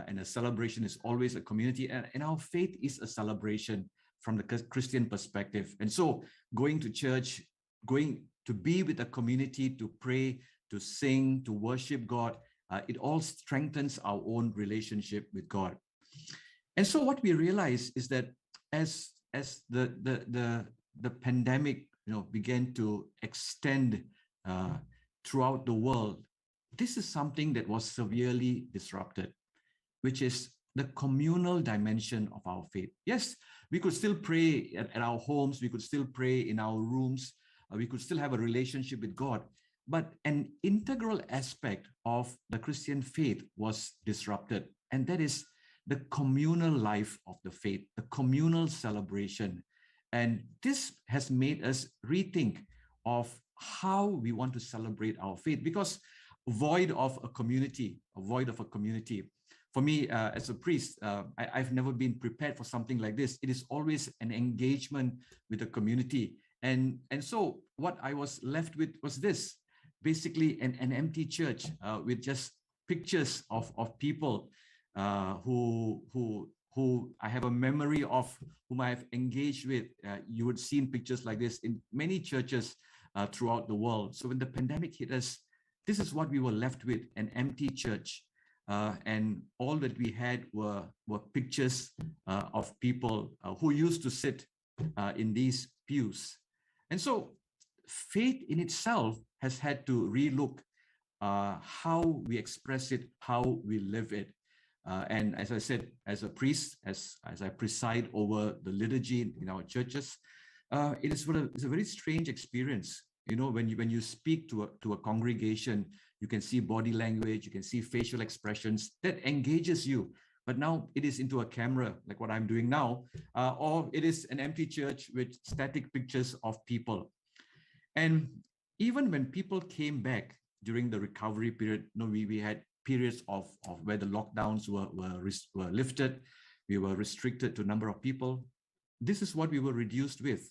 and a celebration is always a community. And our faith is a celebration from the Christian perspective. And so going to church, going to be with a community, to pray, to sing, to worship God, it all strengthens our own relationship with God. And so what we realize is that as the pandemic began to extend throughout the world, this is something that was severely disrupted, which is the communal dimension of our faith. Yes, we could still pray at our homes, we could still pray in our rooms, we could still have a relationship with God, but an integral aspect of the Christian faith was disrupted, and that is the communal life of the faith, the communal celebration. And this has made us rethink of how we want to celebrate our faith, because void of a community, for me, as a priest, I've never been prepared for something like this. It is always an engagement with the community. And so what I was left with was this, basically an empty church with just pictures of people who I have a memory of, whom I have engaged with. You would see pictures like this in many churches throughout the world. So when the pandemic hit us, this is what we were left with, an empty church. And all that we had were pictures of people who used to sit in these pews. And so faith in itself has had to relook how we express it, how we live it. And as I said, as a priest, as I preside over the liturgy in our churches, it's a very strange experience. When you speak to a congregation, you can see body language, you can see facial expressions that engages you. But now it is into a camera, like what I'm doing now, or it is an empty church with static pictures of people. And even when people came back during the recovery period, we had periods of where the lockdowns were lifted, we were restricted to a number of people. This is what we were reduced with.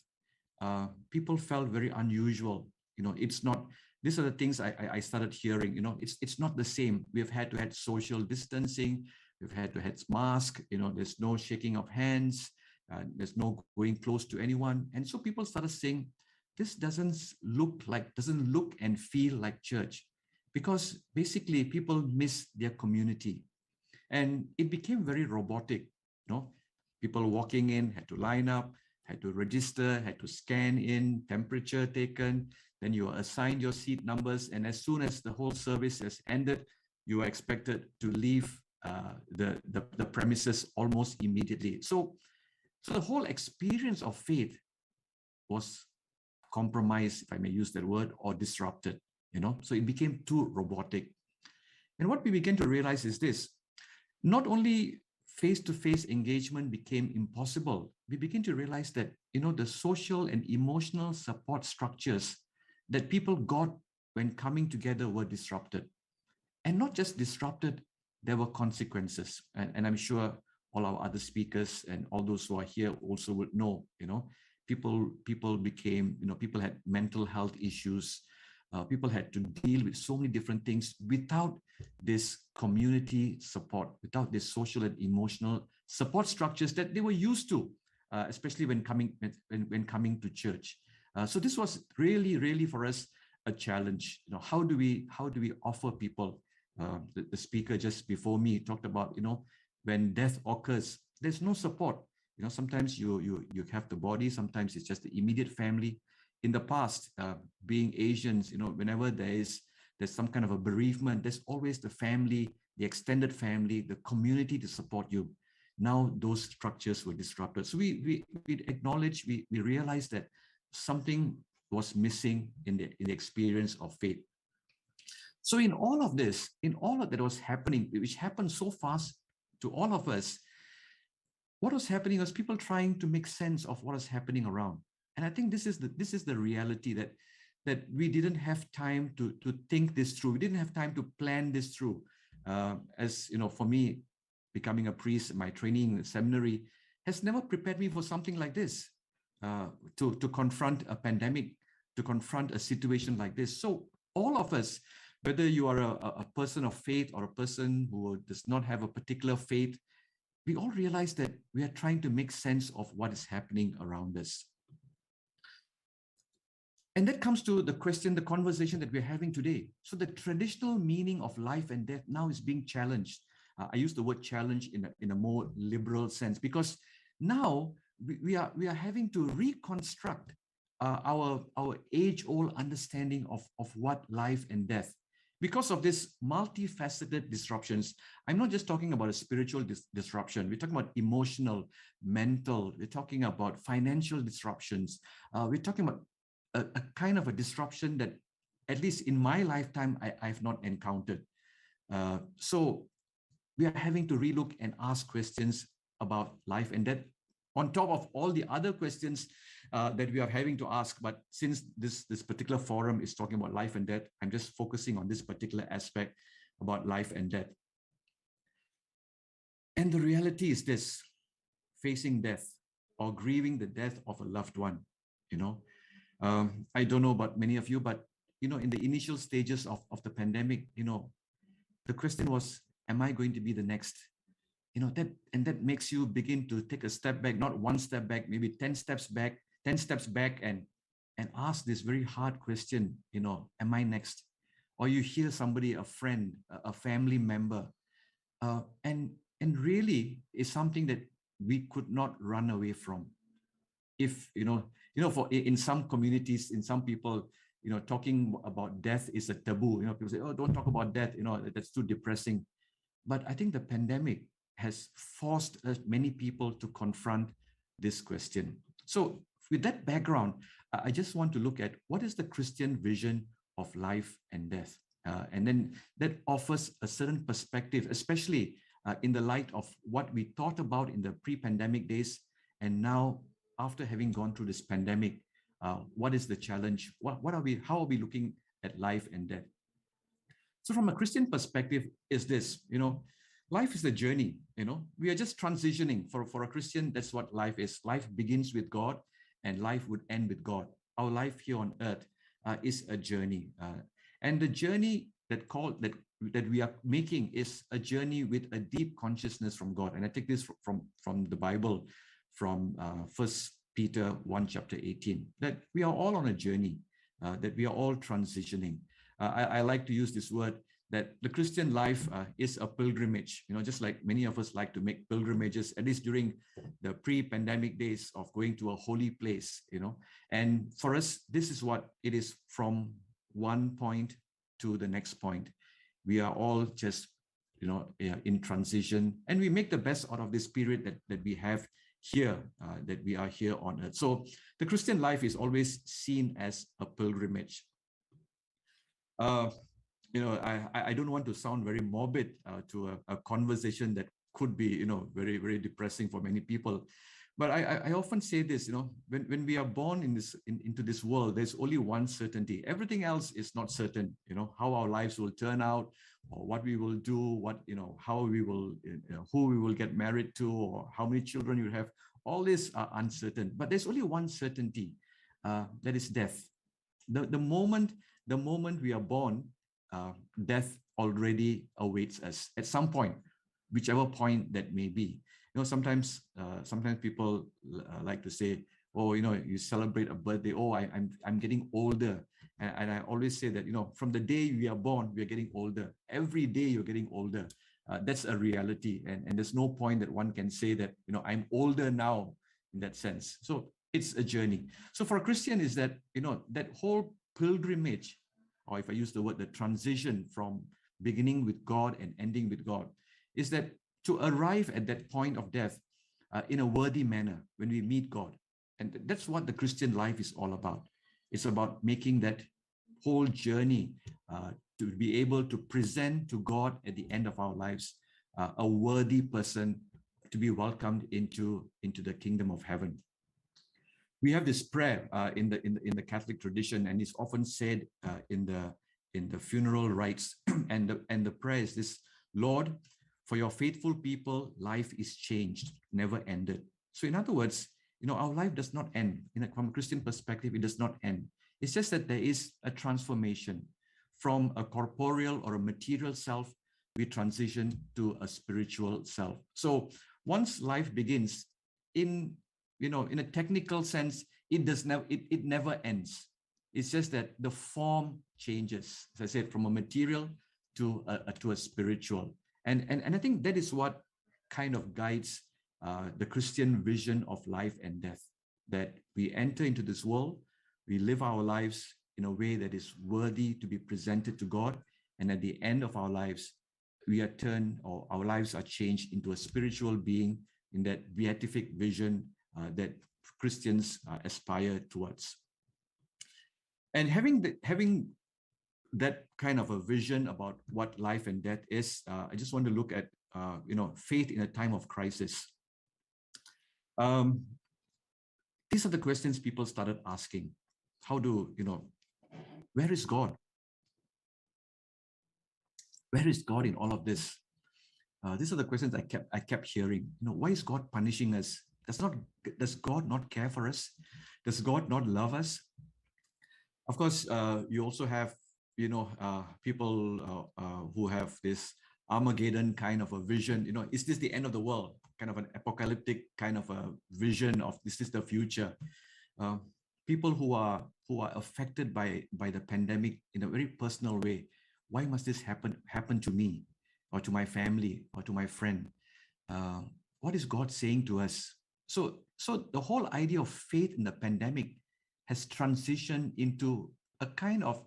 People felt very unusual. It's not. These are the things I started hearing. It's not the same. We have had to have social distancing. We've had to have masks. There's no shaking of hands. There's no going close to anyone. And so people started saying, this doesn't look and feel like church, because basically people miss their community, and it became very robotic. People walking in had to line up, had to register, had to scan in, temperature taken, then you are assigned your seat numbers, and as soon as the whole service has ended, you are expected to leave the premises almost immediately. So the whole experience of faith was compromised, if I may use that word, or disrupted, so it became too robotic. And what we began to realize is this: not only face-to-face engagement became impossible, we begin to realize that, the social and emotional support structures that people got when coming together were disrupted. And not just disrupted, there were consequences. And I'm sure all our other speakers and all those who are here also would know, people became, people had mental health issues. People had to deal with so many different things without this community support, without this social and emotional support structures that they were used to, especially when coming to church. So this was really for us a challenge. How do we offer people? The speaker just before me talked about, when death occurs, there's no support. Sometimes you have the body, sometimes it's just the immediate family. In the past, being Asians, whenever there's some kind of a bereavement, there's always the family, the extended family, the community to support you. Now those structures were disrupted. So we acknowledge, we realized that something was missing in the experience of faith. So in all of this, in all of that was happening, which happened so fast to all of us, what was happening was people trying to make sense of what was happening around. And I think this is the reality, that we didn't have time to think this through. We didn't have time to plan this through. As for me, becoming a priest, my training in the seminary has never prepared me for something like this, to confront a pandemic, to confront a situation like this. So all of us, whether you are a person of faith or a person who does not have a particular faith, we all realize that we are trying to make sense of what is happening around us. And that comes to the question, the conversation that we're having today. So the traditional meaning of life and death now is being challenged. I use the word challenge in a more liberal sense, because now we are having to reconstruct our age-old understanding of what life and death. Because of this multifaceted disruptions, I'm not just talking about a spiritual disruption. We're talking about emotional, mental. We're talking about financial disruptions. We're talking about a kind of a disruption that, at least in my lifetime, I've not encountered. So we are having to relook and ask questions about life and death, on top of all the other questions that we are having to ask. But since this particular forum is talking about life and death, I'm just focusing on this particular aspect about life and death. And the reality is this: facing death or grieving the death of a loved one. I don't know about many of you, but in the initial stages of the pandemic, the question was, am I going to be the next? That makes you begin to take a step back, not one step back, maybe 10 steps back, and ask this very hard question, am I next? Or you hear somebody, a friend, a family member, and really is something that we could not run away from. If, for in some communities, in some people, talking about death is a taboo. People say, oh, don't talk about death, that's too depressing. But I think the pandemic has forced many people to confront this question. So with that background, I just want to look at what is the Christian vision of life and death. And then that offers a certain perspective, especially in the light of what we thought about in the pre-pandemic days. And now, after having gone through this pandemic, what is the challenge? How are we looking at life and death? So from a Christian perspective is this, life is a journey, we are just transitioning. For a Christian, that's what life is. Life begins with God and life would end with God. Our life here on earth is a journey. And the journey that we are making is a journey with a deep consciousness from God. And I take this from the Bible, from 1 Peter 1 chapter 18, that we are all on a journey, that we are all transitioning. I like to use this word, that the Christian life is a pilgrimage, just like many of us like to make pilgrimages, at least during the pre-pandemic days of going to a holy place, and for us, this is what it is, from one point to the next point. We are all just, in transition, and we make the best out of this period that we have here, that we are here on earth. So the Christian life is always seen as a pilgrimage. I don't want to sound very morbid to a conversation that could be, very, very depressing for many people. But I often say this, when we are born into this world, there's only one certainty. Everything else is not certain, how our lives will turn out, or what we will do, how we will, who we will get married to, or how many children you have. All this are uncertain, but there's only one certainty, that is death. The moment we are born, death already awaits us at some point, whichever point that may be. Sometimes people like to say, oh, you celebrate a birthday. Oh, I'm getting older, and I always say that, from the day we are born, we are getting older. Every day you're getting older. That's a reality, and there's no point that one can say that, I'm older now in that sense. So it's a journey. So for a Christian is that, that whole pilgrimage, or if I use the word, the transition from beginning with God and ending with God, is that to arrive at that point of death in a worthy manner when we meet God. And that's what the Christian life is all about. It's about making that whole journey to be able to present to God at the end of our lives a worthy person to be welcomed into the kingdom of heaven. We have this prayer in the Catholic tradition, and it's often said in the funeral rites, and the prayer is this: Lord, for your faithful people, life is changed, never ended. So in other words, our life does not end. From a Christian perspective, it does not end. It's just that there is a transformation from a corporeal or a material self. We transition to a spiritual self. So once life begins, in a technical sense, it never ends. It's just that the form changes, as I said, from a material to a spiritual. And I think that is what kind of guides the Christian vision of life and death, that we enter into this world, we live our lives in a way that is worthy to be presented to God, and at the end of our lives, our lives are changed into a spiritual being in that beatific vision that Christians aspire towards. And having that kind of a vision about what life and death is, I just want to look at faith in a time of crisis. These are the questions people started asking. Where is God? Where is God in all of this? These are the questions I kept hearing. Why is God punishing us? Does God not care for us? Does God not love us? Of course, you also have people who have this Armageddon kind of a vision. Is this the end of the world? Kind of an apocalyptic kind of a vision of this is the future. People who are affected by the pandemic in a very personal way. Why must this happen to me, or to my family, or to my friend? What is God saying to us? So the whole idea of faith in the pandemic has transitioned into a kind of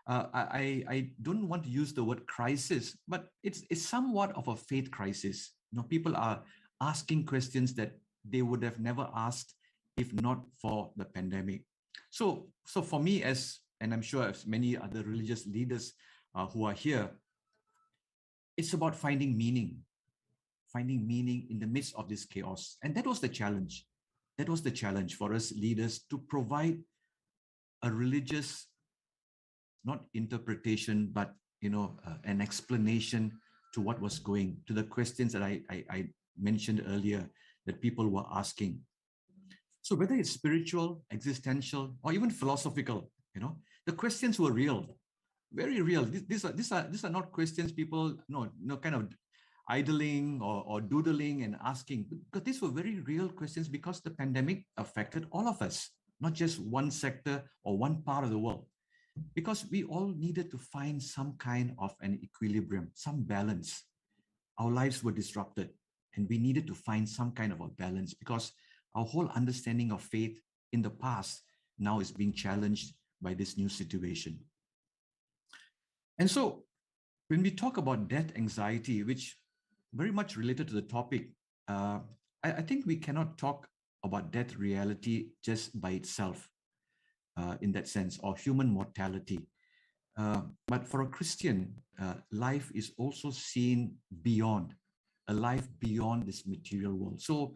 I don't want to use the word crisis, but it's somewhat of a faith crisis. People are asking questions that they would have never asked if not for the pandemic. So for me, and I'm sure as many other religious leaders who are here, it's about finding meaning in the midst of this chaos. And that was the challenge. That was the challenge for us leaders, to provide a religious, not interpretation, but an explanation to what was going, to the questions that I mentioned earlier that people were asking. So whether it's spiritual, existential, or even philosophical, the questions were real, very real. These are not questions people kind of idling or doodling and asking, because these were very real questions, because the pandemic affected all of us, not just one sector or one part of the world. because we all needed to find some kind of an equilibrium, some balance. Our lives were disrupted, and we needed to find some kind of a balance because our whole understanding of faith in the past now is being challenged by this new situation. And so when we talk about death anxiety, which very much related to the topic, I think we cannot talk about death reality just by itself in that sense, or human mortality. But for a Christian, life is also seen beyond, a life beyond this material world. So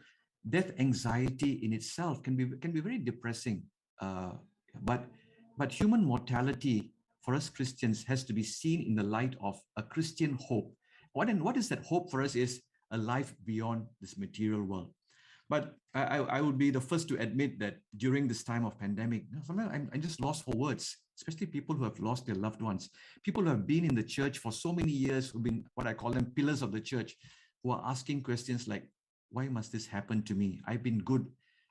death anxiety in itself can be very depressing. But human mortality for us Christians has to be seen in the light of a Christian hope. What is that hope for us is a life beyond this material world. But I would be the first to admit that during this time of pandemic, sometimes I'm just lost for words, especially people who have lost their loved ones, people who have been in the church for so many years, who've been what I call them pillars of the church, who are asking questions like, why must this happen to me? I've been good,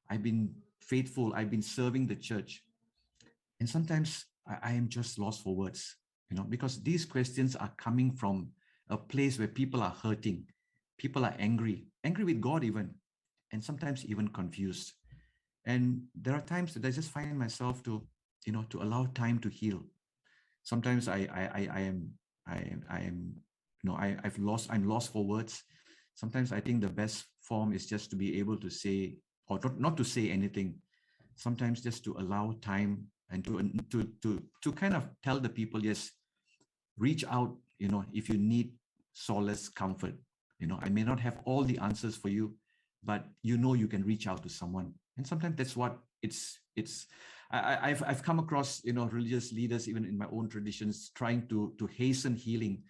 I've been faithful, I've been serving the church. And sometimes I am just lost for words, because these questions are coming from a place where people are hurting, people are angry with God even, and sometimes even confused. And there are times that I just find myself to allow time to heal. Sometimes I'm lost for words. Sometimes I think the best form is just to be able to say, or not to say anything. Sometimes just to allow time and to kind of tell the people, yes, reach out, if you need solace, comfort. I may not have all the answers for you, but you can reach out to someone. And sometimes that's what I've come across, religious leaders, even in my own traditions, trying to hasten healing,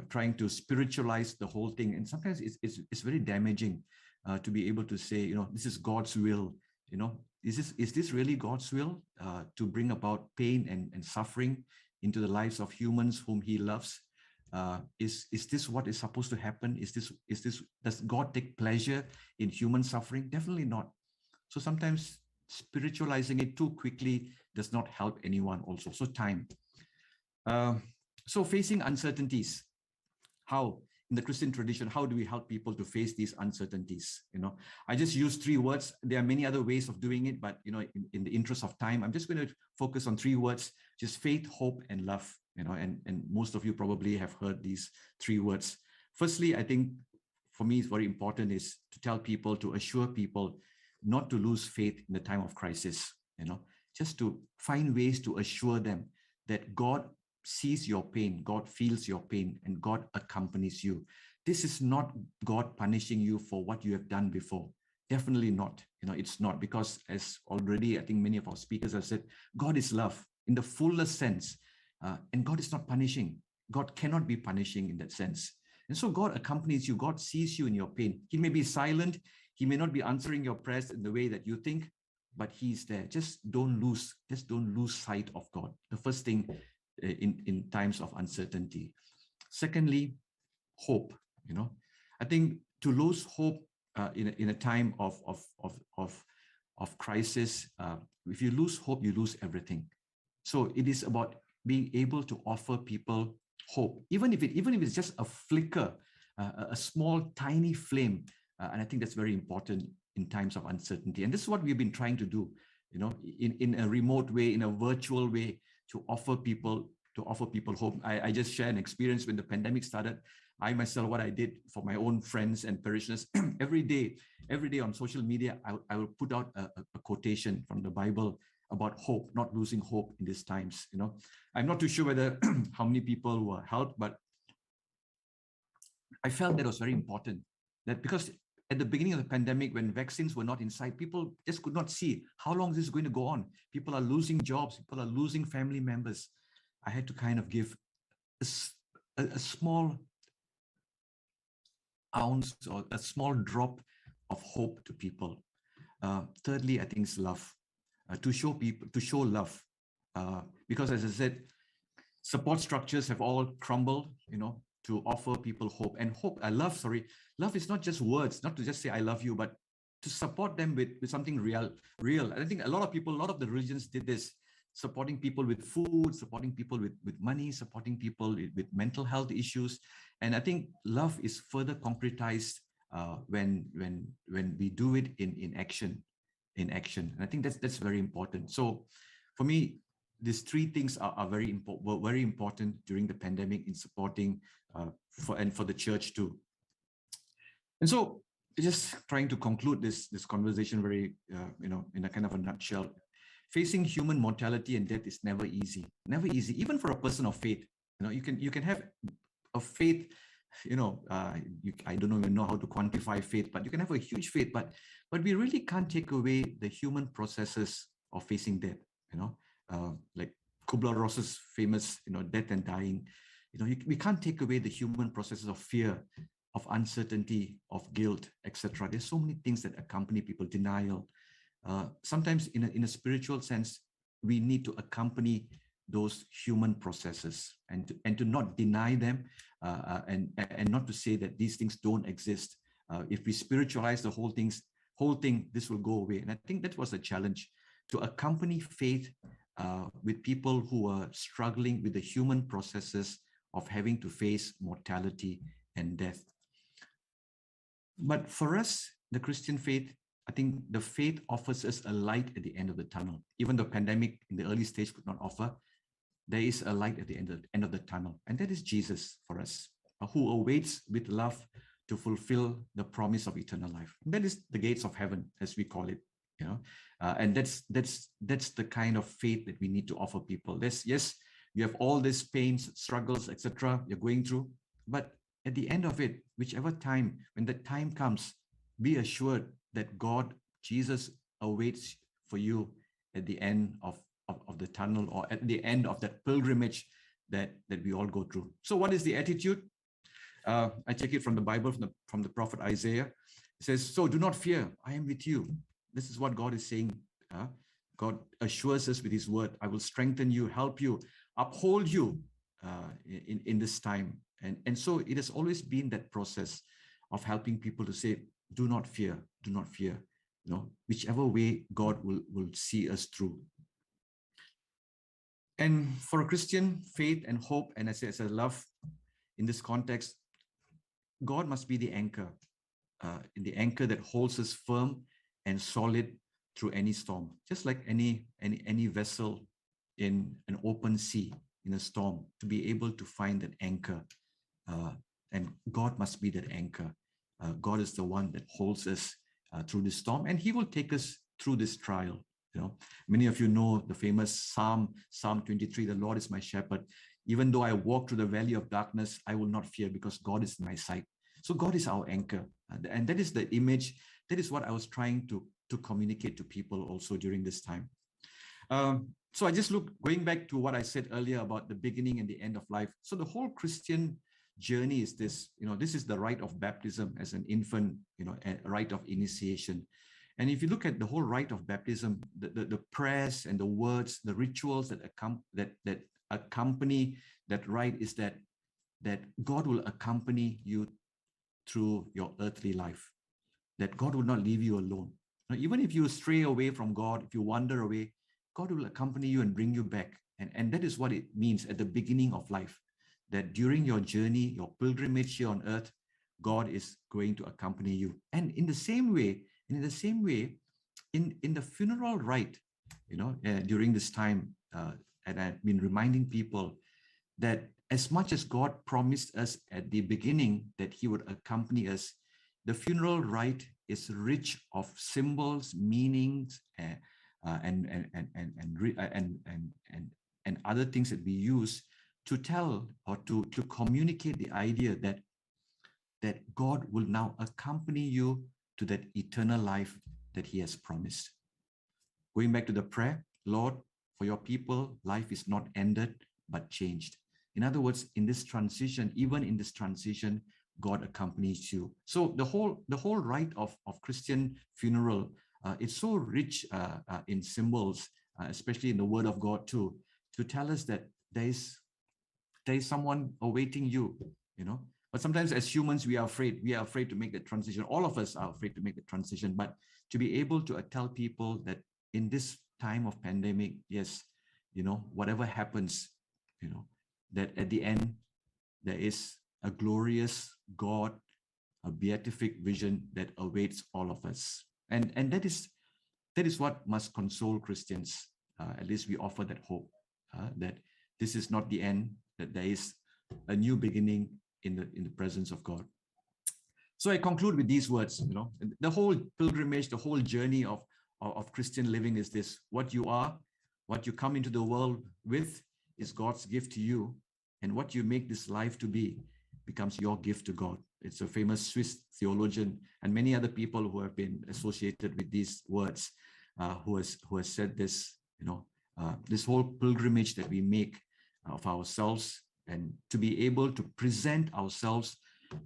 trying to spiritualize the whole thing. And sometimes it's very damaging to be able to say, this is God's will, is this really God's will to bring about pain and suffering into the lives of humans whom he loves? Is this what is supposed to happen? Does God take pleasure in human suffering? Definitely not. So sometimes spiritualizing it too quickly does not help anyone also. So time. So facing uncertainties, how in the Christian tradition, how do we help people to face these uncertainties? I just use 3 words. There are many other ways of doing it, but in the interest of time, I'm just going to focus on 3 words, just faith, hope, and love. And most of you probably have heard these 3 words. Firstly, I think for me, it's very important is to tell people, to assure people not to lose faith in the time of crisis, just to find ways to assure them that God sees your pain, God feels your pain, and God accompanies you. This is not God punishing you for what you have done before. Definitely not. It's not, because as already I think many of our speakers have said, God is love in the fullest sense. And God is not punishing. God cannot be punishing in that sense. And so God accompanies you. God sees you in your pain. He may be silent. He may not be answering your prayers in the way that you think, but he's there. Just don't lose sight of God. The first thing in times of uncertainty. Secondly, hope. I think to lose hope in a time of crisis, if you lose hope, you lose everything. So it is about being able to offer people hope, even if it's just a flicker, a small, tiny flame. And I think that's very important in times of uncertainty. And this is what we've been trying to do, in a remote way, in a virtual way, to offer people hope. I just share an experience when the pandemic started. I myself, what I did for my own friends and parishioners, every day on social media, I will put out a quotation from the Bible about hope, not losing hope in these times. I'm not too sure whether how many people were helped, but I felt that was very important. That because at the beginning of the pandemic, when vaccines were not in sight, people just could not see how long this is going to go on. People are losing jobs, people are losing family members. I had to kind of give a small ounce or a small drop of hope to people. Thirdly, I think it's love. To show love, because as I said, support structures have all crumbled, to offer people hope. And love is not just words, not to just say I love you, but to support them with something real. And I think a lot of the religions did this. supporting people with food, supporting people with money, supporting people with mental health issues. And I think love is further concretized when we do it in action. And I think that's very important. So for me, these three things are were very important during the pandemic in supporting for the church too. And so just trying to conclude this conversation very in a kind of a nutshell. Facing human mortality and death is never easy, even for a person of faith. You can have a faith, I don't even know how to quantify faith, but you can have a huge faith, but we really can't take away the human processes of facing death. Like Kubler-Ross's famous, death and dying. We can't take away the human processes of fear, of uncertainty, of guilt, etc. There's so many things that accompany people, denial. Sometimes in a spiritual sense, we need to accompany those human processes and to not deny them and not to say that these things don't exist. If we spiritualize the whole thing, this will go away. And I think that was a challenge, to accompany faith with people who are struggling with the human processes of having to face mortality and death. But for us, the Christian faith, I think the faith offers us a light at the end of the tunnel. Even the pandemic in the early stage could not offer, there is a light at the end of the tunnel. And that is Jesus for us, who awaits with love to fulfill the promise of eternal life. And that is the gates of heaven, as we call it. And that's the kind of faith that we need to offer people. Yes, you have all these pains, struggles, etc. you're going through, but at the end of it, whichever time, when the time comes, be assured that God, Jesus, awaits for you at the end of the tunnel, or at the end of that pilgrimage that we all go through. So what is the attitude? I take it from the Bible, from the prophet Isaiah. It says, so do not fear, I am with you. This is what God is saying. God assures us with his word, I will strengthen you, help you, uphold you in this time. And so it has always been that process of helping people to say, do not fear, do not fear. Whichever way God will see us through. And for a Christian, faith and hope, and as I love in this context, God must be the anchor, the anchor that holds us firm and solid through any storm. Just like any vessel in an open sea, in a storm, to be able to find that anchor. And God must be that anchor. God is the one that holds us through this storm, and he will take us through this trial. Many of you know the famous Psalm 23, the Lord is my shepherd. Even though I walk through the valley of darkness, I will not fear, because God is my side. So God is our anchor. And that is the image. That is what I was trying to communicate to people also during this time. So I just going back to what I said earlier about the beginning and the end of life. So the whole Christian journey is this, this is the rite of baptism as an infant, a rite of initiation. And if you look at the whole rite of baptism, the prayers and the words, the rituals that accompany that rite is that God will accompany you through your earthly life, that God will not leave you alone. Even if you stray away from God, if you wander away, God will accompany you and bring you back. And that is what it means at the beginning of life, that during your journey, your pilgrimage here on earth, God is going to accompany you. And in the same way, in the funeral rite, during this time, and I've been reminding people that as much as God promised us at the beginning that he would accompany us, the funeral rite is rich of symbols, meanings, and other things that we use to tell or to communicate the idea that God will now accompany you to that eternal life that he has promised. Going back to the prayer, Lord, for your people, life is not ended, but changed. In other words, in this transition, even in this transition, God accompanies you. So the whole rite of Christian funeral, it's so rich in symbols, especially in the Word of God too, to tell us that there is someone awaiting you, But sometimes as humans, we are afraid. We are afraid to make the transition. All of us are afraid to make the transition. But to be able to tell people that in this time of pandemic, yes, whatever happens, that at the end, there is a glorious God, a beatific vision that awaits all of us. And that is what must console Christians. At least we offer that hope, that this is not the end, that there is a new beginning in the presence of God. So I conclude with these words, the whole pilgrimage, the whole journey of Christian living is this: what you are, what you come into the world with is God's gift to you, and what you make this life to be becomes your gift to God. It's a famous Swiss theologian and many other people who have been associated with these words, who has said this, this whole pilgrimage that we make of ourselves, and to be able to present ourselves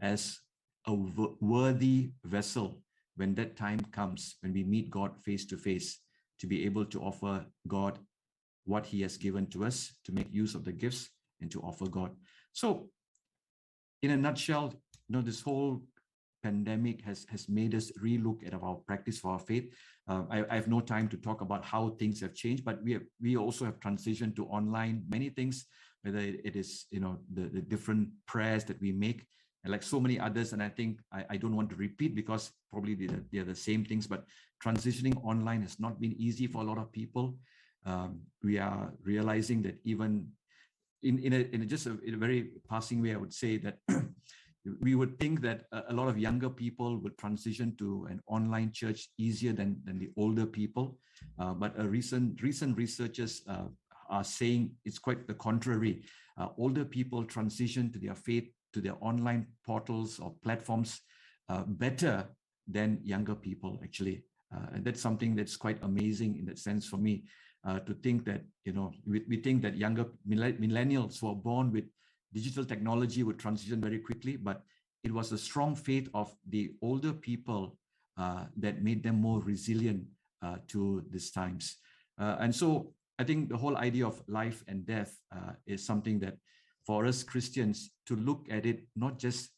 as a worthy vessel when that time comes, when we meet God face to face, to be able to offer God what he has given to us, to make use of the gifts and to offer God. So in a nutshell, this whole pandemic has made us relook at our practice for our faith. I have no time to talk about how things have changed, but we also have transitioned to online many things, whether it is the different prayers that we make, and like so many others. And I think I don't want to repeat because probably they're the same things, but transitioning online has not been easy for a lot of people. We are realizing that even in a very passing way, I would say that we would think that a lot of younger people would transition to an online church easier than the older people. But recent researchers are saying it's quite the contrary. Older people transition to their faith, to their online portals or platforms better than younger people, actually. And that's something that's quite amazing in that sense for me, to think that, we think that younger millennials who are born with digital technology would transition very quickly, but it was the strong faith of the older people that made them more resilient to these times. And so I think the whole idea of life and death is something that for us Christians to look at it, not just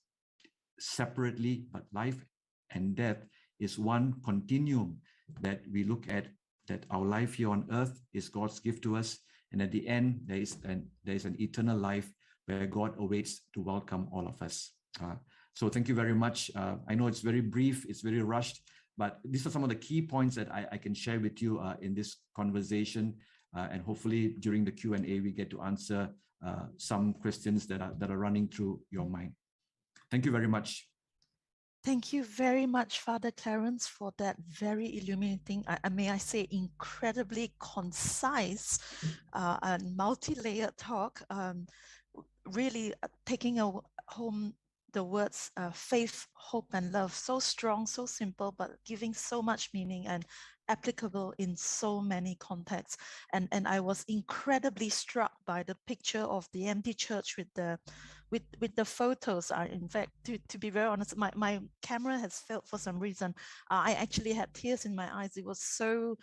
separately, but life and death is one continuum that we look at, that our life here on earth is God's gift to us. And at the end, there is an eternal life where God awaits to welcome all of us. So thank you very much. I know it's very brief, it's very rushed, but these are some of the key points that I can share with you in this conversation. And hopefully during the Q&A, we get to answer some questions that are running through your mind. Thank you very much. Thank you very much, Father Clarence, for that very illuminating, may I say, incredibly concise and multi-layered talk. Really taking home the words faith, hope, and love. So strong, so simple, but giving so much meaning and applicable in so many contexts. And I was incredibly struck by the picture of the empty church with the photos. In fact, to be very honest, my camera has failed for some reason. I actually had tears in my eyes. It was so,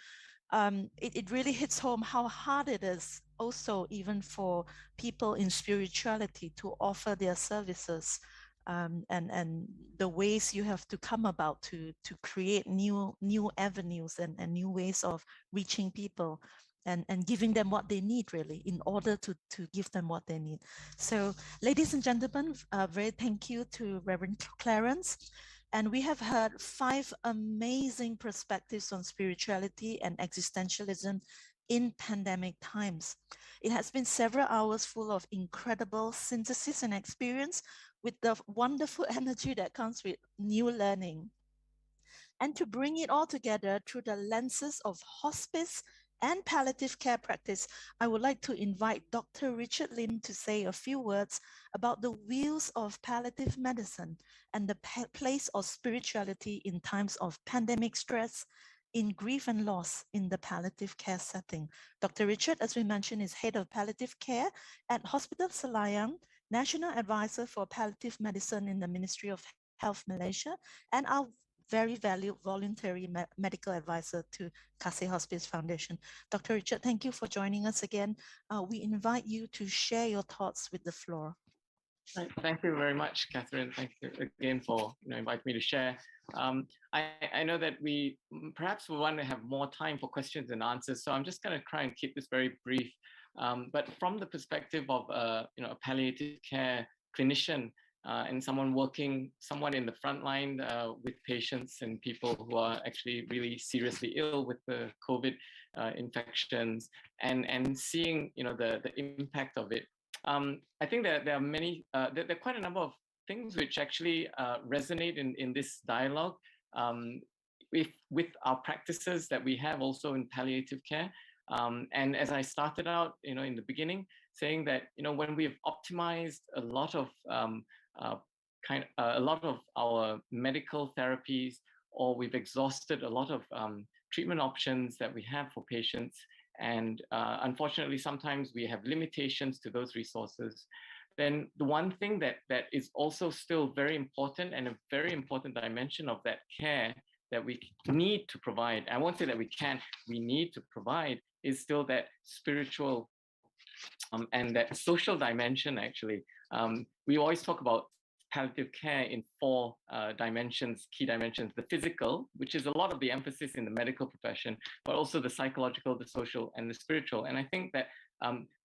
it really hits home how hard it is also even for people in spirituality to offer their services, and the ways you have to come about to create new avenues and new ways of reaching people and giving them what they need, really, in order to give them what they need. So, ladies and gentlemen, very thank you to Reverend Clarence. And we have heard 5 amazing perspectives on spirituality and existentialism in pandemic times. It has been several hours full of incredible synthesis and experience with the wonderful energy that comes with new learning. And to bring it all together through the lenses of hospice and palliative care practice, I would like to invite Dr. Richard Lim to say a few words about the wheels of palliative medicine and the place of spirituality in times of pandemic stress, in grief and loss in the palliative care setting. Dr. Richard, as we mentioned, is head of palliative care at Hospital Selayang, National Advisor for Palliative Medicine in the Ministry of Health Malaysia, and our very valued voluntary medical advisor to Kasih Hospice Foundation. Dr. Richard, thank you for joining us again. We invite you to share your thoughts with the floor. Right. Thank you very much, Catherine. Thank you again for inviting me to share. I know that we perhaps will want to have more time for questions and answers, so I'm just going to try and keep this very brief. But from the perspective of a palliative care clinician and someone in the front line with patients and people who are actually really seriously ill with the COVID infections, and seeing the impact of it. I think that there are many, there are quite a number of things which actually resonate in this dialogue with our practices that we have also in palliative care. And as I started out, in the beginning, saying that when we've optimized a lot of our medical therapies, or we've exhausted a lot of treatment options that we have for patients, and unfortunately sometimes we have limitations to those resources, then the one thing that is also still very important, and a very important dimension of that care that we need to provide, I won't say that we need to provide, is still that spiritual and that social dimension. Actually, we always talk about palliative care in four dimensions, key dimensions: the physical, which is a lot of the emphasis in the medical profession, but also the psychological, the social, and the spiritual. And I think that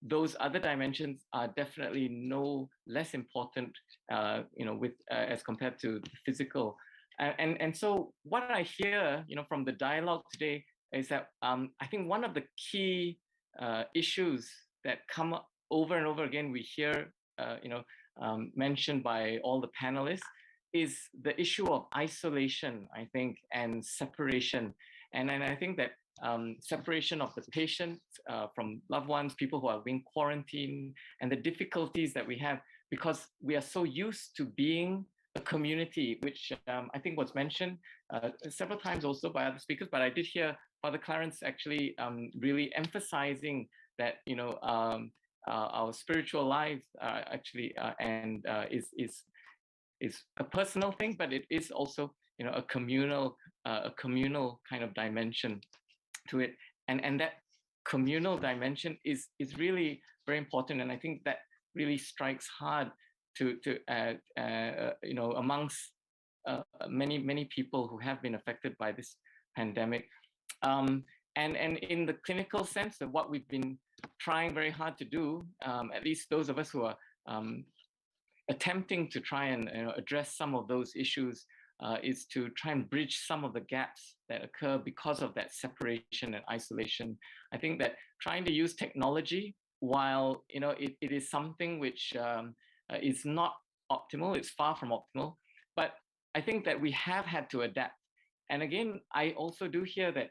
those other dimensions are definitely no less important, as compared to the physical. And so what I hear, from the dialogue today is that I think one of the key issues that come up over and over again, we hear, mentioned by all the panelists, is the issue of isolation, I think, and separation. And I think that separation of the patient from loved ones, people who are being quarantined, and the difficulties that we have because we are so used to being a community, which I think was mentioned several times also by other speakers, but I did hear Father Clarence actually really emphasizing that, our spiritual lives actually is a personal thing, but it is also, a communal kind of dimension to it. And that communal dimension is really very important. And I think that really strikes hard to amongst many people who have been affected by this pandemic. And in the clinical sense of what we've been trying very hard to do, at least those of us who are attempting to try and address some of those issues, is to try and bridge some of the gaps that occur because of that separation and isolation. I think that trying to use technology, while it is something which is not optimal, it's far from optimal, but I think that we have had to adapt. And again, I also do hear that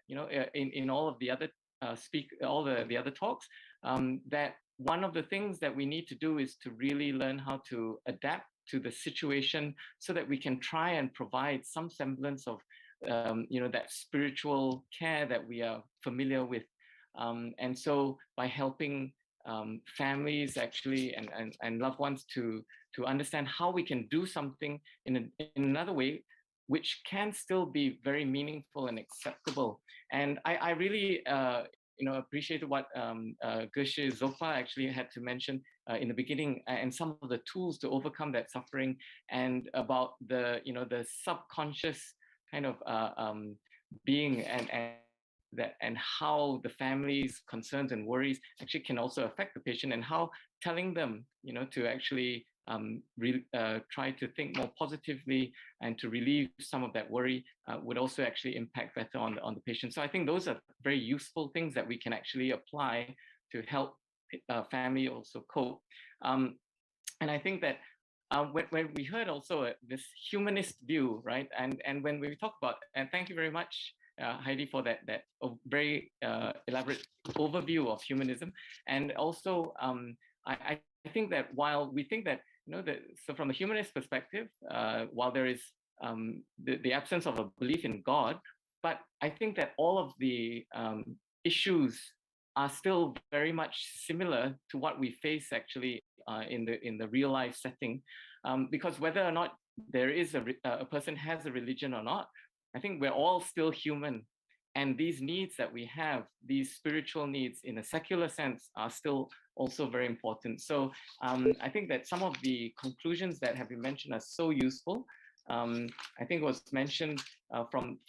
in all of the other the other talks, that one of the things that we need to do is to really learn how to adapt to the situation, so that we can try and provide some semblance of that spiritual care that we are familiar with. And so by helping families actually and loved ones to understand how we can do something in another way, which can still be very meaningful and acceptable. And I really appreciated what Geshe Zopa actually had to mention in the beginning, and some of the tools to overcome that suffering, and about the the subconscious kind of being and how the family's concerns and worries actually can also affect the patient, and how telling them to actually try to think more positively and to relieve some of that worry would also actually impact better on the patient. So I think those are very useful things that we can actually apply to help family also cope. And I think that when we heard also this humanist view, right? And when we talk about, and thank you very much, Heidi, for that very elaborate overview of humanism. And also, I think that while we think that, so from a humanist perspective, while there is the absence of a belief in God, but I think that all of the issues are still very much similar to what we face actually in the real life setting, because whether or not there is a person has a religion or not, I think we're all still human. And these needs that we have, these spiritual needs in a secular sense, are still also very important. So I think that some of the conclusions that have been mentioned are so useful. I think it was mentioned from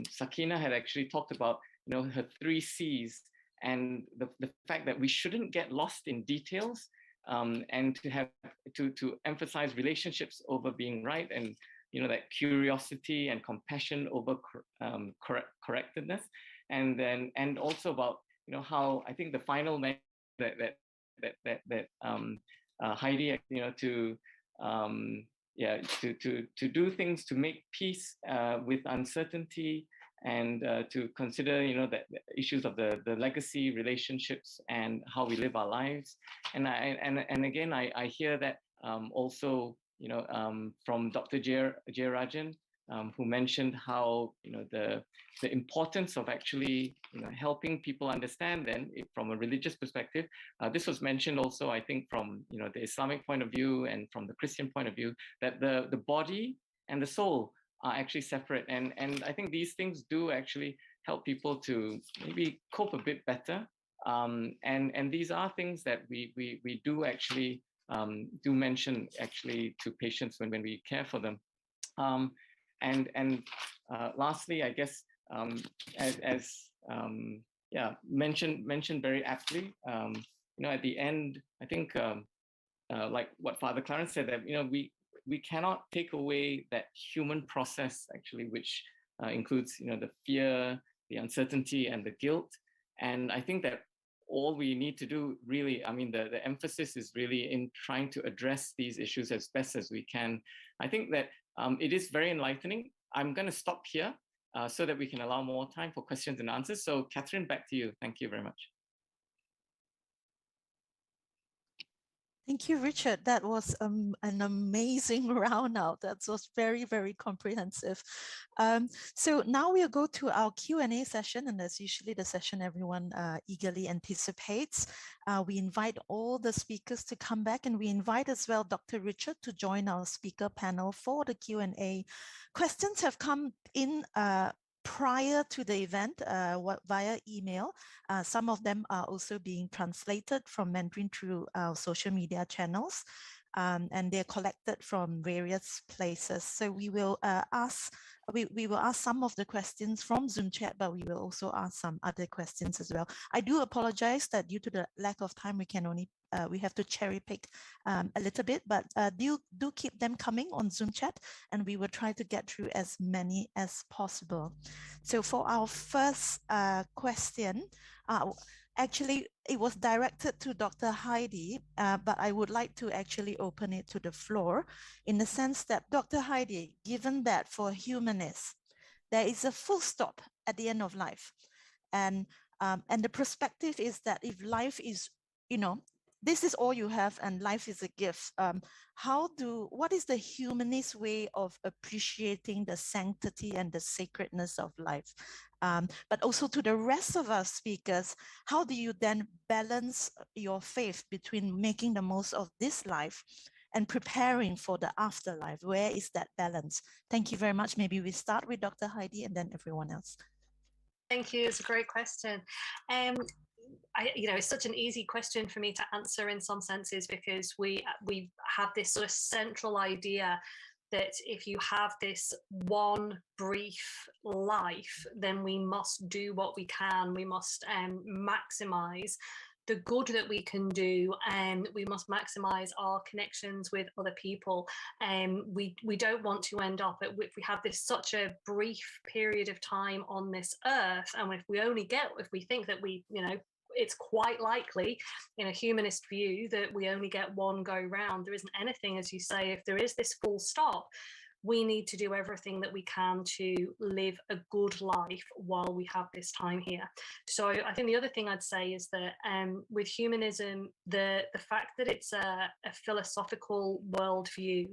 Sakina had actually talked about her 3 C's, and the fact that we shouldn't get lost in details, and to have to emphasize relationships over being right, and that curiosity and compassion over correctedness, and also about how I think the final that Heidi, to do things to make peace with uncertainty, and to consider that issues of the legacy relationships and how we live our lives. And again I hear that also from Dr. Jayarajan, who mentioned how the importance of actually helping people understand then from a religious perspective. This was mentioned also, I think, from the Islamic point of view and from the Christian point of view, that the body and the soul are actually separate, and I think these things do actually help people to maybe cope a bit better, and these are things that we do actually do mention actually to patients when we care for them. And lastly, I guess, as mentioned very aptly, at the end, I think, like what Father Clarence said, that we cannot take away that human process actually, which includes the fear, the uncertainty, and the guilt. And I think that all we need to do really, I mean, the emphasis is really in trying to address these issues as best as we can. I think that it is very enlightening. I'm going to stop here so that we can allow more time for questions and answers. So Catherine, back to you. Thank you very much. Thank you, Richard. That was an amazing roundout. That was very, very comprehensive. So now we'll go to our Q&A session, and that's usually the session everyone eagerly anticipates. We invite all the speakers to come back, and we invite as well Dr. Richard to join our speaker panel for the Q&A. Questions have come in prior to the event via email. Some of them are also being translated from Mandarin through our social media channels, and they're collected from various places. So we will ask some of the questions from Zoom chat, but we will also ask some other questions as well. I do apologize that due to the lack of time, we can only we have to cherry pick a little bit, but do keep them coming on Zoom chat, and we will try to get through as many as possible. So for our first question, actually, it was directed to Dr. Heidi, but I would like to actually open it to the floor in the sense that, Dr. Heidi, given that for humanists, there is a full stop at the end of life, and the perspective is that if life is, this is all you have and life is a gift, what is the humanist way of appreciating the sanctity and the sacredness of life? But also to the rest of our speakers, how do you then balance your faith between making the most of this life and preparing for the afterlife? Where is that balance? Thank you very much. Maybe we start with Dr. Heidi and then everyone else. Thank you. It's a great question. It's such an easy question for me to answer in some senses, because we have this sort of central idea that if you have this one brief life, then we must do what we can. We must maximize the good that we can do, and we must maximize our connections with other people. We don't want to end up if we have such a brief period of time on this earth, and if we think that it's quite likely in a humanist view that we only get one go round. There isn't anything, as you say, if there is this full stop, we need to do everything that we can to live a good life while we have this time here. So I think the other thing I'd say is that with humanism, the fact that it's a philosophical worldview,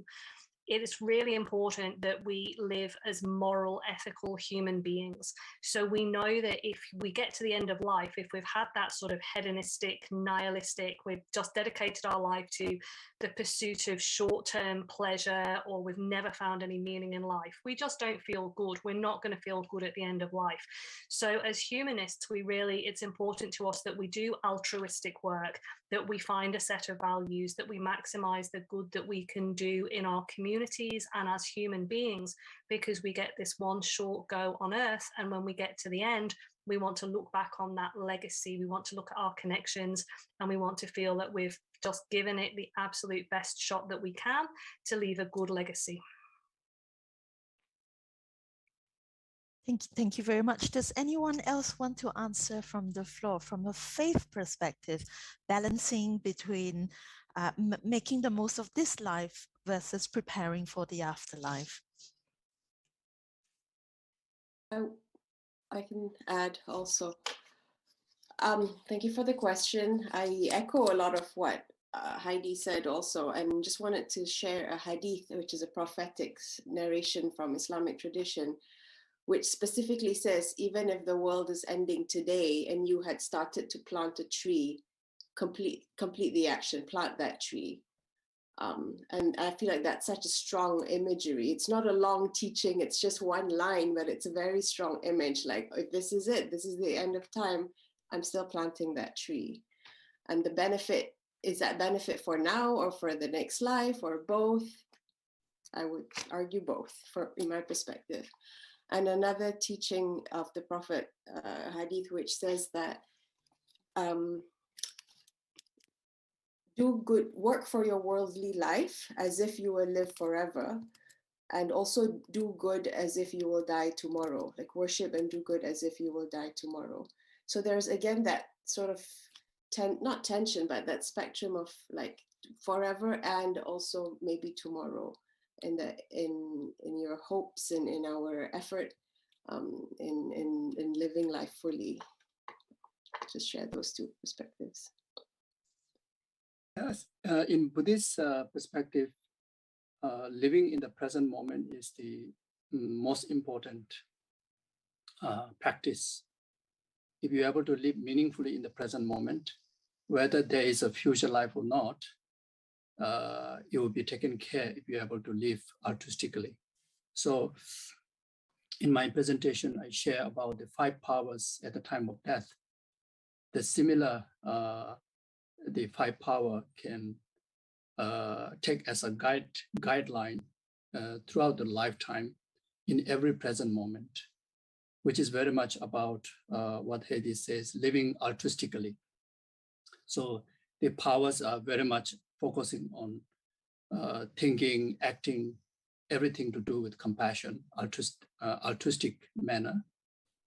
it is really important that we live as moral, ethical human beings. So we know that if we get to the end of life, if we've had that sort of hedonistic, nihilistic, we've just dedicated our life to the pursuit of short-term pleasure, or we've never found any meaning in life, we just don't feel good. We're not going to feel good at the end of life. So as humanists, it's important to us that we do altruistic work, that we find a set of values, that we maximize the good that we can do in our communities and as human beings, because we get this one short go on earth, and when we get to the end, We want to look back on that legacy. We want to look at our connections, and we want to feel that we've just given it the absolute best shot that we can to leave a good legacy. Thank you very much. Does anyone else want to answer from the floor, from a faith perspective, balancing between making the most of this life versus preparing for the afterlife? I can add also. Thank you for the question. I echo a lot of what Heidi said also, and just wanted to share a hadith, which is a prophetic narration from Islamic tradition, which specifically says, even if the world is ending today and you had started to plant a tree, complete the action, plant that tree. And I feel like that's such a strong imagery. It's not a long teaching, it's just one line, but it's a very strong image. Like, if this is it, this is the end of time, I'm still planting that tree. And the benefit, is that benefit for now or for the next life or both? I would argue both in my perspective. And another teaching of the Prophet hadith, which says that do good work for your worldly life as if you will live forever, and also do good as if you will die tomorrow. Like, worship and do good as if you will die tomorrow. So there's again that sort of not tension, but that spectrum of like forever and also maybe tomorrow, in your hopes and in our effort in living life fully. Just share those two perspectives. Yes, in Buddhist perspective, living in the present moment is the most important practice. If you're able to live meaningfully in the present moment, whether there is a future life or not, you will be taken care if you're able to live altruistically. So in my presentation, I share about the 5 powers at the time of death. The similar, the 5 power can take as a guideline throughout the lifetime in every present moment, which is very much about what Heidi says, living altruistically. So the powers are very much focusing on thinking, acting, everything to do with compassion, altruistic manner.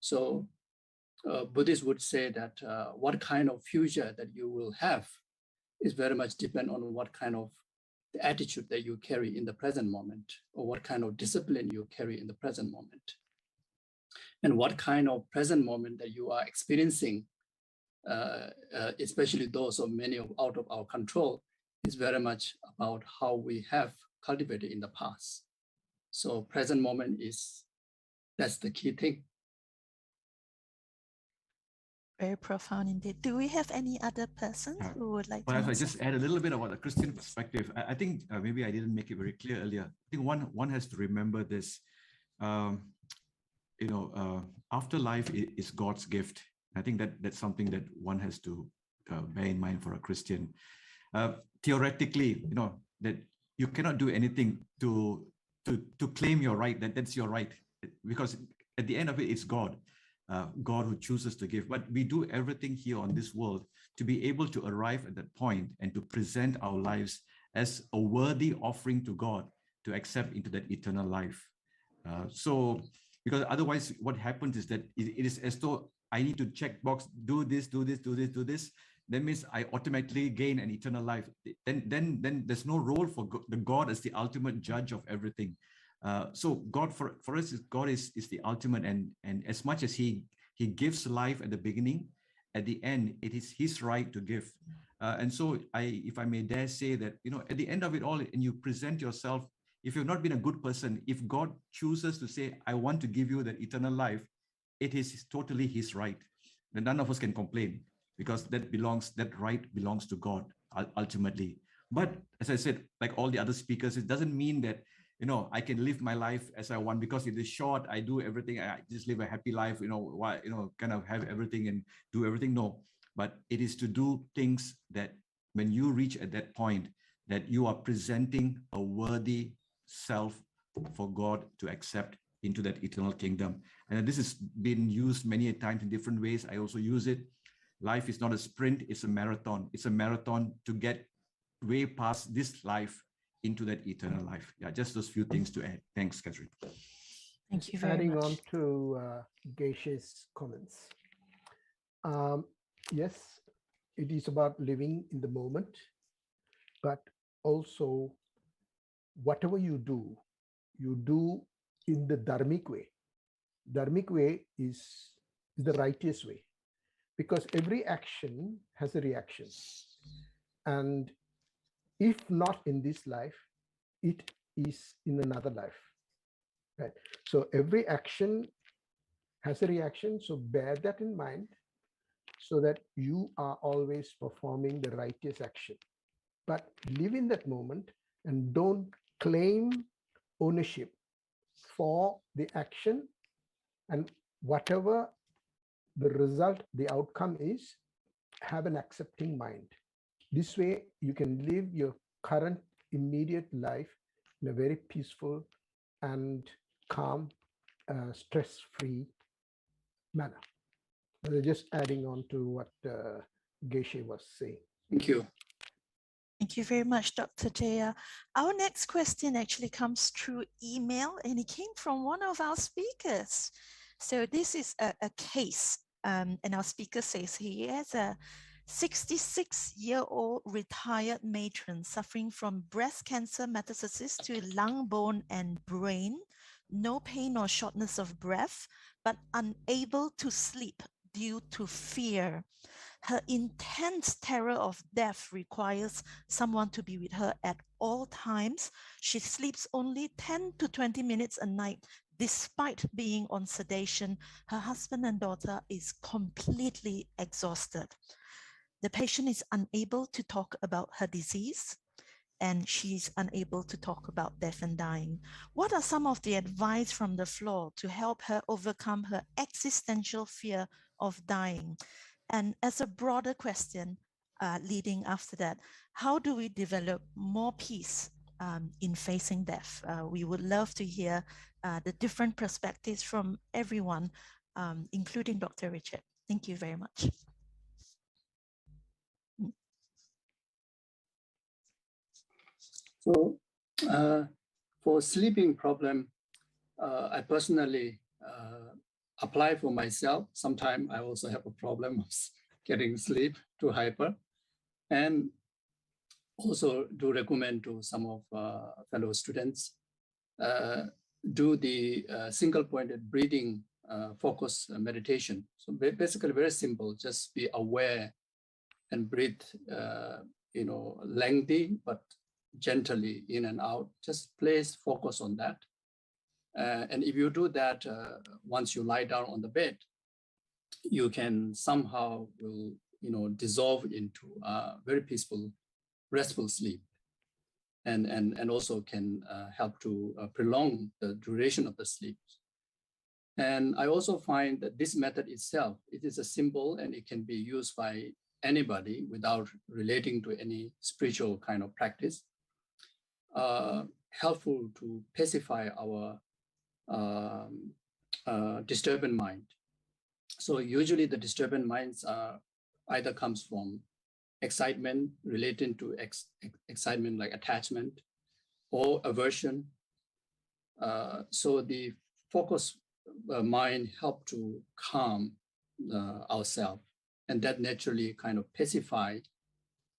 So Buddhists would say that what kind of future that you will have is very much depend on what kind of the attitude that you carry in the present moment, or what kind of discipline you carry in the present moment. And what kind of present moment that you are experiencing, especially those of many out of our control, is very much about how we have cultivated in the past. So present moment that's the key thing. Very profound indeed. Do we have any other persons who would like to answer? If I just add a little bit about the Christian perspective, I think maybe I didn't make it very clear earlier. I think one has to remember this, afterlife is God's gift. I think that's something that one has to bear in mind for a Christian. Theoretically, that you cannot do anything to claim your right, that's your right, because at the end of it, it's God. God who chooses to give. But we do everything here on this world to be able to arrive at that point and to present our lives as a worthy offering to God to accept into that eternal life. So, because otherwise what happens is that it is as though I need to check box, do this. That means I automatically gain an eternal life. Then there's no role for the God as the ultimate judge of everything. So God for us, God is the ultimate, and as much as he gives life at the beginning, at the end it is his right to give. And so if I may dare say that, at the end of it all, and you present yourself, if you've not been a good person, if God chooses to say, I want to give you that eternal life, it is totally his right. And none of us can complain, because that right belongs to God ultimately. But as I said, like all the other speakers, it doesn't mean that I can live my life as I want, because it is short. I do everything. I just live a happy life, kind of have everything and do everything. No, but it is to do things that when you reach at that point, that you are presenting a worthy self for God to accept into that eternal kingdom. And this has been used many times in different ways. I also use it. Life is not a sprint, it's a marathon. It's a marathon to get way past this life into that eternal life. Yeah, just those few things to add. Thanks, Catherine. Thank you very Adding much. on to Geshe's comments. Yes, it is about living in the moment, but also whatever you do in the dharmic way. Dharmic way is the righteous way, because every action has a reaction. And if not in this life, it is in another life. Right? So every action has a reaction. So bear that in mind so that you are always performing the righteous action. But live in that moment and don't claim ownership for the action, and whatever the result, the outcome is, have an accepting mind. This way you can live your current immediate life in a very peaceful and calm, stress-free manner. Just adding on to what Geshe was saying. Thank you. Thank you very much, Dr. Jaya. Our next question actually comes through email, and it came from one of our speakers. So this is a case, and our speaker says he has a 66-year-old retired matron suffering from breast cancer metastasis to lung, bone, and brain, no pain or shortness of breath, but unable to sleep due to fear. Her intense terror of death requires someone to be with her at all times. She sleeps only 10 to 20 minutes a night, despite being on sedation. Her husband and daughter is completely exhausted. The patient is unable to talk about her disease, and she's unable to talk about death and dying. What are some of the advice from the floor to help her overcome her existential fear of dying? And as a broader question, leading after that, how do we develop more peace in facing death? We would love to hear the different perspectives from everyone, including Dr. Richard. Thank you very much. So for sleeping problem, I personally apply for myself. Sometimes I also have a problem of getting sleep, too hyper, and also do recommend to some of fellow students do the single-pointed breathing focus meditation. So basically very simple, just be aware and breathe, lengthy, but gently in and out. Just place focus on that. And if you do that, once you lie down on the bed, you can somehow dissolve into a very peaceful, restful sleep, and also can help to prolong the duration of the sleep. And I also find that this method itself, it is a simple and it can be used by anybody without relating to any spiritual kind of practice. Helpful to pacify our disturbed mind. So usually the disturbed minds either comes from excitement relating to excitement like attachment or aversion. So the focus mind help to calm ourselves, and that naturally kind of pacify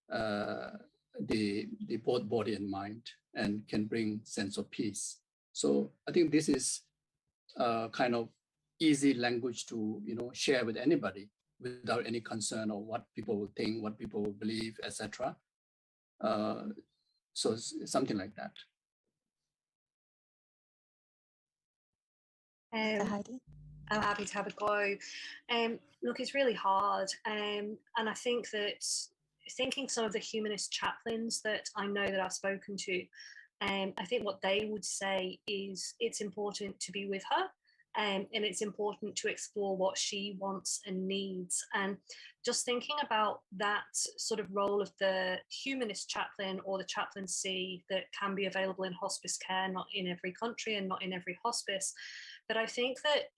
the both body and mind and can bring sense of peace. So I think this is kind of easy language to share with anybody without any concern of what people will think, what people will believe, etc. So it's something like that. I'm happy to have a go. Look, it's really hard, and I think that thinking some of the humanist chaplains that I know that I've spoken to, I think what they would say is it's important to be with her and it's important to explore what she wants and needs. And just thinking about that sort of role of the humanist chaplain or the chaplaincy that can be available in hospice care, not in every country and not in every hospice. But I think that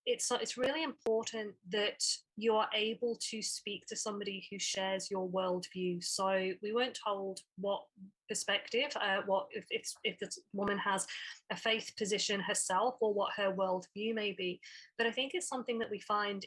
it's really important that you are able to speak to somebody who shares your worldview. So we weren't told what perspective, what if this woman has a faith position herself or what her worldview may be. But I think it's something that we find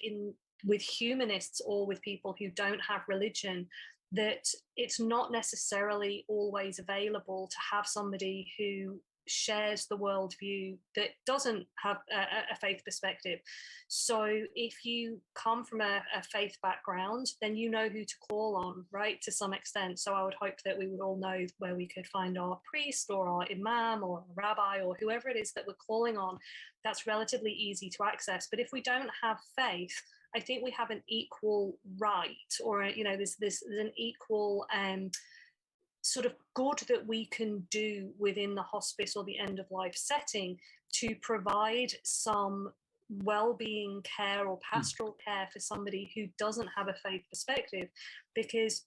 with humanists or with people who don't have religion, that it's not necessarily always available to have somebody who shares the worldview that doesn't have a faith perspective. So if you come from a faith background, then you know who to call on, right, to some extent. So I would hope that we would all know where we could find our priest or our imam or a rabbi or whoever it is that we're calling on. That's relatively easy to access. But if we don't have faith, I think we have an equal right, or there's an equal sort of good that we can do within the hospice or the end of life setting to provide some well-being care or pastoral care for somebody who doesn't have a faith perspective. Because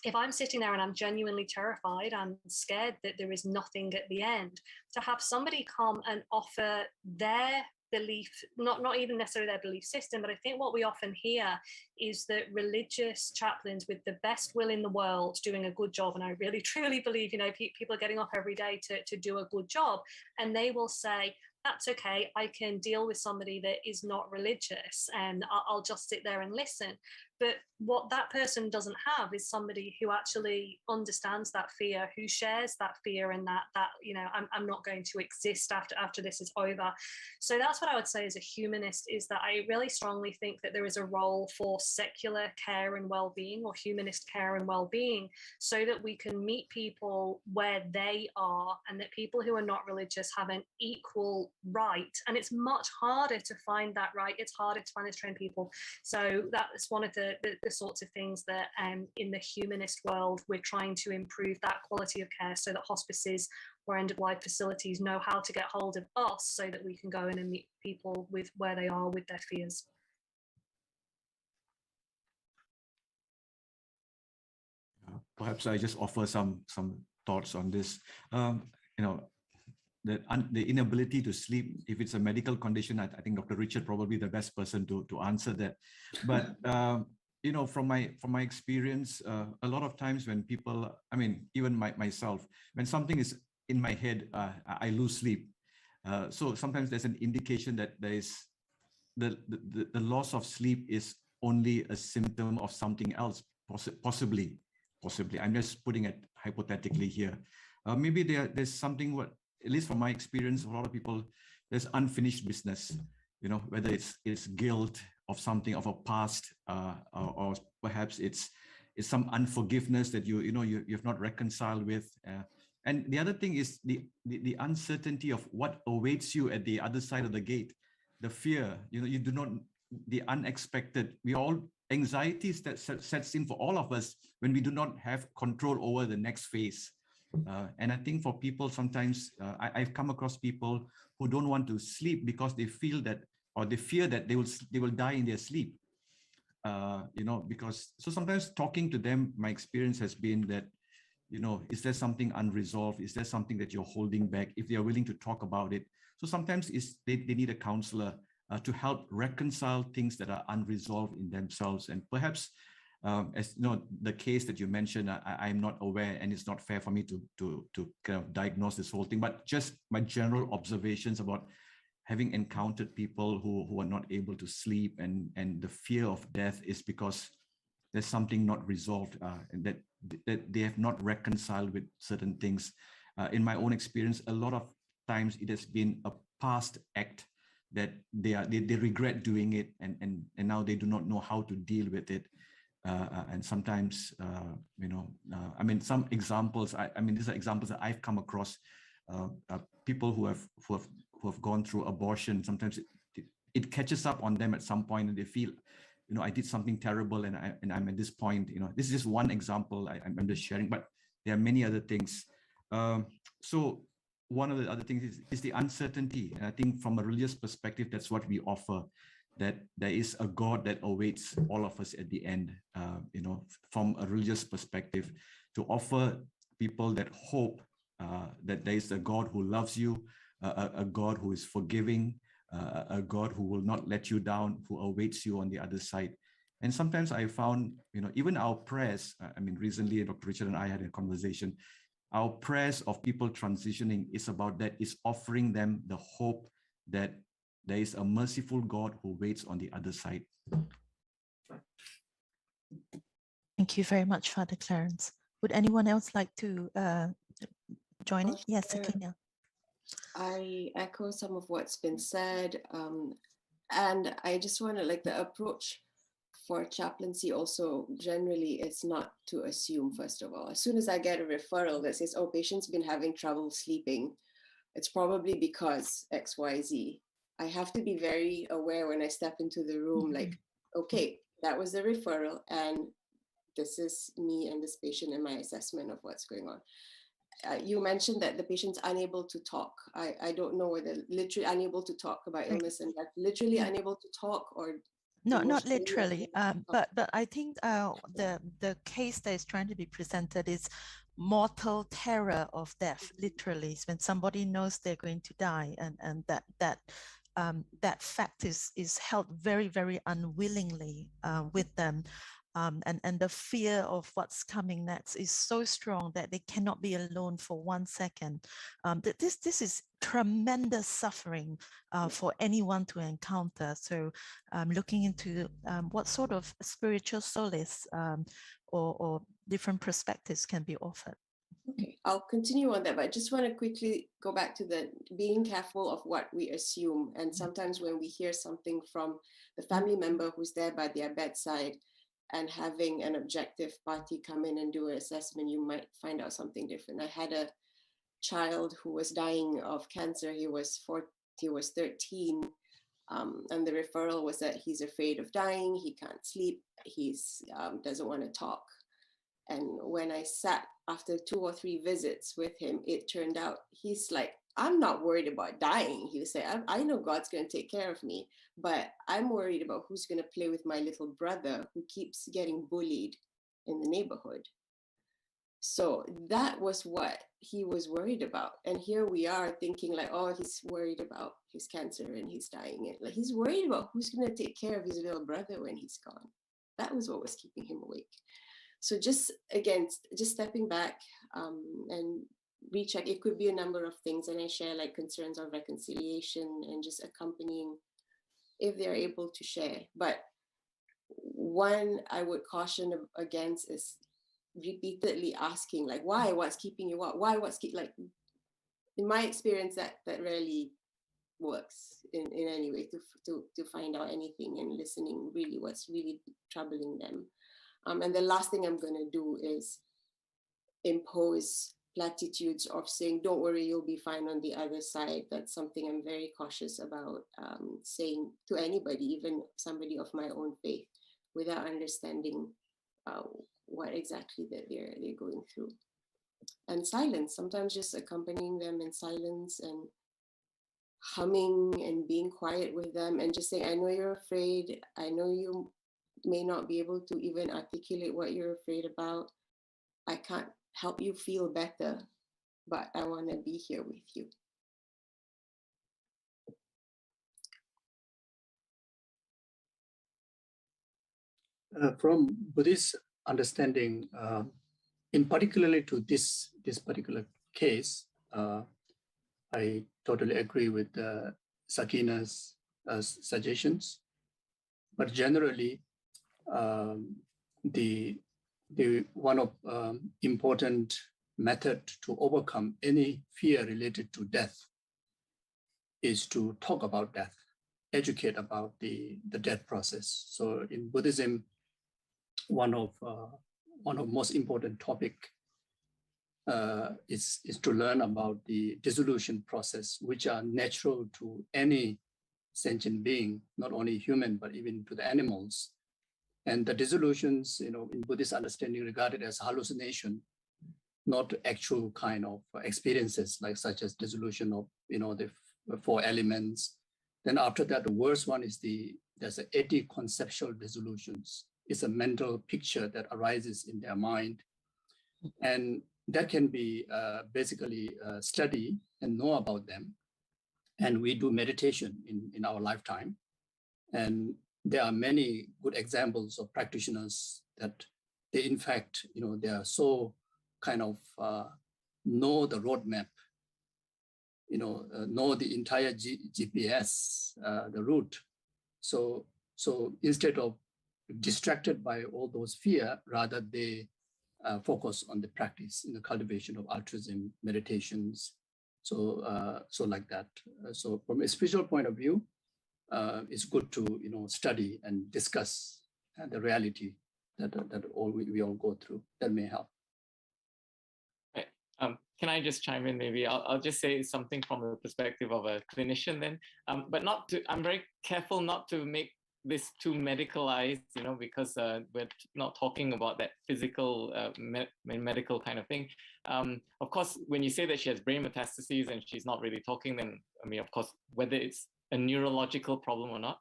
if I'm sitting there and I'm genuinely terrified, I'm scared that there is nothing at the end, to have somebody come and offer their belief, not even necessarily their belief system, but I think what we often hear is that religious chaplains with the best will in the world doing a good job, and I really truly believe, people are getting up every day to do a good job, and they will say, that's okay, I can deal with somebody that is not religious and I'll just sit there and listen. But what that person doesn't have is somebody who actually understands that fear, who shares that fear, and that I'm not going to exist after this is over. So that's what I would say as a humanist, is that I really strongly think that there is a role for secular care and well-being, or humanist care and well-being, so that we can meet people where they are, and that people who are not religious have an equal right. And it's much harder to find that right. It's harder to find those trained people. So that's one of the sorts of things that in the humanist world we're trying to improve, that quality of care, so that hospices or end-of-life facilities know how to get hold of us so that we can go in and meet people with where they are with their fears. Perhaps I just offer some thoughts on this. The inability to sleep, if it's a medical condition, I think Dr. Richard probably the best person to answer that. But from my experience, a lot of times when people, even myself, when something is in my head, I lose sleep. So sometimes there's an indication that there is the loss of sleep is only a symptom of something else, possibly. I'm just putting it hypothetically here. Maybe there's something what, at least from my experience, a lot of people, there's unfinished business, whether it's guilt of something, of a past, or perhaps it's some unforgiveness that you've not reconciled with. And the other thing is the uncertainty of what awaits you at the other side of the gate, the fear, you do not, the unexpected. Anxiety that sets in for all of us when we do not have control over the next phase. And I think for people, sometimes I've come across people who don't want to sleep because they feel that, or they fear that they will die in their sleep. Because so sometimes talking to them, my experience has been that, is there something unresolved? Is there something that you're holding back? If they are willing to talk about it. So sometimes they need a counselor to help reconcile things that are unresolved in themselves. And perhaps, as the case that you mentioned, I'm not aware, and it's not fair for me to kind of diagnose this whole thing, but just my general observations about having encountered people who are not able to sleep, and the fear of death is because there's something not resolved, and that they have not reconciled with certain things. In my own experience, a lot of times it has been a past act that they regret doing it, and now they do not know how to deal with it. And sometimes, some examples, these are examples that I've come across, people who have gone through abortion. Sometimes it catches up on them at some point, and they feel, I did something terrible, and I'm at this point. This is just one example I'm just sharing, but there are many other things. So one of the other things is the uncertainty. And I think from a religious perspective, that's what we offer, that there is a God that awaits all of us at the end, from a religious perspective, to offer people that hope that there is a God who loves you, a God who is forgiving, a God who will not let you down, who awaits you on the other side. And sometimes I found, even our prayers, recently Dr. Richard and I had a conversation, our prayers of people transitioning is about that, is offering them the hope that there is a merciful God who waits on the other side. Thank you very much, Father Clarence. Would anyone else like to join in? Yes, Sakina. I echo some of what's been said. And I just want to, the approach for chaplaincy also generally, it's not to assume, first of all. As soon as I get a referral that says, oh, patient's been having trouble sleeping, it's probably because X, Y, Z. I have to be very aware when I step into the room, okay, that was the referral, and this is me and this patient and my assessment of what's going on. You mentioned that the patient's unable to talk. I don't know whether literally unable to talk about illness and death, literally unable to talk, or no, not literally, but I think the case that is trying to be presented is mortal terror of death. Literally, it's when somebody knows they're going to die, and that fact is held very, very unwillingly with them. And the fear of what's coming next is so strong that they cannot be alone for 1 second. This is tremendous suffering for anyone to encounter. So looking into what sort of spiritual solace or different perspectives can be offered. Okay, I'll continue on that, but I just want to quickly go back to the being careful of what we assume. And sometimes when we hear something from the family member who's there by their bedside, and having an objective party come in and do an assessment, you might find out something different. I had a child who was dying of cancer. He was 13, and the referral was that he's afraid of dying. He can't sleep. He's doesn't want to talk. And when I sat after 2 or 3 visits with him, it turned out he's like, I'm not worried about dying. He would say, I know God's going to take care of me, but I'm worried about who's going to play with my little brother who keeps getting bullied in the neighborhood. So that was what he was worried about. And here we are thinking oh, he's worried about his cancer and he's dying. And he's worried about who's going to take care of his little brother when he's gone. That was what was keeping him awake. So just stepping back and recheck. It could be a number of things, and I share concerns of reconciliation and just accompanying if they're able to share. But one I would caution against is repeatedly asking why, what's keeping you up, why, in my experience that rarely works in any way to find out anything, and listening really what's really troubling them. And the last thing I'm going to do is impose platitudes of saying, don't worry, you'll be fine on the other side. That's something I'm very cautious about saying to anybody, even somebody of my own faith, without understanding what exactly that they're going through. And silence, sometimes just accompanying them in silence and humming and being quiet with them and just saying, I know you're afraid. I know you may not be able to even articulate what you're afraid about. I can't help you feel better, but I want to be here with you. From Buddhist understanding, in particularly to this particular case, I totally agree with Sakina's suggestions. But generally, the one of important method to overcome any fear related to death is to talk about death, educate about the death process. So in Buddhism, one of most important topic is to learn about the dissolution process, which are natural to any sentient being, not only human, but even to the animals. And the dissolutions, in Buddhist understanding, regarded as hallucination. not actual kind of experiences, like such as dissolution of, the 4 elements. Then after that, the worst one is there's a anti-conceptual dissolutions. It's a mental picture that arises in their mind. And that can be basically study and know about them. And we do meditation in our lifetime. And there are many good examples of practitioners that they, in fact, they are so kind of know the roadmap, know the entire GPS, the route. So instead of distracted by all those fear, rather they focus on the practice in the cultivation of altruism, meditations. So like that. So from a spiritual point of view, it's good to study and discuss the reality that we all go through. That may help. Can I just chime in? Maybe I'll just say something from the perspective of a clinician then, but not to. I'm very careful not to make this too medicalized, because we're not talking about that physical medical kind of thing. Of course, when you say that she has brain metastases and she's not really talking, then I mean, of course, whether it's a neurological problem or not,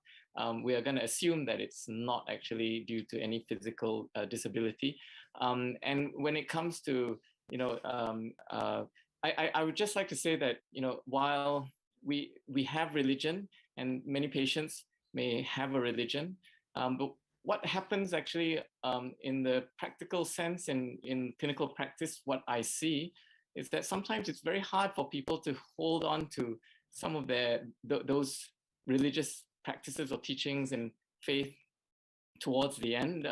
we are going to assume that it's not actually due to any physical disability. And when it comes to I would just like to say that, while we have religion and many patients may have a religion, but what happens actually in the practical sense and in clinical practice, what I see is that sometimes it's very hard for people to hold on to some of those religious practices or teachings and faith towards the end.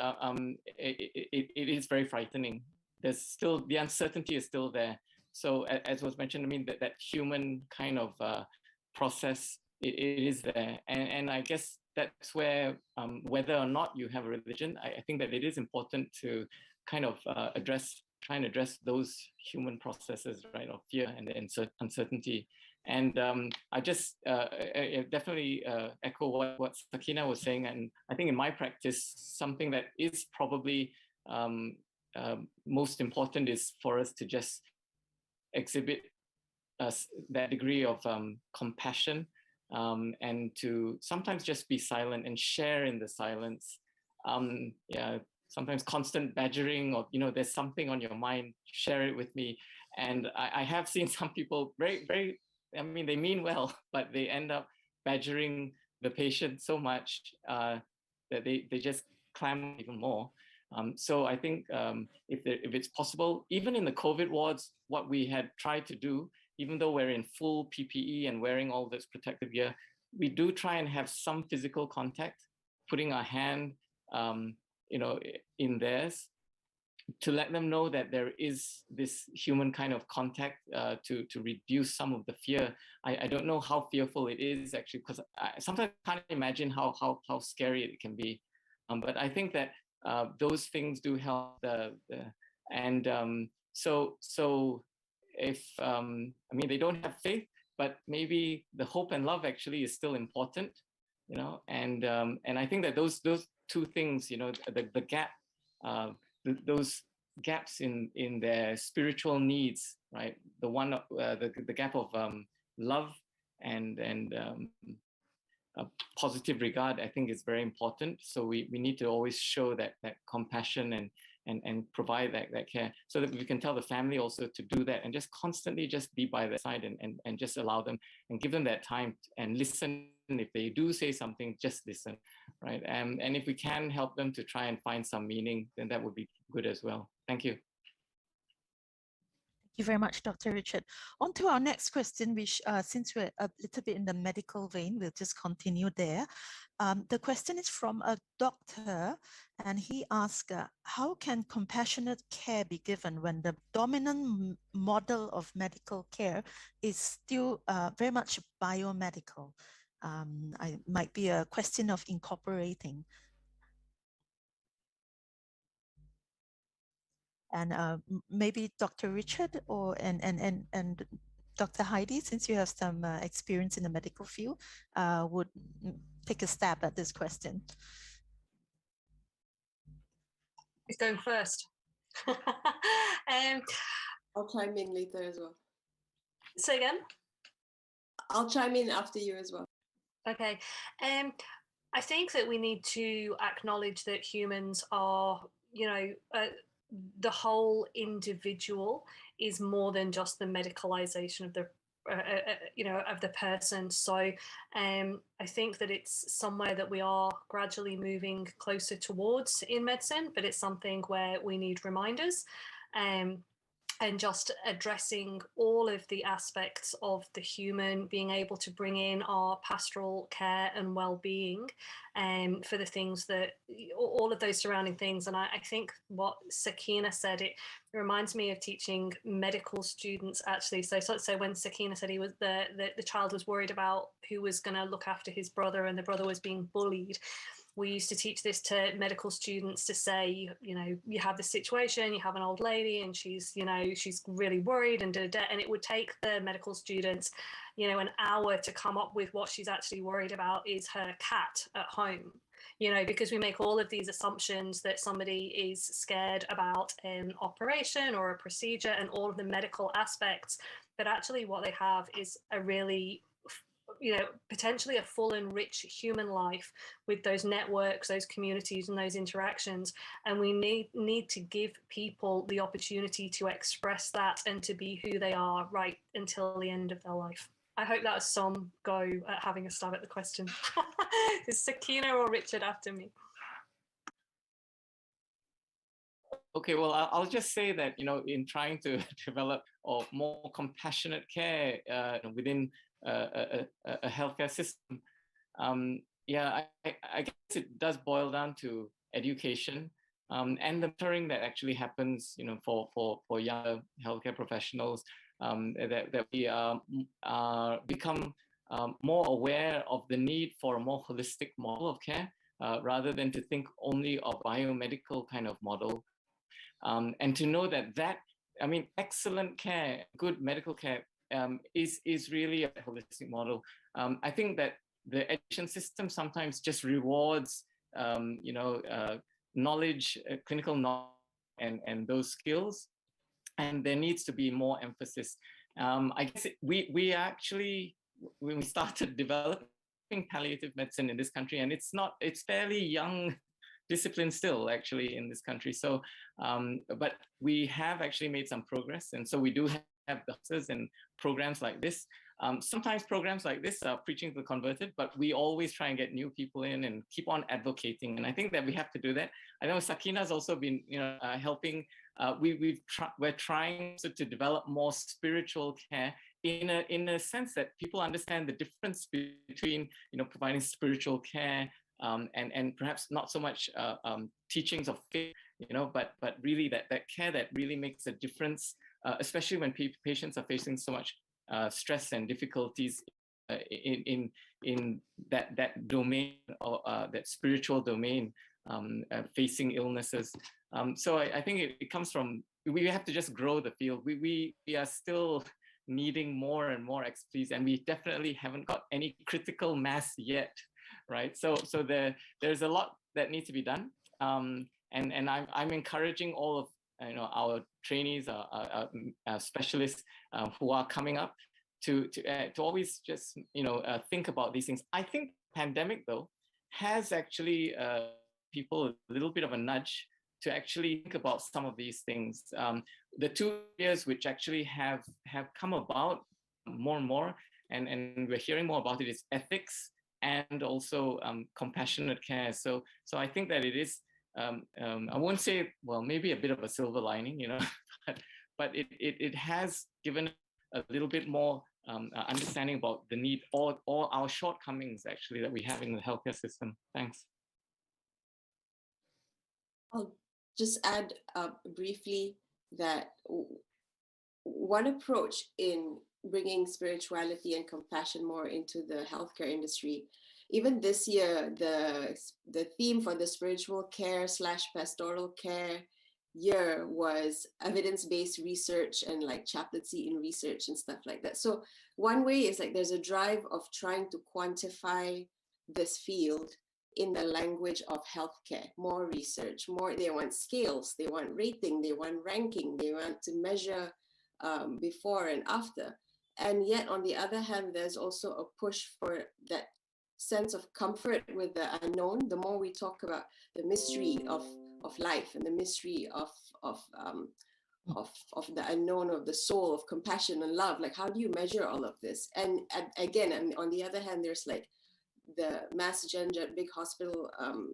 It is very frightening. There's still, the uncertainty is still there. So as was mentioned, I mean, that human kind of process, it is there. And I guess that's where, whether or not you have a religion, I think that it is important to kind of try and address those human processes, right, of fear and uncertainty. And I just definitely echo what Sakina was saying. And I think in my practice, something that is probably most important is for us to just exhibit that degree of compassion, and to sometimes just be silent and share in the silence. Sometimes constant badgering of, there's something on your mind, share it with me. And I have seen some people very, very, I mean, they mean well, but they end up badgering the patient so much that they just clamor even more. So I think if it's possible, even in the COVID wards, what we had tried to do, even though we're in full PPE and wearing all this protective gear, we do try and have some physical contact, putting our hand, in theirs, to let them know that there is this human kind of contact to reduce some of the fear. I don't know how fearful it is actually, because I sometimes can't imagine how scary it can be. But I think that those things do help. So if I mean, they don't have faith, but maybe the hope and love actually is still important, and I think that those two things, the gap, those gaps in their spiritual needs, right? The one, the gap of love and a positive regard, I think is very important. So we need to always show that compassion and provide that care, so that we can tell the family also to do that, and just constantly just be by their side and just allow them and give them that time and listen. If they do say something, just listen, right? And if we can help them to try and find some meaning, then that would be good as well. Thank you. Thank you very much, Dr. Richard. On to our next question, which since we're a little bit in the medical vein, we'll just continue there. The question is from a doctor, and he asks, how can compassionate care be given when the dominant model of medical care is still very much biomedical? It might be a question of incorporating. And maybe Dr. Richard and Dr. Heidi, since you have some experience in the medical field, would take a stab at this question. Who's going first? I'll chime in later as well. Say again? I'll chime in after you as well. Okay. I think that we need to acknowledge that humans are, the whole individual is more than just the medicalization of the of the person. So I think that it's somewhere that we are gradually moving closer towards in medicine, but it's something where we need reminders. And just addressing all of the aspects of the human, being able to bring in our pastoral care and well-being for the things that, all of those surrounding things. And I think what Sakina said, it reminds me of teaching medical students actually. So when Sakina said the child was worried about who was going to look after his brother and the brother was being bullied, we used to teach this to medical students to say, you have this situation, you have an old lady and she's really worried and and it would take the medical students, an hour to come up with what she's actually worried about is her cat at home. Because we make all of these assumptions that somebody is scared about an operation or a procedure and all of the medical aspects, but actually what they have is a really potentially a full and rich human life with those networks, those communities and those interactions. And we need to give people the opportunity to express that and to be who they are right until the end of their life. I hope that was some go at having a stab at the question. Is Sakina or Richard after me? Okay, well, I'll just say that, in trying to develop more compassionate care within a healthcare system, I guess it does boil down to education and the mentoring that actually happens, for young healthcare professionals, that we become more aware of the need for a more holistic model of care, rather than to think only of biomedical kind of model, and to know that excellent care, good medical care, is really a holistic model. I think that the education system sometimes just rewards, knowledge, clinical knowledge, and those skills, and there needs to be more emphasis. I guess we actually, when we started developing palliative medicine in this country, and it's fairly young discipline still actually in this country. So, but we have actually made some progress, and so we do have doctors and programs like this. Sometimes programs like this are preaching to the converted, but we always try and get new people in and keep on advocating. And I think that we have to do that. I know Sakina's also been, helping. We're trying to develop more spiritual care in a sense that people understand the difference between, providing spiritual care and perhaps not so much teachings of faith, but really that care that really makes a difference, especially when patients are facing so much stress and difficulties in that domain, or that spiritual domain, facing illnesses. So I think it comes from, we have to just grow the field. We are still needing more and more expertise, and we definitely haven't got any critical mass yet, right? So there's a lot that needs to be done, and I'm encouraging all of our trainees, our specialists who are coming up to always just think about these things. I think pandemic though has actually people a little bit of a nudge to actually think about some of these things. The 2 years which actually have come about more and more, and we're hearing more about it, is ethics and also compassionate care. So I think that it is, I won't say, well, maybe a bit of a silver lining, but it has given a little bit more understanding about the need, or our shortcomings actually that we have in the healthcare system. Thanks. I'll just add briefly that one approach in bringing spirituality and compassion more into the healthcare industry, even this year, the theme for the spiritual care / pastoral care year was evidence-based research and like chaplaincy in research and stuff like that. So one way is like there's a drive of trying to quantify this field in the language of healthcare, more research, more, they want scales, they want rating, they want ranking, they want to measure before and after. And yet, on the other hand, there's also a push for that sense of comfort with the unknown. The more we talk about the mystery of life and the mystery of the unknown, of the soul, of compassion and love, like how do you measure all of this? And again, and on the other hand, there's like the Mass Janjat Big Hospital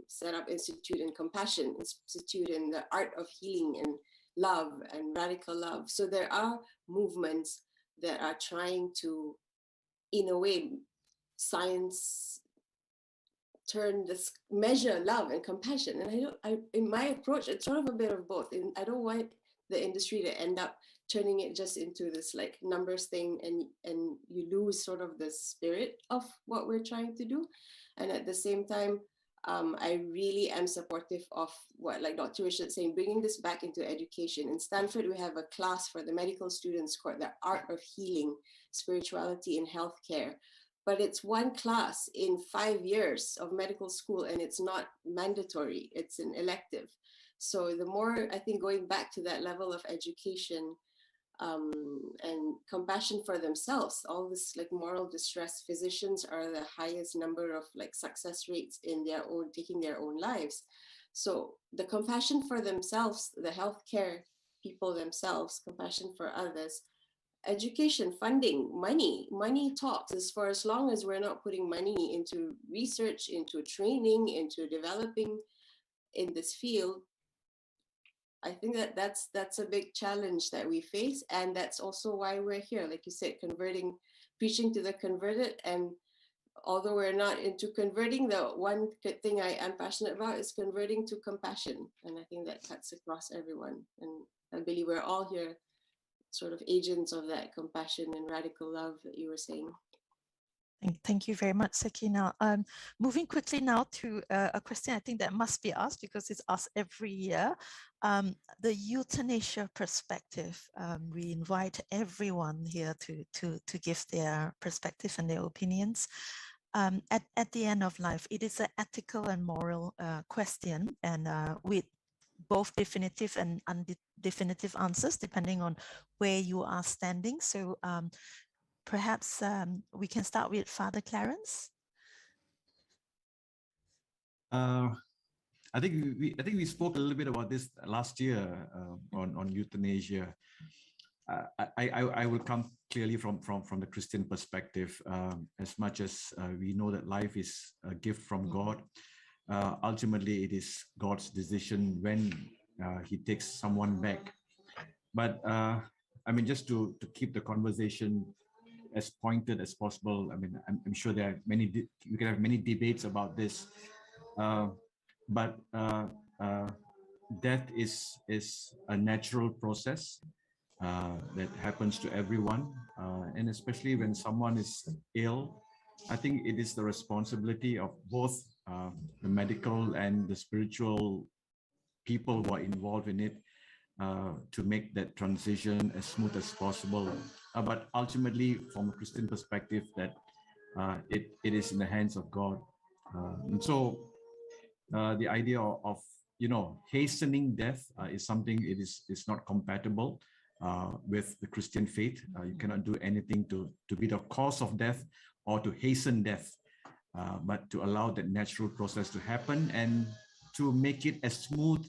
set up Institute in Compassion, Institute in the Art of Healing and Love and Radical Love. So there are movements that are trying to, in a way, science turn this measure love and compassion. And in my approach, it's sort of a bit of both. And I don't want the industry to end up turning it just into this like numbers thing, and you lose sort of the spirit of what we're trying to do. And at the same time, I really am supportive of what, like Dr. Richard saying, bringing this back into education. In Stanford, we have a class for the medical students called the Art of Healing, Spirituality in Healthcare. But it's one class in 5 years of medical school, and it's not mandatory, it's an elective. So the more, I think, going back to that level of education and compassion for themselves, all this like moral distress, physicians are the highest number of like success rates in their own, taking their own lives. So the compassion for themselves, the healthcare people themselves, compassion for others, education, funding, money talks. As long as we're not putting money into research, into training, into developing in this field, I think that's a big challenge that we face. And that's also why we're here. Like you said, preaching to the converted. And although we're not into converting, the one thing I am passionate about is converting to compassion. And I think that cuts across everyone. And I believe we're all here sort of agents of that compassion and radical love that you were saying. Thank you very much, Sakina. Moving quickly now to a question I think that must be asked because it's asked every year. The euthanasia perspective. We invite everyone here to give their perspective and their opinions. At the end of life, it is an ethical and moral question, and with both definitive and undefinitive answers, depending on where you are standing. So perhaps we can start with Father Clarence. I think we spoke a little bit about this last year on euthanasia. I will come clearly from the Christian perspective. As much as we know that life is a gift from God, ultimately it is God's decision when He takes someone back. But I mean, just to keep the conversation as pointed as possible. I mean, I'm sure there are you can have many debates about this, but death is a natural process that happens to everyone, and especially when someone is ill. I think it is the responsibility of both the medical and the spiritual people who are involved in it to make that transition as smooth as possible. But ultimately, from a Christian perspective, that it is in the hands of God. And so the idea of hastening death is something is not compatible with the Christian faith. You cannot do anything to be the cause of death or to hasten death, but to allow that natural process to happen and to make it as smooth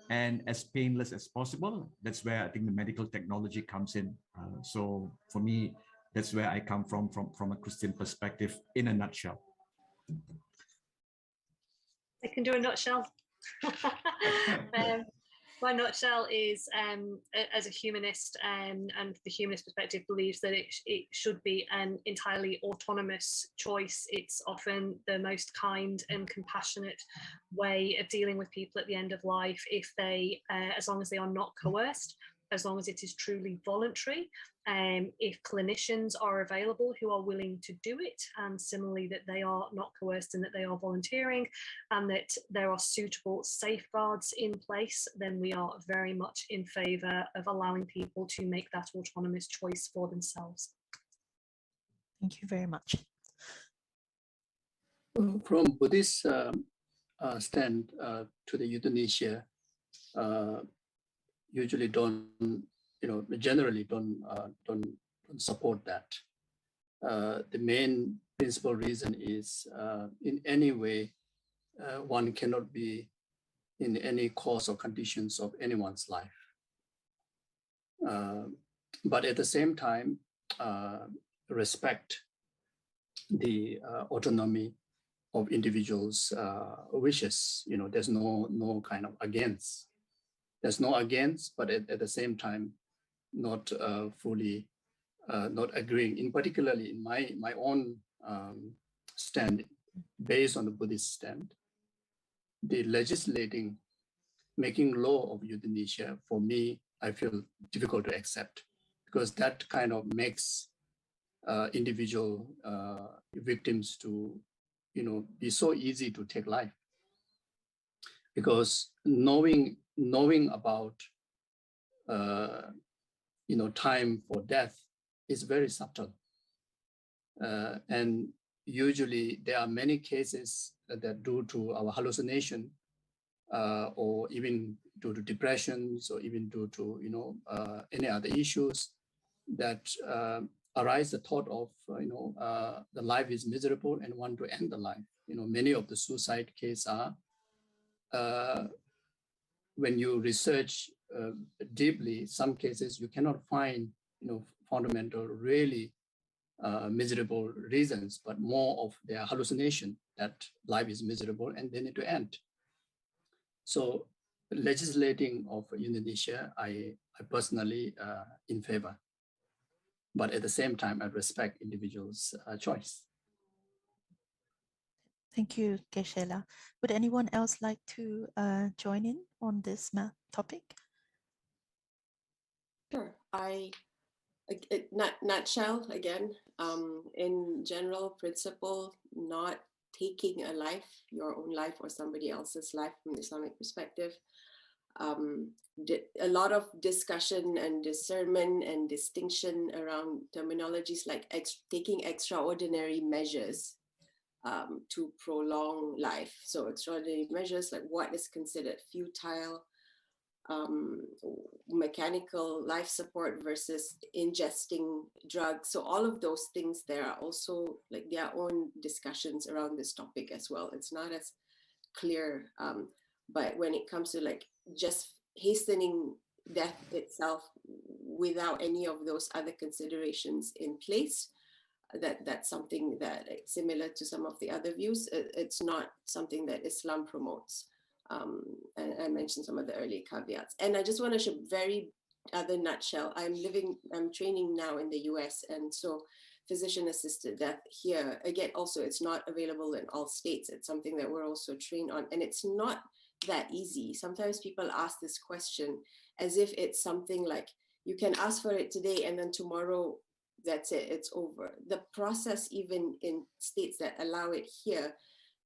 and as painless as possible. That's where I think the medical technology comes in. So for me, that's where I come from a Christian perspective in a nutshell. I can do a nutshell. My nutshell is, as a humanist, and the humanist perspective believes that it should be an entirely autonomous choice. It's often the most kind and compassionate way of dealing with people at the end of life, if they, as long as they are not coerced, as long as it is truly voluntary, if clinicians are available who are willing to do it, and similarly that they are not coerced and that they are volunteering, and that there are suitable safeguards in place, then we are very much in favour of allowing people to make that autonomous choice for themselves. Thank you very much. From Buddhist stand to the euthanasia, usually don't generally don't support that. The main principal reason is in any way one cannot be in any cause or conditions of anyone's life. But at the same time, respect the autonomy of individuals' wishes. There's no kind of against. There's no against, but at the same time, not fully not agreeing. In particularly in my own stand, based on the Buddhist stand, the legislating, making law of euthanasia, for me, I feel difficult to accept, because that kind of makes individual victims to, be so easy to take life. Because knowing about, time for death is very subtle. And usually there are many cases that due to our hallucination, or even due to depressions, or even due to any other issues that arise the thought of the life is miserable and want to end the life. Many of the suicide cases are when you research deeply, some cases you cannot find fundamental really miserable reasons, but more of their hallucination that life is miserable and they need to end. So legislating of euthanasia, I personally in favor. But at the same time, I respect individuals' choice. Thank you, Geshe-la. Would anyone else like to join in on this topic? Sure. Nutshell again, in general principle, not taking a life, your own life or somebody else's life from the Islamic perspective. A lot of discussion and discernment and distinction around terminologies like taking extraordinary measures to prolong life. So extraordinary measures, like what is considered futile, mechanical life support versus ingesting drugs. So all of those things, there are also like their own discussions around this topic as well. It's not as clear, but when it comes to like just hastening death itself without any of those other considerations in place, that's something that, similar to some of the other views, it's not something that Islam promotes. And I mentioned some of the early caveats. And I just want to show very other nutshell. I'm training now in the US, and so physician-assisted death here, again, also it's not available in all states. It's something that we're also trained on, and it's not that easy. Sometimes people ask this question as if it's something like you can ask for it today and then tomorrow that's it, it's over. The process, even in states that allow it here,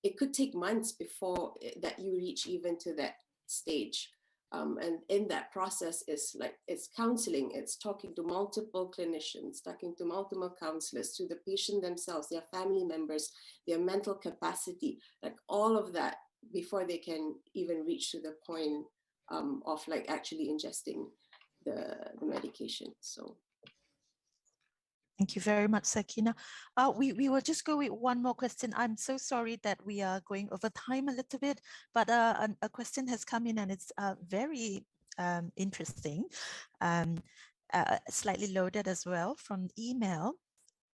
it could take months before that you reach even to that stage. And in that process is like, it's counseling, it's talking to multiple clinicians, talking to multiple counselors, to the patient themselves, their family members, their mental capacity, like all of that before they can even reach to the point of like actually ingesting the medication. So. Thank you very much, Sakina. We will just go with one more question. I'm so sorry that we are going over time a little bit, but a question has come in and it's very interesting, slightly loaded as well from email.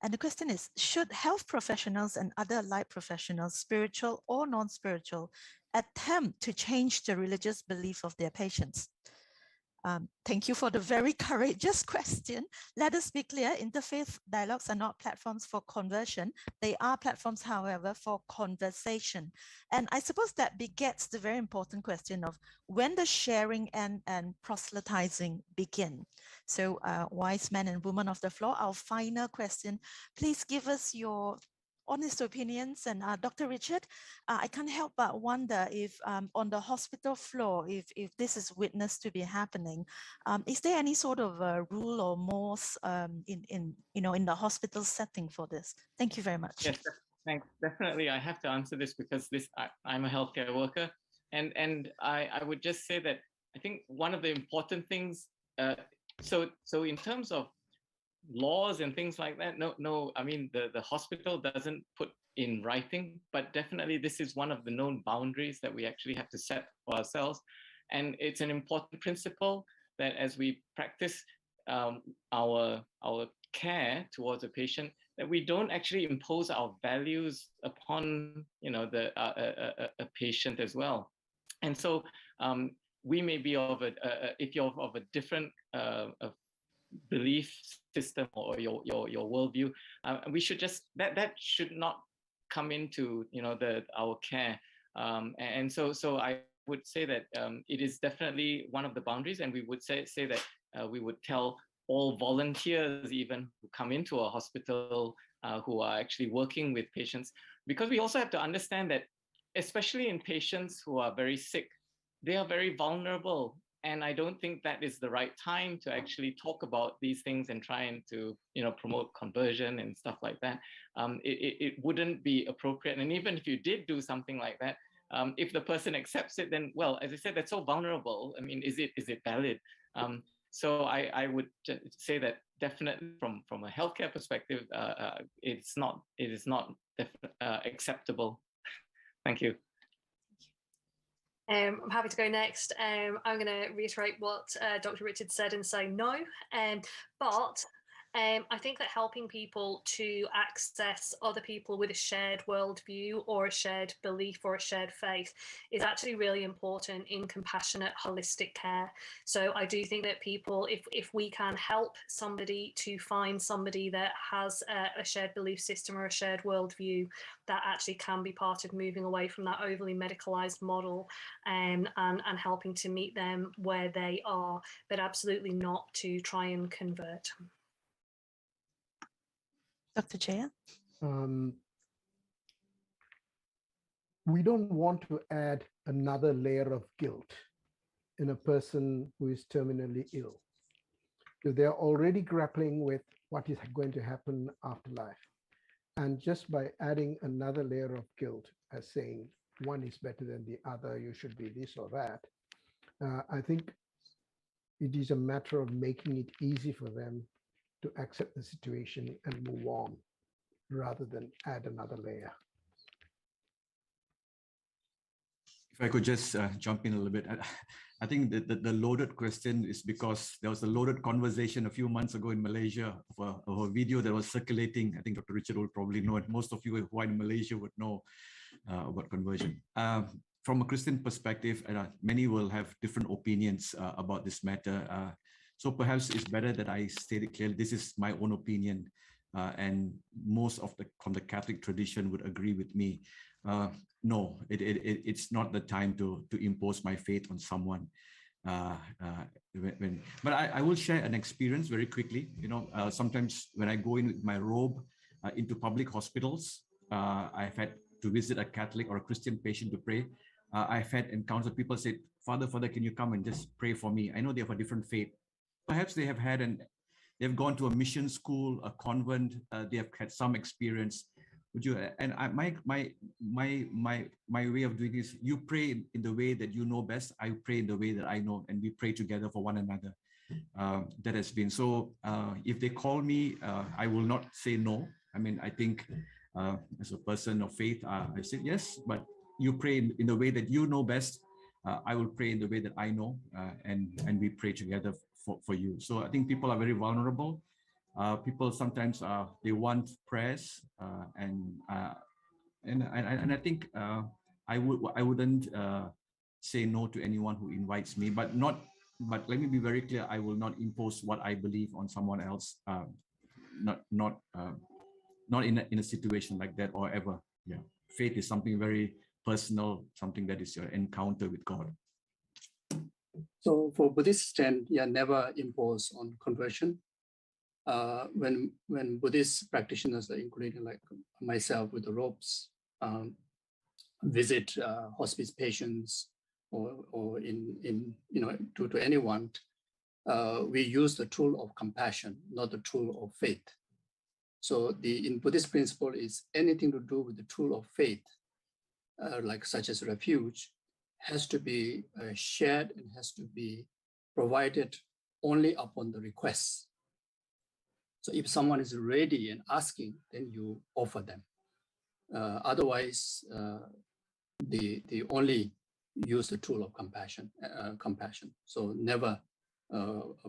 And the question is, should health professionals and other allied professionals, spiritual or non-spiritual, attempt to change the religious belief of their patients? Thank you for the very courageous question. Let us be clear, interfaith dialogues are not platforms for conversion. They are platforms, however, for conversation. And I suppose that begets the very important question of when does sharing and proselytizing begin? So wise men and women of the floor, our final question, please give us your honest opinions. And Dr. Richard, I can't help but wonder if on the hospital floor, if this is witnessed to be happening, is there any sort of rule or mores in the hospital setting for this? Thank you very much. Yes, thanks. Definitely, I have to answer this because I'm a healthcare worker, and I would just say that I think one of the important things So in terms of laws and things like that, no, I mean, the hospital doesn't put in writing, but definitely this is one of the known boundaries that we actually have to set for ourselves. And it's an important principle that as we practice our care towards a patient, that we don't actually impose our values upon, you know, a patient as well. And so we may be of if you're of a different belief system or your worldview, we should just that should not come into, you know, our care. And so I would say that it is definitely one of the boundaries, and we would say that we would tell all volunteers even who come into a hospital who are actually working with patients, because we also have to understand that, especially in patients who are very sick, they are very vulnerable. And I don't think that is the right time to actually talk about these things and trying to, you know, promote conversion and stuff like that. It wouldn't be appropriate. And even if you did do something like that, if the person accepts it, then, well, as I said, that's so vulnerable. I mean, is it valid? So I would say that definitely from a healthcare perspective, it is not acceptable. Thank you. I'm happy to go next. I'm going to reiterate what Dr. Richard said and say no, but I think that helping people to access other people with a shared worldview or a shared belief or a shared faith is actually really important in compassionate, holistic care. So I do think that people, if we can help somebody to find somebody that has a shared belief system or a shared worldview, that actually can be part of moving away from that overly medicalized model and helping to meet them where they are, but absolutely not to try and convert. Dr. Jaya? We don't want to add another layer of guilt in a person who is terminally ill, because they're already grappling with what is going to happen after life. And just by adding another layer of guilt, as saying one is better than the other, you should be this or that, I think it is a matter of making it easy for them to accept the situation and move on, rather than add another layer. If I could just jump in a little bit, I think that the loaded question is because there was a loaded conversation a few months ago in Malaysia of a video that was circulating. I think Dr. Richard will probably know it. Most of you who are in Malaysia would know about conversion. From a Christian perspective, many will have different opinions about this matter. So perhaps it's better that I state it clearly. This is my own opinion, and most of from the Catholic tradition would agree with me. No, it's not the time to impose my faith on someone. But I will share an experience very quickly. You know, sometimes when I go in with my robe into public hospitals, I've had to visit a Catholic or a Christian patient to pray. I've had encounters, people say, Father, can you come and just pray for me? I know they have a different faith. Perhaps they have they've gone to a mission school, a convent. They have had some experience. Would you? And my way of doing this, you pray in the way that you know best. I pray in the way that I know, and we pray together for one another. That has been so. If they call me, I will not say no. I mean, I think as a person of faith, I say yes. But you pray in the way that you know best. I will pray in the way that I know, and we pray together for you. So I think people are very vulnerable. People sometimes they want prayers, and I think I wouldn't say no to anyone who invites me, but let me be very clear, I will not impose what I believe on someone else, not in a situation like that or ever. Yeah, faith is something very personal, something that is your encounter with God. So for Buddhist stand, never impose on conversion. When Buddhist practitioners, including like myself with the robes, visit hospice patients or in to anyone, we use the tool of compassion, not the tool of faith. So in Buddhist principle is anything to do with the tool of faith, like such as refuge, has to be shared and has to be provided only upon the request. So if someone is ready and asking, then you offer them. Otherwise, they only use the tool of compassion. So never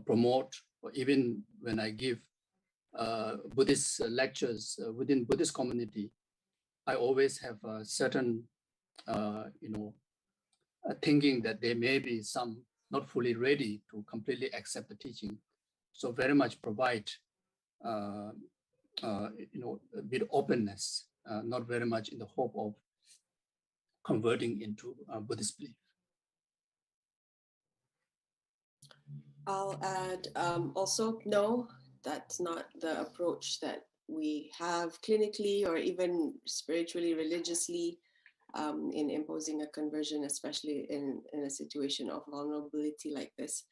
promote, or even when I give Buddhist lectures within Buddhist community, I always have a certain, thinking that there may be some not fully ready to completely accept the teaching. So very much provide, a bit of openness, not very much in the hope of converting into Buddhist belief. I'll add also, no, that's not the approach that we have clinically or even spiritually, religiously, in imposing a conversion, especially in a situation of vulnerability like this.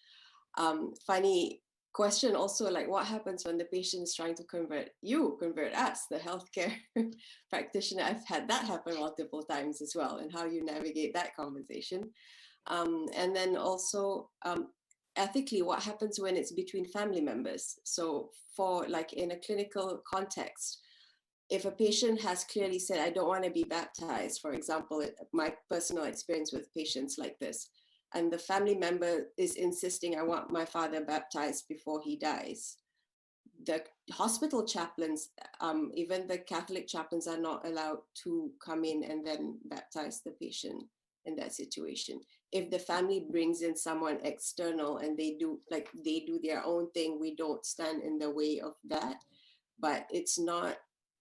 Funny question also, like what happens when the patient is trying to convert us, the healthcare practitioner? I've had that happen multiple times as well, and how you navigate that conversation. And then also, ethically, what happens when it's between family members? So for like in a clinical context, if a patient has clearly said, I don't want to be baptized, for example, my personal experience with patients like this, and the family member is insisting, I want my father baptized before he dies, the hospital chaplains, even the Catholic chaplains, are not allowed to come in and then baptize the patient in that situation. If the family brings in someone external and they do their own thing, we don't stand in the way of that. But it's not,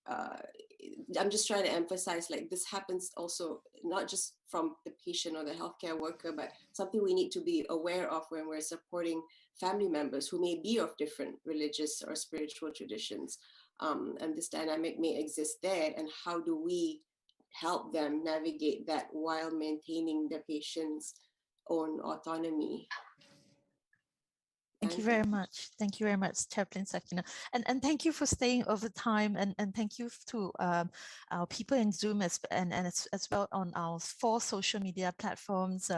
I'm just trying to emphasize, like, this happens also not just from the patient or the healthcare worker, but something we need to be aware of when we're supporting family members who may be of different religious or spiritual traditions. And this dynamic may exist there. And how do we help them navigate that while maintaining the patient's own autonomy? Thank you very much. Thank you very much, Chaplain Sakina. And thank you for staying over time. And thank you to our people in Zoom as well on our 4 social media platforms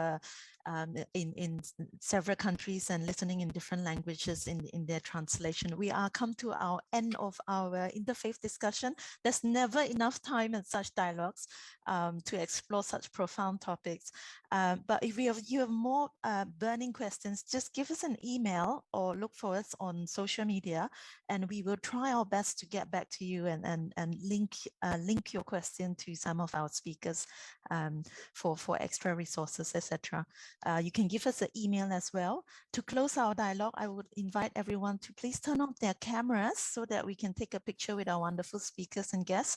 in several countries and listening in different languages in their translation. We are come to our end of our interfaith discussion. There's never enough time in such dialogues to explore such profound topics. But if you have more burning questions, just give us an email or look for us on social media, and we will try our best to get back to you and link your question to some of our speakers for extra resources, etc. You can give us an email as well. To close our dialogue, I would invite everyone to please turn off their cameras so that we can take a picture with our wonderful speakers and guests.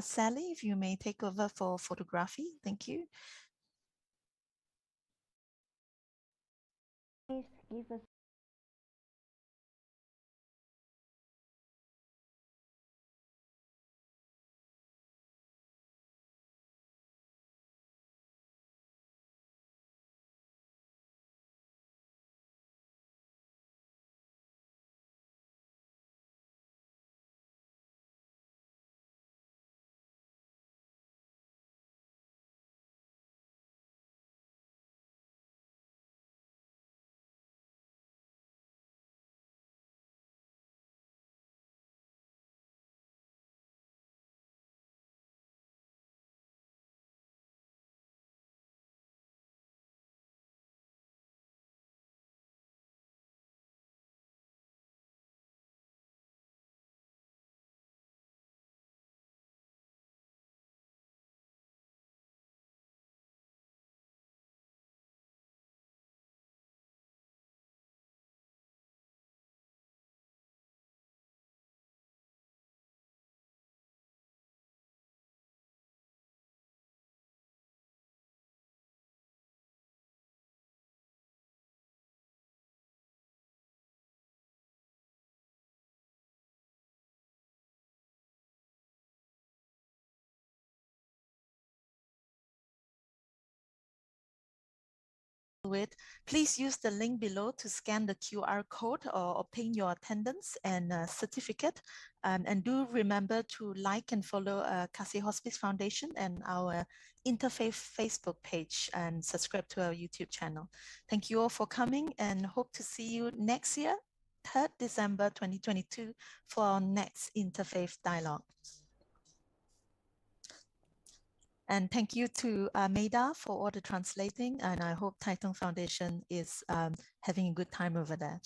Sally, if you may take over for photography. Thank you. Please give us with, please use the link below to scan the QR code or obtain your attendance and certificate. And do remember to like and follow Kasih Hospice Foundation and our Interfaith Facebook page and subscribe to our YouTube channel. Thank you all for coming and hope to see you next year, 3rd December 2022, for our next Interfaith Dialogue. And thank you to Maida for all the translating, and I hope Taitung Foundation is having a good time over there.